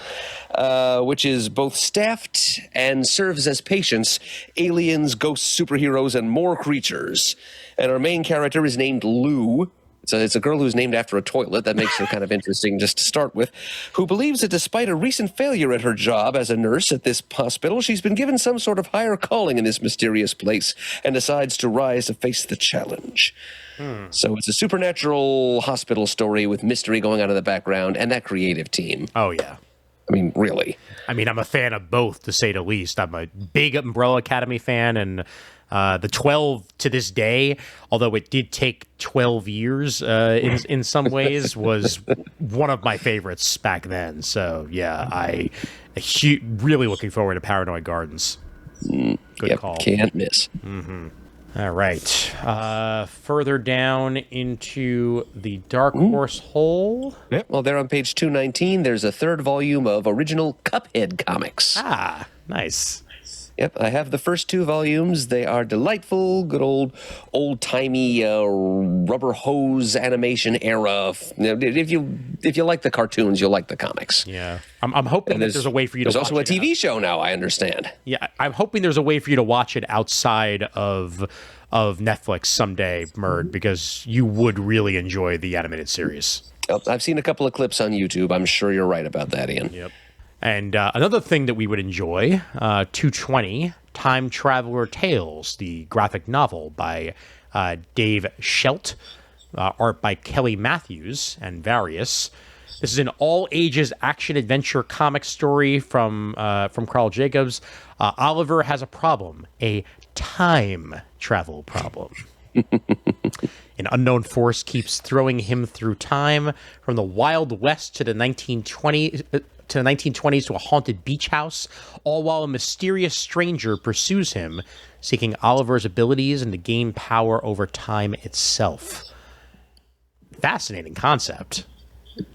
which is both staffed and serves as patients, aliens, ghosts, superheroes, and more creatures. And our main character is named Lou. It's a girl who's named after a toilet. That makes her kind of interesting just to start with, who believes that despite a recent failure at her job as a nurse at this hospital, she's been given some sort of higher calling in this mysterious place and decides to rise to face the challenge. So it's a supernatural hospital story with mystery going on in the background and that creative team. Oh, yeah. I mean, really. I mean, I'm a fan of both, to say the least. I'm a big Umbrella Academy fan, and the 12 to this day, although it did take 12 years in some ways, was one of my favorites back then. So, yeah, really looking forward to Paranoid Gardens. Good call. Can't miss. All right. Further down into the Dark Horse hole. Yep. Well, there on page 219, there's a third volume of original Cuphead comics. Ah, nice. Yep, I have the first two volumes. They are delightful, good old-timey rubber hose animation era. If you like the cartoons, you'll like the comics. Yeah, I'm hoping that there's a way for you to watch it. There's also a TV show now, I understand. Yeah, I'm hoping there's a way for you to watch it outside of Netflix someday, Murd, because you would really enjoy the animated series. I've seen a couple of clips on YouTube. I'm sure you're right about that, Ian. Yep. And another thing that we would enjoy, 220, Time Traveler Tales, the graphic novel by Dave Schelt, art by Kelly Matthews and various. This is an all-ages action-adventure comic story from Carl Jacobs. Oliver has a problem, a time travel problem. An unknown force keeps throwing him through time from the Wild West to the 1920s to a haunted beach house, all while a mysterious stranger pursues him, seeking Oliver's abilities and to gain power over time itself. Fascinating concept.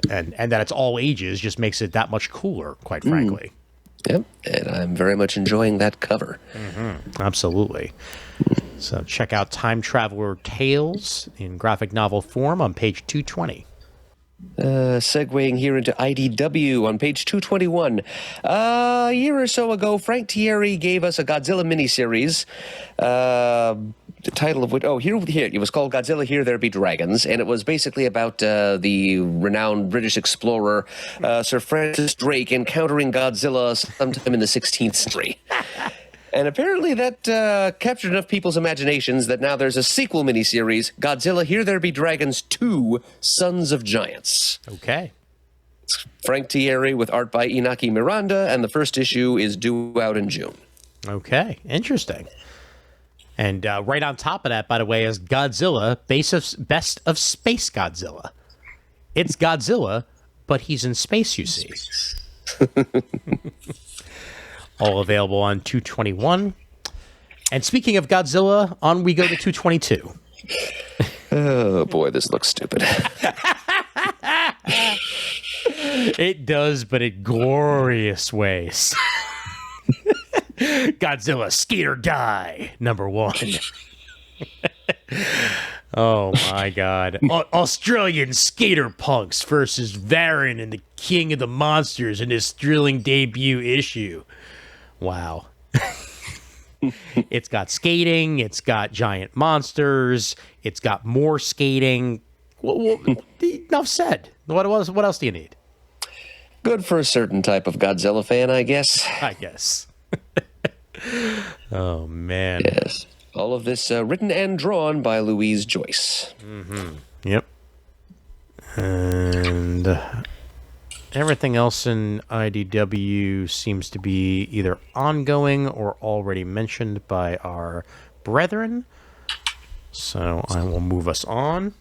And that it's all ages just makes it that much cooler, quite frankly. Yep, and I'm very much enjoying that cover. Absolutely. So check out Time Traveler Tales in graphic novel form on page 220. Segueing here into IDW on page 221. A year or so ago, Frank Thierry gave us a Godzilla miniseries. The title of which, here, it was called Godzilla, Here There Be Dragons, and it was basically about the renowned British explorer Sir Francis Drake encountering Godzilla sometime in the 16th century. And apparently that captured enough people's imaginations that now there's a sequel miniseries, Godzilla, Here There Be Dragons 2, Sons of Giants. Okay. It's Frank Thierry with art by Inaki Miranda, and the first issue is due out in June. Okay, interesting. And right on top of that, by the way, is Godzilla, Best of Space Godzilla. It's Godzilla, but he's in space, you see. All available on 221. And speaking of Godzilla, on we go to 222. Oh, boy, this looks stupid. It does, but in glorious ways. Godzilla, Skate or Die, #1. Oh, my God. Australian skater punks versus Varan and the King of the Monsters in this thrilling debut issue. Wow. It's got skating. It's got giant monsters. It's got more skating. Well, enough said. What else do you need? Good for a certain type of Godzilla fan, I guess. I guess. Oh, man. Yes. All of this written and drawn by Louise Joyce. Yep. And everything else in IDW seems to be either ongoing or already mentioned by our brethren. So I will move us on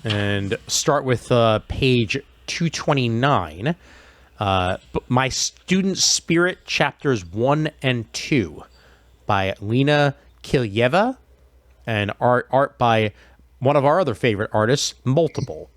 and start with page 229. My Student Spirit, chapters 1 and 2 by Lena Kilyeva, and art by one of our other favorite artists, Multiple.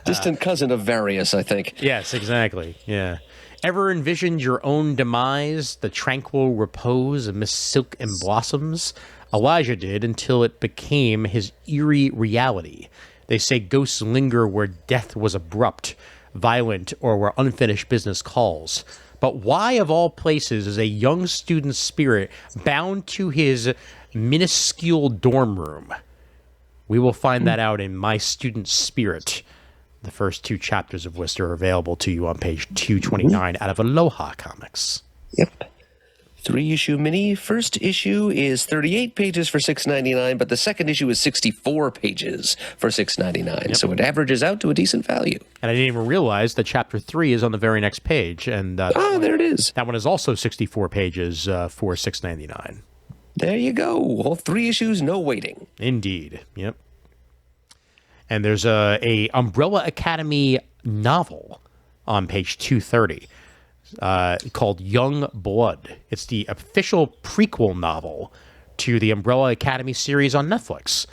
Distant cousin of Various, I think. Yes, exactly. Yeah. Ever envisioned your own demise, the tranquil repose of Miss Silk and Blossoms? Elijah did, until it became his eerie reality. They say ghosts linger where death was abrupt, violent, or where unfinished business calls. But why, of all places, is a young student spirit bound to his minuscule dorm room? We will find that out in My Student Spirit, the first 2 chapters of which are available to you on page 229 out of Aloha Comics. Yep. 3-issue mini. First issue is 38 pages for $6.99, but the second issue is 64 pages for $6.99. So it averages out to a decent value. And I didn't even realize that chapter 3 is on the very next page. And there it is. That one is also 64 pages for $6.99. There you go. All 3 issues, no waiting. Indeed. Yep. And there's a Umbrella Academy novel on page 230 called Young Blood. It's the official prequel novel to the Umbrella Academy series on Netflix.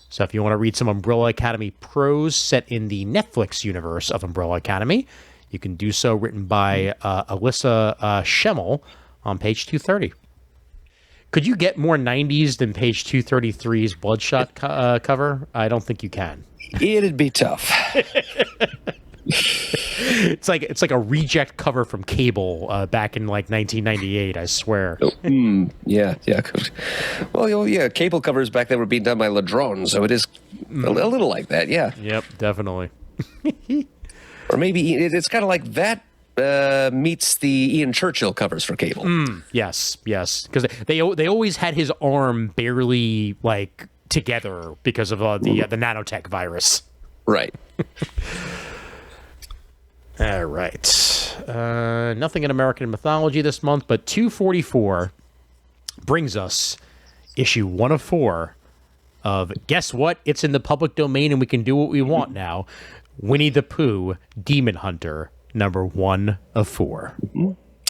So if you want to read some Umbrella Academy prose set in the Netflix universe of Umbrella Academy, you can do so, written by Alyssa Schemmel on page 230. Could you get more 90s than page 233's Bloodshot cover? I don't think you can. It'd be tough. It's like a reject cover from Cable back in like 1998, I swear. Yeah. Well, yeah, Cable covers back then were being done by Ladron, so it is a little like that, yeah. Yep, definitely. Or maybe it's kind of like that meets the Ian Churchill covers for Cable. Yes, because they always had his arm barely like together because of the nanotech virus. Right. All right. Nothing in American mythology this month, but 244 brings us issue 1 of 4 of, guess what? It's in the public domain and we can do what we want now. Winnie the Pooh, Demon Hunter, number 1 of 4.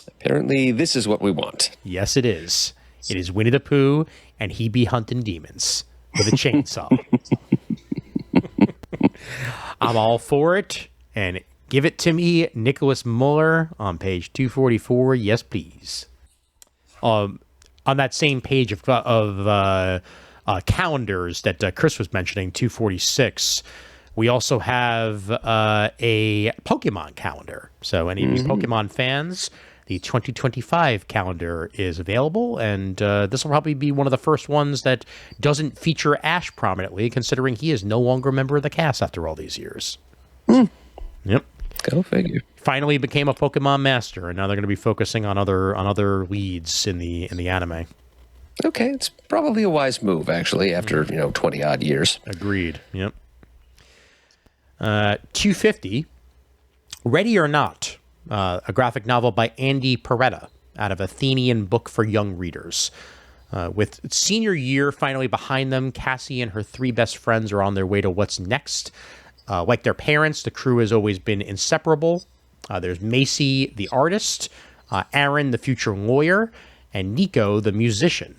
Apparently, this is what we want. Yes, it is. It is Winnie the Pooh, and he be hunting demons with a chainsaw. I'm all for it, and give it to me, Nicholas Muller, on page 244. Yes, please. On that same page of calendars that Chris was mentioning, 246, we also have a Pokemon calendar. So any of you Pokemon fans, the 2025 calendar is available, and this will probably be one of the first ones that doesn't feature Ash prominently, considering he is no longer a member of the cast after all these years. Yep. Go figure. Finally became a Pokemon master, and now they're going to be focusing on other leads in the anime. Okay, it's probably a wise move, actually, after 20-odd years. Agreed. Yep. 250, Ready or Not, a graphic novel by Andy Peretta out of Athenian Book for Young Readers. With senior year finally behind them, Cassie and her 3 best friends are on their way to what's next. Like their parents, the crew has always been inseparable. There's Macy, the artist, Aaron, the future lawyer, and Nico, the musician.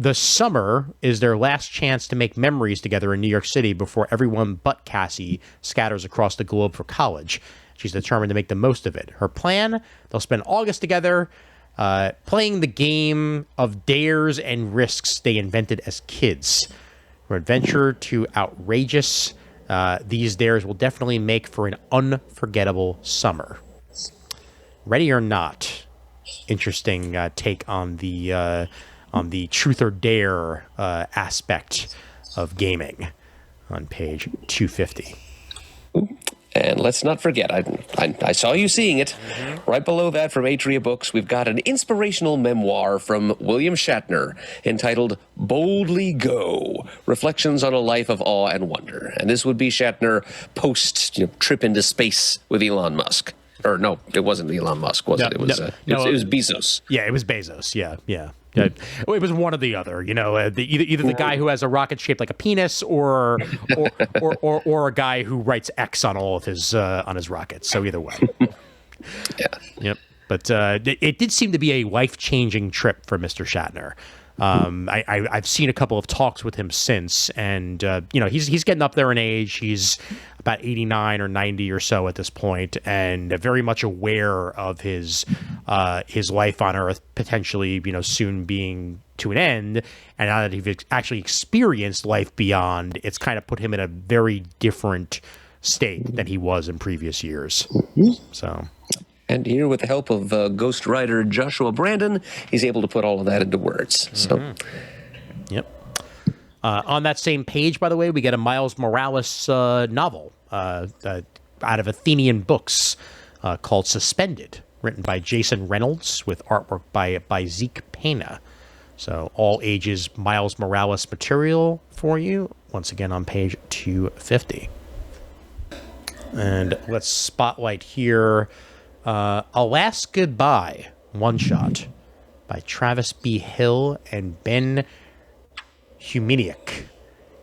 The summer is their last chance to make memories together in New York City before everyone but Cassie scatters across the globe for college. She's determined to make the most of it. Her plan, they'll spend August together playing the game of dares and risks they invented as kids. From adventure to outrageous, these dares will definitely make for an unforgettable summer. Ready or Not, interesting take on the truth or dare aspect of gaming on page 250. And let's not forget, I saw you seeing it. Right below that from Atria Books, we've got an inspirational memoir from William Shatner entitled Boldly Go, Reflections on a Life of Awe and Wonder. And this would be Shatner post trip into space with Elon Musk. Or no, it wasn't Elon Musk, was it? It was Bezos. Yeah, it was Bezos. Yeah. Well, it was one or the other, either the guy who has a rocket shaped like a penis, or a guy who writes X on all of his rockets. So either way, Yeah. yep. But it did seem to be a life-changing trip for Mr. Shatner. I've seen a couple of talks with him since, and he's getting up there in age. He's about 89 or 90 or so at this point, and very much aware of his life on Earth potentially, soon being to an end. And now that he's actually experienced life beyond, it's kind of put him in a very different state than he was in previous years. So. And here, with the help of ghostwriter Joshua Brandon, he's able to put all of that into words. So, Yep. On that same page, by the way, we get a Miles Morales novel out of Athenian Books called Suspended, written by Jason Reynolds with artwork by Zeke Pena. So all ages Miles Morales material for you, once again on page 250. And let's spotlight here Alaska Goodbye, one-shot by Travis B. Hill and Ben Huminiak.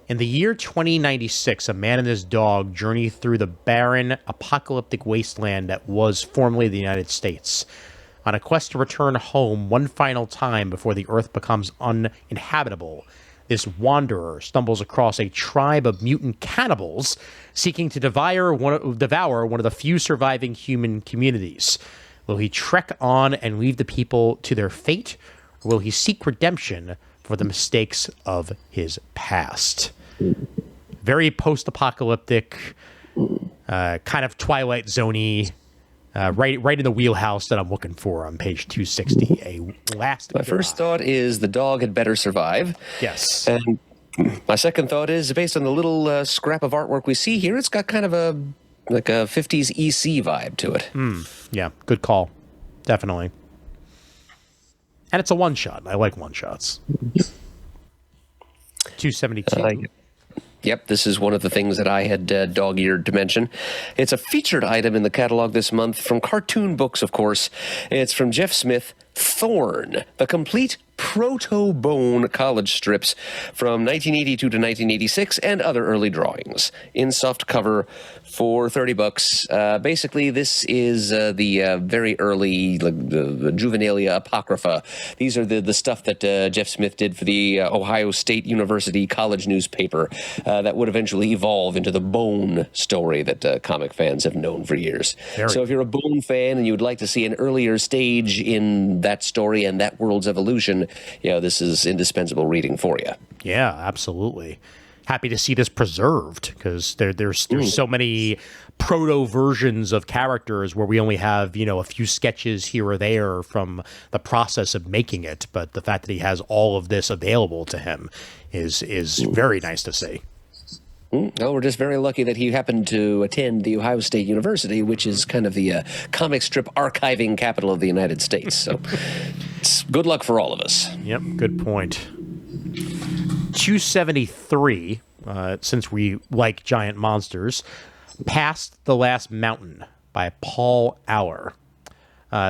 In the year 2096, a man and his dog journey through the barren, apocalyptic wasteland that was formerly the United States. On a quest to return home one final time before the Earth becomes uninhabitable, this wanderer stumbles across a tribe of mutant cannibals seeking to devour one of the few surviving human communities. Will he trek on and leave the people to their fate, or will he seek redemption for the mistakes of his past? Very post-apocalyptic, kind of Twilight Zone-y, right in the wheelhouse that I'm looking for on page 260. my first thought is the dog had better survive. Yes. And my second thought is, based on the little scrap of artwork we see here, it's got kind of a 50s EC vibe to it. Yeah, good call. Definitely. And it's a one-shot. I like one-shots. 272. Yep, this is one of the things that I had dog-eared to mention. It's a featured item in the catalog this month from Cartoon Books, of course. It's from Jeff Smith, Thorn, the complete proto-bone college strips from 1982 to 1986 and other early drawings in soft cover for $30. Basically, this is the very early the juvenilia apocrypha. These are the stuff that Jeff Smith did for the Ohio State University college newspaper that would eventually evolve into the Bone story that comic fans have known for years. So if you're a Bone fan and you would like to see an earlier stage in that story and that world's evolution, this is indispensable reading for you. Yeah, absolutely. Happy to see this preserved, because there's so many proto versions of characters where we only have a few sketches here or there from the process of making it, but the fact that he has all of this available to him is very nice to see. Well, we're just very lucky that he happened to attend the Ohio State University, which is kind of the comic strip archiving capital of the United States. So it's good luck for all of us. Yep, good point. 273, since we like giant monsters, Past the Last Mountain by Paul Auer.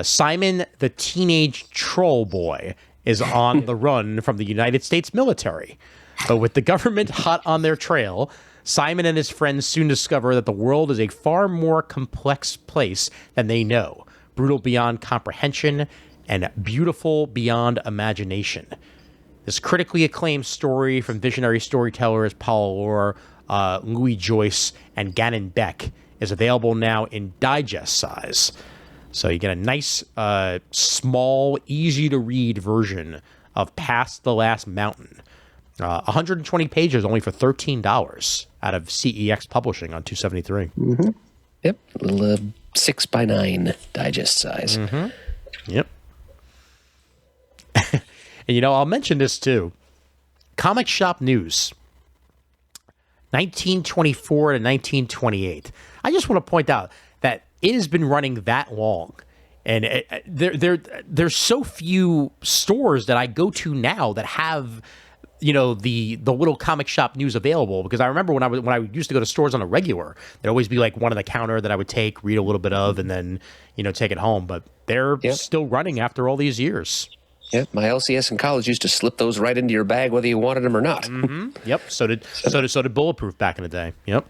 Simon the Teenage Troll Boy is on the run from the United States military. But with the government hot on their trail, Simon and his friends soon discover that the world is a far more complex place than they know, brutal beyond comprehension and beautiful beyond imagination. This critically acclaimed story from visionary storytellers Paul Auer, Louis Joyce, and Gannon Beck is available now in digest size. So you get a nice, small, easy-to-read version of Past the Last Mountain. 120 pages only for $13 out of CEX Publishing on 273. Yep, a little 6x9 digest size. Yep. And I'll mention this too. Comic Shop News, 1924 to 1928. I just want to point out that it has been running that long. And there's so few stores that I go to now that have the little comic shop news available, because I remember when I used to go to stores on a regular, there'd always be like one on the counter that I would take, read a little bit of, and then take it home. But they're still running after all these years. Yeah, my LCS in college used to slip those right into your bag whether you wanted them or not. Yep. So did Bulletproof back in the day. Yep.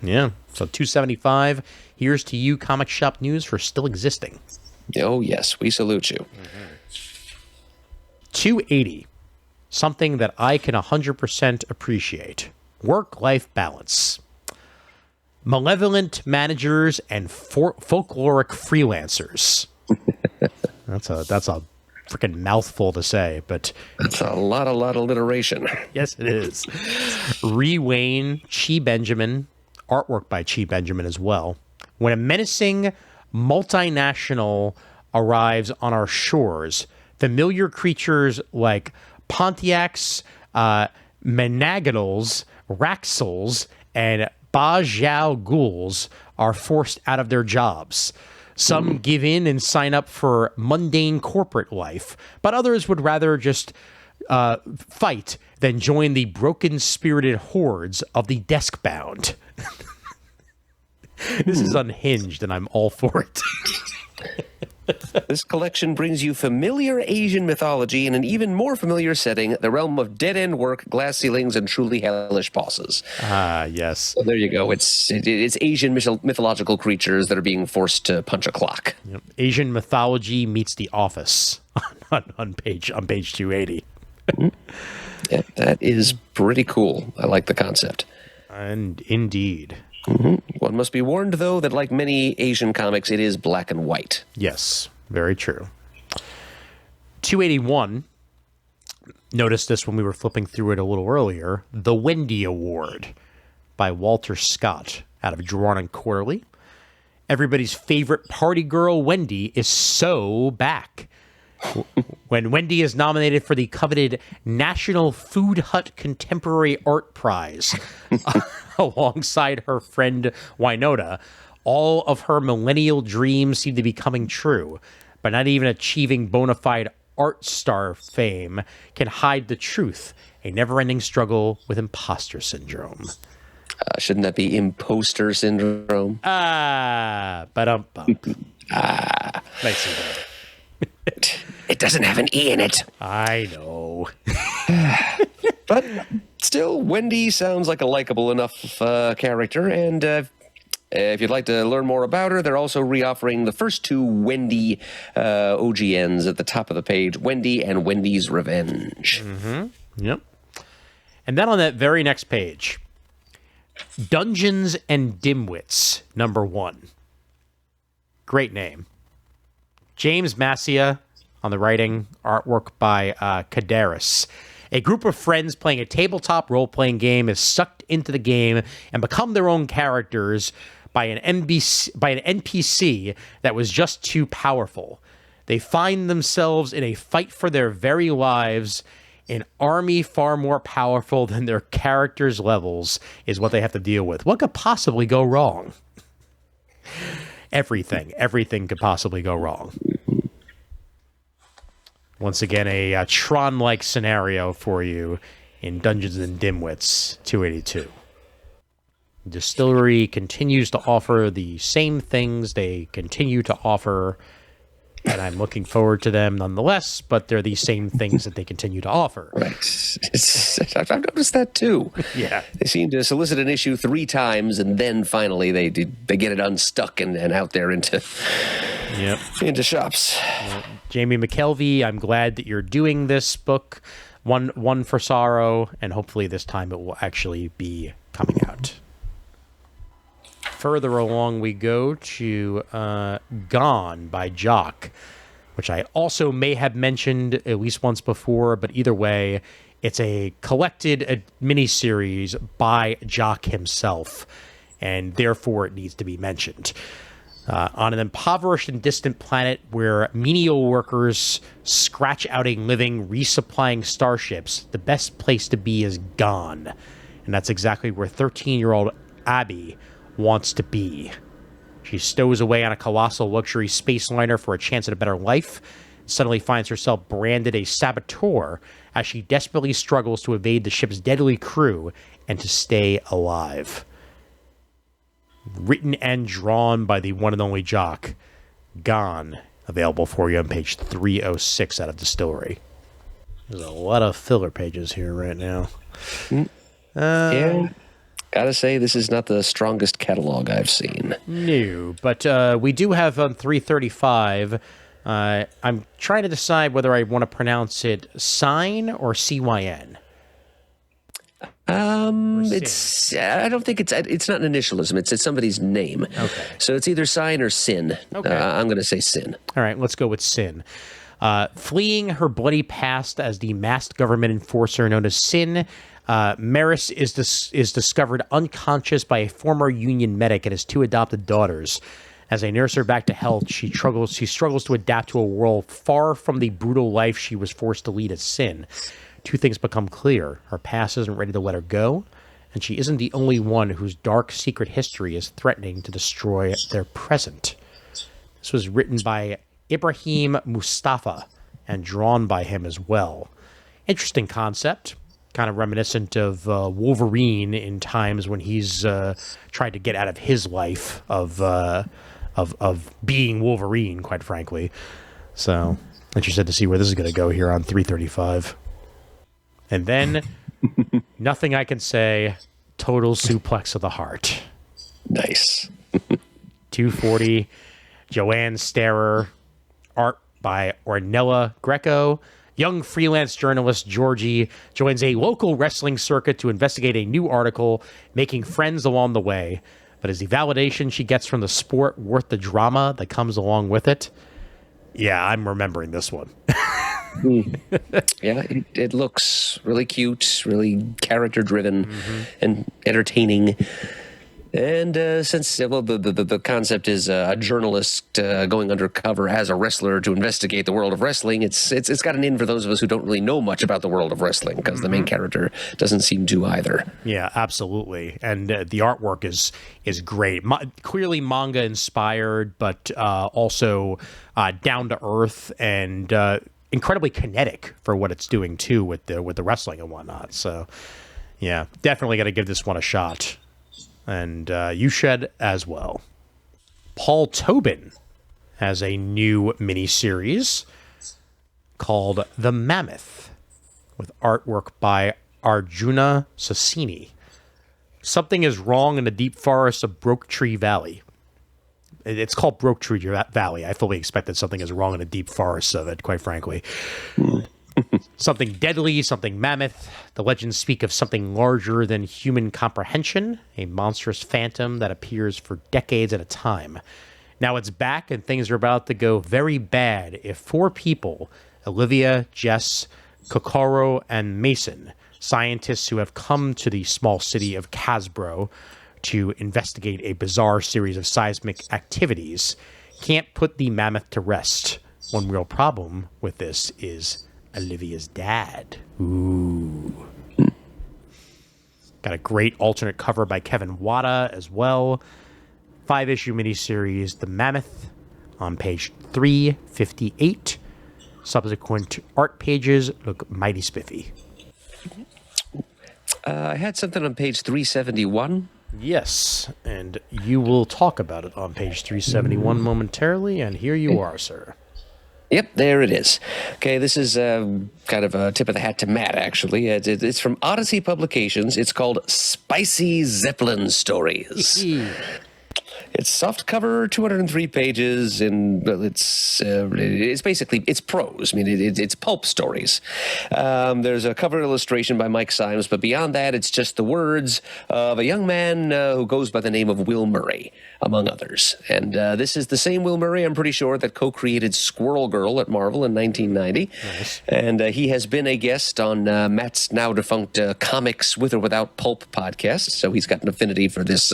Yeah. So $2.75. Here's to you, comic shop news for still existing. Oh yes, we salute you. $2.80. Something that I can 100% appreciate. Work-life balance. Malevolent managers and folkloric freelancers. That's a freaking mouthful to say, but That's a lot of alliteration. yes, it is. Ree Wayne, Chi Benjamin, artwork by Chi Benjamin as well. When a menacing multinational arrives on our shores, familiar creatures like Pontiacs, Menagadals, Raxels, and Bajau ghouls are forced out of their jobs. Some give in and sign up for mundane corporate life, but others would rather just fight than join the broken-spirited hordes of the desk-bound. This is unhinged, and I'm all for it. This collection brings you familiar Asian mythology in an even more familiar setting, the realm of dead-end work, glass ceilings, and truly hellish bosses. Ah, yes. So there you go. It's Asian mythological creatures that are being forced to punch a clock. Yep. Asian mythology meets The Office on page 280. Yeah, that is pretty cool. I like the concept. And indeed. One must be warned, though, that like many Asian comics, it is black and white. Yes, very true. 281. Noticed this when we were flipping through it a little earlier. The Wendy Award by Walter Scott out of Drawn and Quarterly. Everybody's favorite party girl, Wendy, is so back. When Wendy is nominated for the coveted National Food Hut Contemporary Art Prize alongside her friend Winona, all of her millennial dreams seem to be coming true, but not even achieving bona fide art star fame can hide the truth, a never-ending struggle with imposter syndrome. Shouldn't that be imposter syndrome? Ba-dum-bum. Nice and good. It doesn't have an E in it. I know. But still, Wendy sounds like a likable enough character, and if you'd like to learn more about her, they're also reoffering the first two Wendy OGNs at the top of the page, Wendy and Wendy's Revenge. Yep. And then on that very next page, Dungeons and Dimwits, #1. Great name. James Massia on the writing, artwork by Kadaris. A group of friends playing a tabletop role-playing game is sucked into the game and become their own characters by an NPC that was just too powerful. They find themselves in a fight for their very lives. An army far more powerful than their characters' levels is what they have to deal with. What could possibly go wrong? Everything could possibly go wrong. Once again, a Tron-like scenario for you in Dungeons and Dimwits 282. Distillery continues to offer the same things they continue to offer, and I'm looking forward to them nonetheless, but they're the same things that they continue to offer. Right. I've noticed that too. Yeah. They seem to solicit an issue 3 times, and then finally they get it unstuck and out there into shops. Jamie McKelvey, I'm glad that you're doing this book, one for Sorrow, and hopefully this time it will actually be coming out. Further along we go to Gone by Jock, which I also may have mentioned at least once before, but either way, it's a collected miniseries by Jock himself, and therefore it needs to be mentioned. On an impoverished and distant planet where menial workers scratch out a living resupplying starships, the best place to be is Gone. And that's exactly where 13-year-old Abby wants to be. She stows away on a colossal luxury space liner for a chance at a better life, suddenly finds herself branded a saboteur as she desperately struggles to evade the ship's deadly crew and to stay alive. Written and drawn by the one and only Jock, Gone available for you on page 306 out of Distillery. There's a lot of filler pages here right now. Yeah. Gotta say, this is not the strongest catalog I've seen. No, but we do have on 335. I'm trying to decide whether I want to pronounce it Sign or CYN. It's I don't think it's not an initialism. It's somebody's name. Okay. So it's either Sign or Sin. Okay. I'm going to say Sin. All right, let's go with Sin. Fleeing her bloody past as the masked government enforcer known as Sin, Maris is discovered unconscious by a former Union medic and his two adopted daughters. As they nurse her back to health, she struggles to adapt to a world far from the brutal life she was forced to lead as Sin. Two things become clear. Her past isn't ready to let her go, and she isn't the only one whose dark secret history is threatening to destroy their present. This was written by Ibrahim Mustafa and drawn by him as well. Interesting concept, kind of reminiscent of Wolverine in times when he's tried to get out of his life of being Wolverine, quite frankly. So, interested to see where this is going to go here on 335. And then, nothing I can say, total suplex of the heart. Nice. 240, Joanne Starer, art by Ornella Greco. Young freelance journalist Georgie joins a local wrestling circuit to investigate a new article, making friends along the way. But is the validation she gets from the sport worth the drama that comes along with it? Yeah, I'm remembering this one. Yeah, it looks really cute, really character-driven, and entertaining. And since the concept is a journalist going undercover as a wrestler to investigate the world of wrestling, it's got an in for those of us who don't really know much about the world of wrestling, because the main character doesn't seem to either. Yeah, absolutely. And the artwork is great. Clearly manga inspired, but also down to earth and incredibly kinetic for what it's doing too with the wrestling and whatnot. So yeah, definitely got to give this one a shot. And you should as well. Paul Tobin has a new miniseries called The Mammoth, with artwork by Arjuna Sassini. Something is wrong in the deep forests of Broke Tree Valley. It's called Broke Tree Valley. I fully expected something is wrong in the deep forests of it, quite frankly. Something deadly, something mammoth. The legends speak of something larger than human comprehension, a monstrous phantom that appears for decades at a time. Now it's back, and things are about to go very bad if four people, Olivia, Jess, Kokoro, and Mason, scientists who have come to the small city of Casbro to investigate a bizarre series of seismic activities, can't put the mammoth to rest. One real problem with this is Olivia's dad. Ooh. Got a great alternate cover by Kevin Wada as well. 5-issue miniseries, The Mammoth, on page 358. Subsequent art pages look mighty spiffy. I had something on page 371. Yes, and you will talk about it on page 371 momentarily, and here you are, sir. Yep, there it is. Okay, this is kind of a tip of the hat to Matt, actually. It's from Odyssey Publications. It's called Spicy Zeppelin Stories. It's soft cover, 203 pages, and it's basically, it's prose. I mean, it's pulp stories. There's a cover illustration by Mike Symes, but beyond that, it's just the words of a young man who goes by the name of Will Murray, among others. And this is the same Will Murray, I'm pretty sure, that co-created Squirrel Girl at Marvel in 1990. Nice. And he has been a guest on Matt's now-defunct Comics With or Without Pulp podcast, so he's got an affinity for this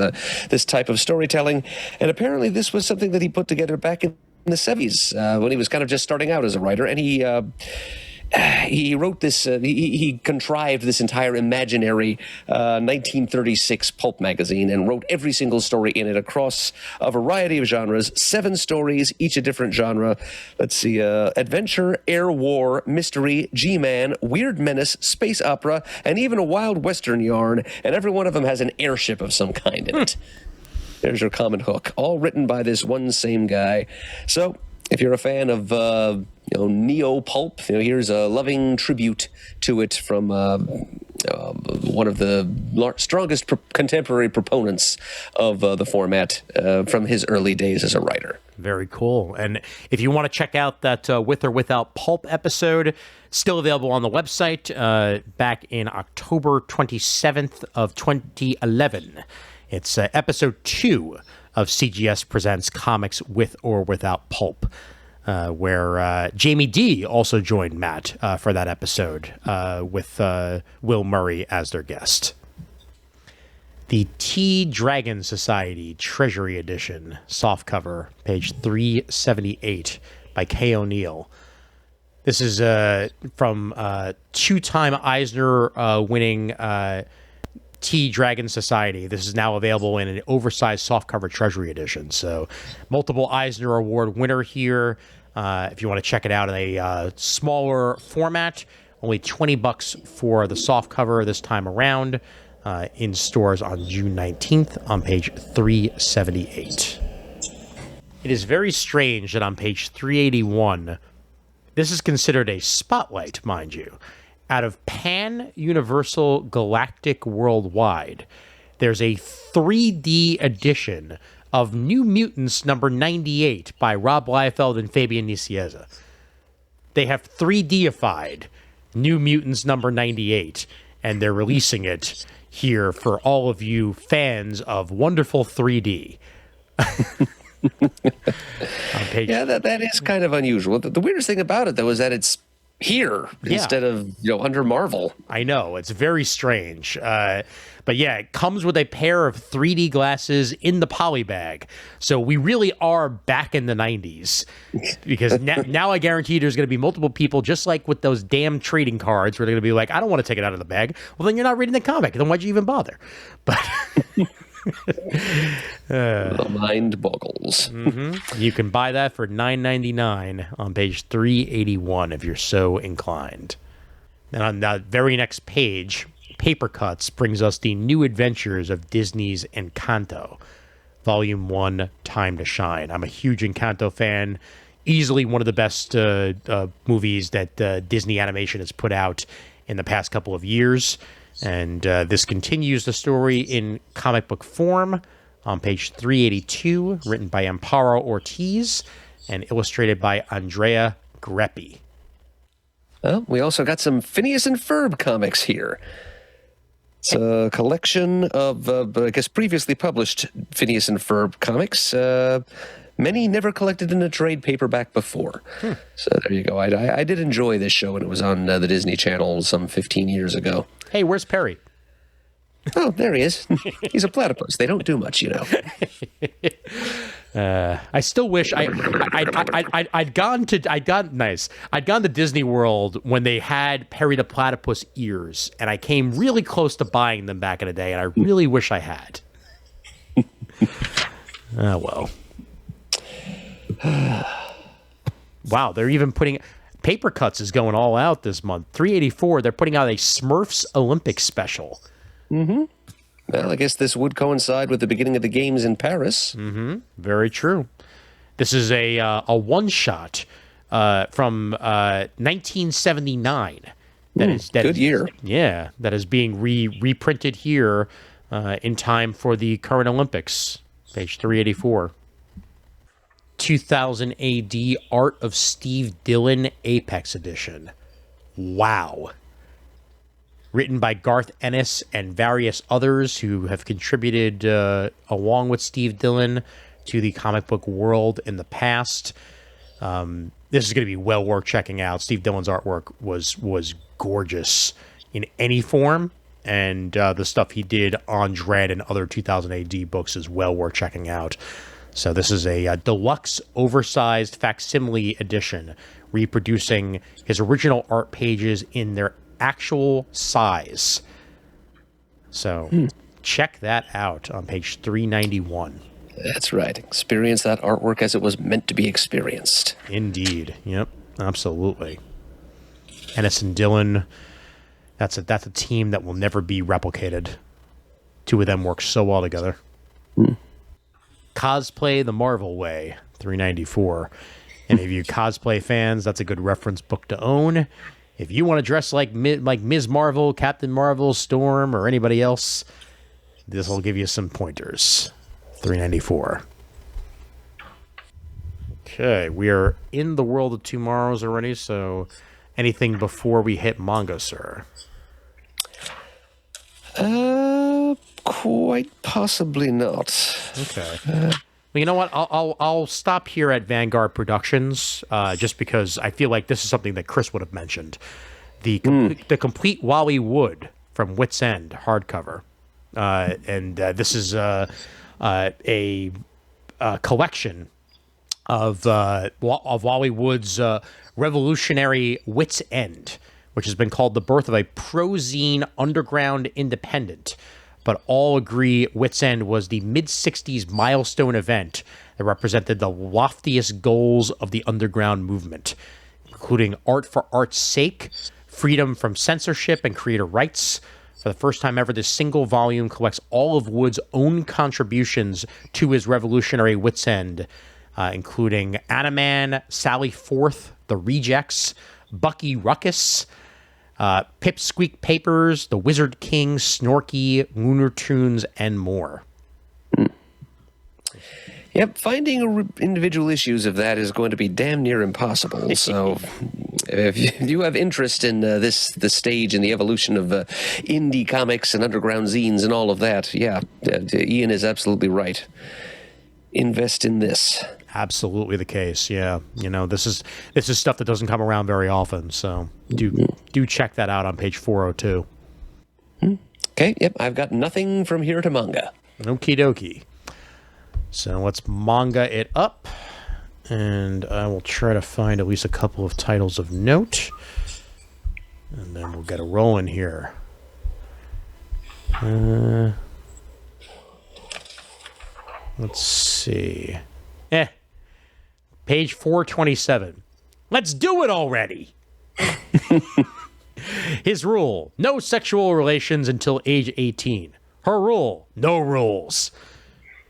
type of storytelling. And apparently this was something that he put together back in the 70s when he was kind of just starting out as a writer. And he wrote this, he contrived this entire imaginary 1936 pulp magazine and wrote every single story in it across a variety of genres, 7 stories, each a different genre. Let's see, adventure, air war, mystery, G-Man, weird menace, space opera, and even a wild western yarn. And every one of them has an airship of some kind in it. There's your common hook, all written by this one same guy. So If you're a fan of neo pulp, here's a loving tribute to it from one of the strongest contemporary proponents of the format from his early days as a writer. Very cool. And if you want to check out that With or Without Pulp episode, still available on the website back in October 27th of 2011. It's episode 2 of CGS Presents Comics With or Without Pulp, where Jamie D also joined Matt for that episode with Will Murray as their guest. The Tea Dragon Society Treasury Edition, softcover, page 378 by Kay O'Neill. This is from two-time Eisner winning Tea Dragon Society. This is now available in an oversized softcover Treasury Edition. So multiple Eisner Award winner here. If you want to check it out in a smaller format, only $20 for the softcover this time around. In stores on June 19th on page 378. It is very strange that on page 381, this is considered a spotlight, mind you. Out of Pan Universal Galactic Worldwide, there's a 3D edition of New Mutants number 98 by Rob Liefeld and Fabian Nicieza. They have 3D-ified New Mutants number 98, and they're releasing it here for all of you fans of wonderful 3D. Yeah, that is kind of unusual. The weirdest thing about it, though, is that it's here instead of under Marvel. I know, it's very strange. But yeah, it comes with a pair of 3D glasses in the poly bag. So we really are back in the 90s. Because now I guarantee there's going to be multiple people, just like with those damn trading cards, where they're going to be like, I don't want to take it out of the bag. Well, then you're not reading the comic. Then why'd you even bother? But the mind boggles. Mm-hmm. You can buy that for $9.99 on page 381 if you're so inclined. And on the very next page, Paper Cuts brings us the New Adventures of Disney's Encanto, Volume 1, Time to Shine. I'm a huge Encanto fan. Easily one of the best movies that Disney Animation has put out in the past couple of years. And this continues the story in comic book form on page 382, written by Amparo Ortiz and illustrated by Andrea Greppi. Well, we also got some Phineas and Ferb comics here. It's a collection of, I guess, previously published Phineas and Ferb comics. Many never collected in a trade paperback before. So there you go. I did enjoy this show when it was on the Disney Channel some 15 years ago. Hey, where's Perry? Oh, there he is. He's a platypus. They don't do much, I still wish I'd gone to Disney World when they had Perry the Platypus ears, and I came really close to buying them back in the day, and I really wish I had. Well. Wow, they're even putting Paper Cuts is going all out this month. 384, they're putting out a Smurfs Olympic special. Mm-hmm. Well, I guess this would coincide with the beginning of the games in Paris. Mm-hmm. Very true. This is a one-shot from 1979. Good year. Yeah, that is being reprinted here in time for the current Olympics. Page 384. 2000 AD Art of Steve Dillon Apex Edition. Wow. Written by Garth Ennis and various others who have contributed along with Steve Dillon to the comic book world in the past. This is going to be well worth checking out. Steve Dillon's artwork was gorgeous in any form, and the stuff he did on Dread and other 2000 AD books is well worth checking out. So this is a deluxe, oversized facsimile edition, reproducing his original art pages in their actual size. So check that out on page 391. That's right. Experience that artwork as it was meant to be experienced. Indeed. Yep. Absolutely. Ennis and Dillon, that's a team that will never be replicated. Two of them work so well together. Cosplay the Marvel Way, 394. Any of you cosplay fans, that's a good reference book to own. If you want to dress like Ms. Marvel, Captain Marvel, Storm, or anybody else, this will give you some pointers. $3.94. Okay, we are in the world of tomorrows already, so anything before we hit manga, sir? Quite possibly not. Okay. Well, you know what? I'll stop here at Vanguard Productions, just because I feel like this is something that Chris would have mentioned. The complete Wally Wood from Wits End hardcover, and this is a collection of Wally Wood's revolutionary Wits End, which has been called the birth of a prozine underground independent. But all agree Wits End was the mid-'60s milestone event that represented the loftiest goals of the underground movement, including art for art's sake, freedom from censorship and creator rights. For the first time ever, this single volume collects all of Wood's own contributions to his revolutionary Wits End, including Animan, Sally Forth, The Rejects, Bucky Ruckus, Pipsqueak Papers, The Wizard King, Snorky, Lunar Tunes, and more. Yep, finding individual issues of that is going to be damn near impossible. So, if you have interest in the stage and the evolution of indie comics and underground zines and all of that, yeah, Ian is absolutely right. Invest in this. Absolutely the case. Yeah, you know, this is stuff that doesn't come around very often. So do check that out on page 402. Okay. Yep. I've got nothing from here to manga. Okie dokie. So let's manga it up, and I will try to find at least a couple of titles of note, and then we'll get a rolling here. Let's see. Page 427. Let's do it already. His rule: no sexual relations until age 18. Her rule: no rules.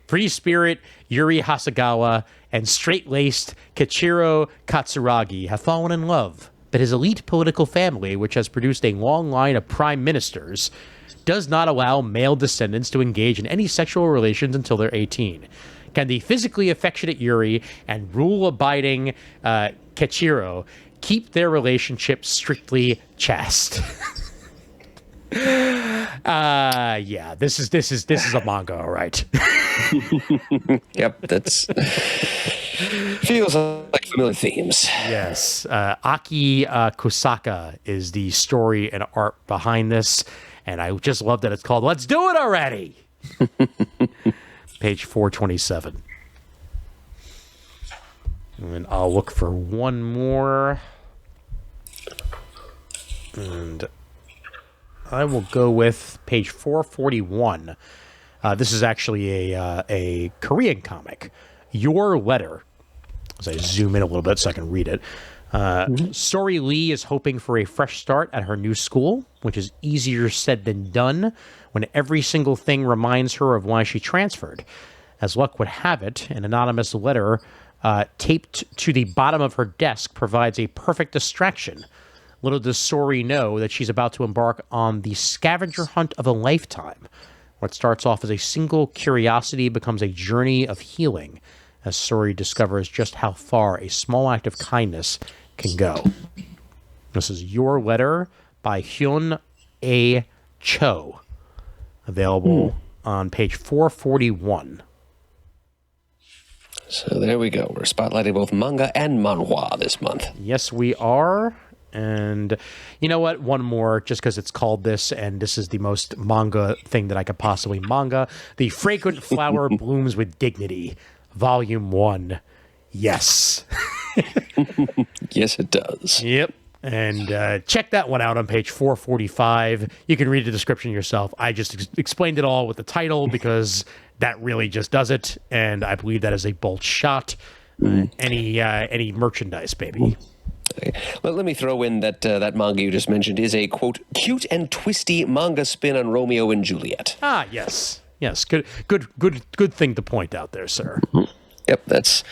Free spirit Yuri Hasegawa and straight-laced Kichiro Katsuragi have fallen in love, but his elite political family, which has produced a long line of prime ministers, does not allow male descendants to engage in any sexual relations until they're 18. Can the physically affectionate Yuri and rule-abiding Kichiro keep their relationship strictly chaste? Yeah, this is a manga, all right. Yep, that's feels like familiar themes. Yes, Aki Kusaka is the story and art behind this, and I just love that it's called "Let's Do It Already." Page 427, and I'll look for one more, and I will go with page 441. This is actually a Korean comic, Your Letter. As I zoom in a little bit so I can read it. Sori Lee is hoping for a fresh start at her new school, which is easier said than done when every single thing reminds her of why she transferred. As luck would have it, an anonymous letter taped to the bottom of her desk provides a perfect distraction. Little does Sori know that she's about to embark on the scavenger hunt of a lifetime. What starts off as a single curiosity becomes a journey of healing, as Sori discovers just how far a small act of kindness can go. This is Your Letter by Hyun A. Cho, available on page 441. So there we go. We're spotlighting both manga and manhwa this month. Yes, we are. And you know what? One more, just because it's called this, and this is the most manga thing that I could possibly manga. The Fragrant Flower Blooms with Dignity, Volume 1. Yes. Yes, it does. Yep. And check that one out on page 445. You can read the description yourself. I just explained it all with the title because that really just does it. And I believe that is a bold shot. Any merchandise, baby. Well, let me throw in that that manga you just mentioned is a, quote, cute and twisty manga spin on Romeo and Juliet. Ah, yes. Yes, good thing to point out there, sir. Yep, that's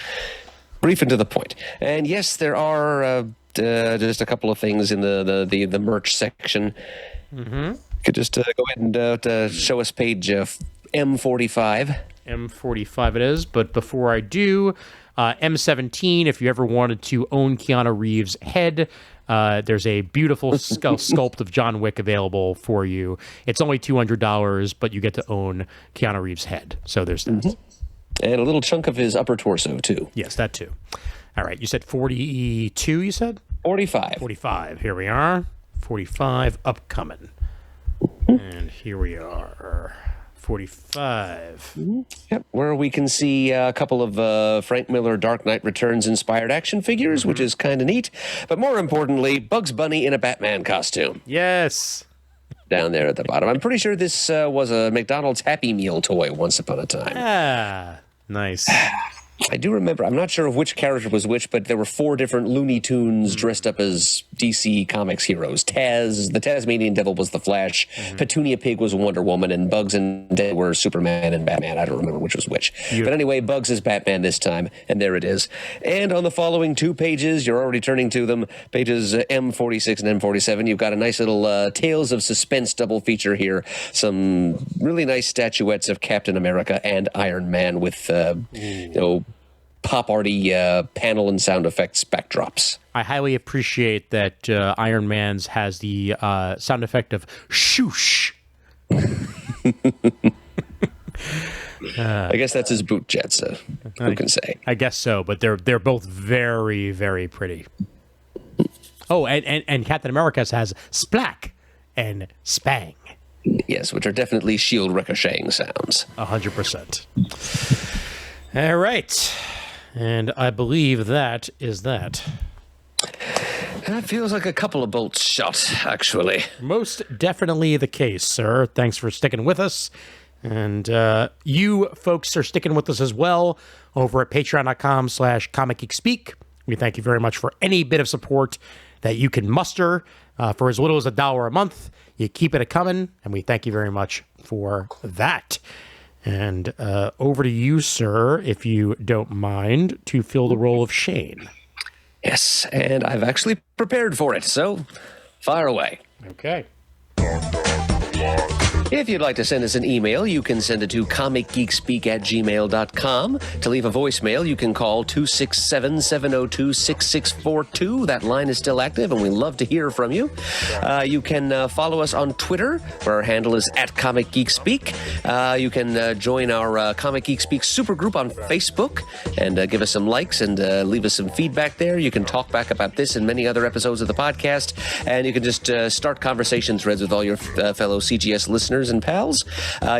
brief and to the point. And yes, there are just a couple of things in the merch section. You could just go ahead and show us page M45. M45 it is, but before I do, M17, if you ever wanted to own Keanu Reeves' head, there's a beautiful sculpt of John Wick available for you. It's only $200, but you get to own Keanu Reeves' head. So there's that. And a little chunk of his upper torso, too. Yes, that too. All right, you said 42, you said? 45. 45, here we are. 45 upcoming. And here we are. 45. Yep, where we can see a couple of Frank Miller Dark Knight Returns inspired action figures, which is kind of neat. But more importantly, Bugs Bunny in a Batman costume. Yes. Down there at the bottom. I'm pretty sure this was a McDonald's Happy Meal toy once upon a time. Ah, nice. I do remember, I'm not sure of which character was which, but there were 4 different Looney Tunes dressed up as DC Comics heroes. Taz, the Tasmanian Devil was the Flash, Petunia Pig was Wonder Woman, and Bugs and Dad were Superman and Batman. I don't remember which was which. But anyway, Bugs is Batman this time, and there it is. And on the following 2 pages, you're already turning to them, pages M46 and M47, you've got a nice little Tales of Suspense double feature here. Some really nice statuettes of Captain America and Iron Man with, pop-arty panel and sound effects backdrops. I highly appreciate that Iron Man's has the sound effect of shoosh. I guess that's his boot jets, who can say? I guess so, but they're both very, very pretty. Oh, and Captain America's has splack and spang. Yes, which are definitely shield ricocheting sounds. 100%. All right. And I believe that is that. That feels like a couple of bolts shot, actually. Most definitely the case, sir. Thanks for sticking with us. And you folks are sticking with us as well over at patreon.com/comicgeekspeak. We thank you very much for any bit of support that you can muster for as little as $1 a month. You keep it a-coming, and we thank you very much for that. And over to you, sir, if you don't mind, to fill the role of Shane. Yes, and I've actually prepared for it, so fire away. Okay. If you'd like to send us an email, you can send it to comicgeekspeak@gmail.com. To leave a voicemail, you can call 267-702-6642. That line is still active, and we love to hear from you. You can follow us on Twitter, where our handle is @comicgeekspeak. You can join our Comic Geek Speak supergroup on Facebook and give us some likes and leave us some feedback there. You can talk back about this and many other episodes of the podcast, and you can just start conversation threads with all your fellow CGS listeners and pals.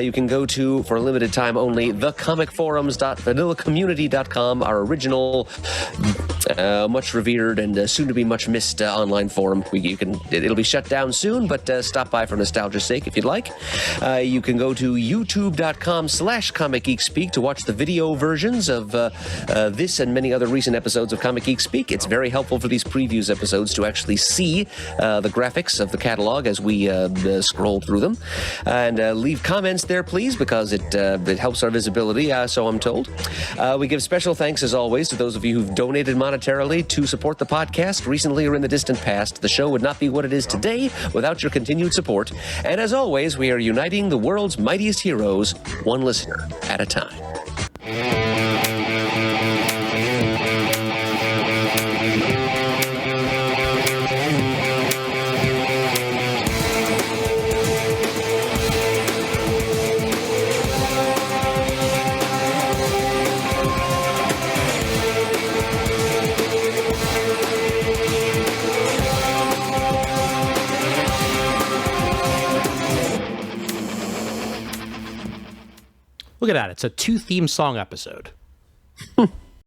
You can go to, for a limited time only, thecomicforums.vanillacommunity.com, our original, much revered and soon to be much missed online forum. It'll be shut down soon, but stop by for nostalgia's sake if you'd like. You can go to youtube.com/comicgeekspeak to watch the video versions of this and many other recent episodes of Comic Geek Speak. It's very helpful for these previews episodes to actually see the graphics of the catalog as we scroll through them. And leave comments there, please, because it helps our visibility, so I'm told. We give special thanks, as always, to those of you who've donated monetarily to support the podcast recently or in the distant past. The show would not be what it is today without your continued support. And as always, we are uniting the world's mightiest heroes, one listener at a time. Look at that. It's a 2-theme song episode.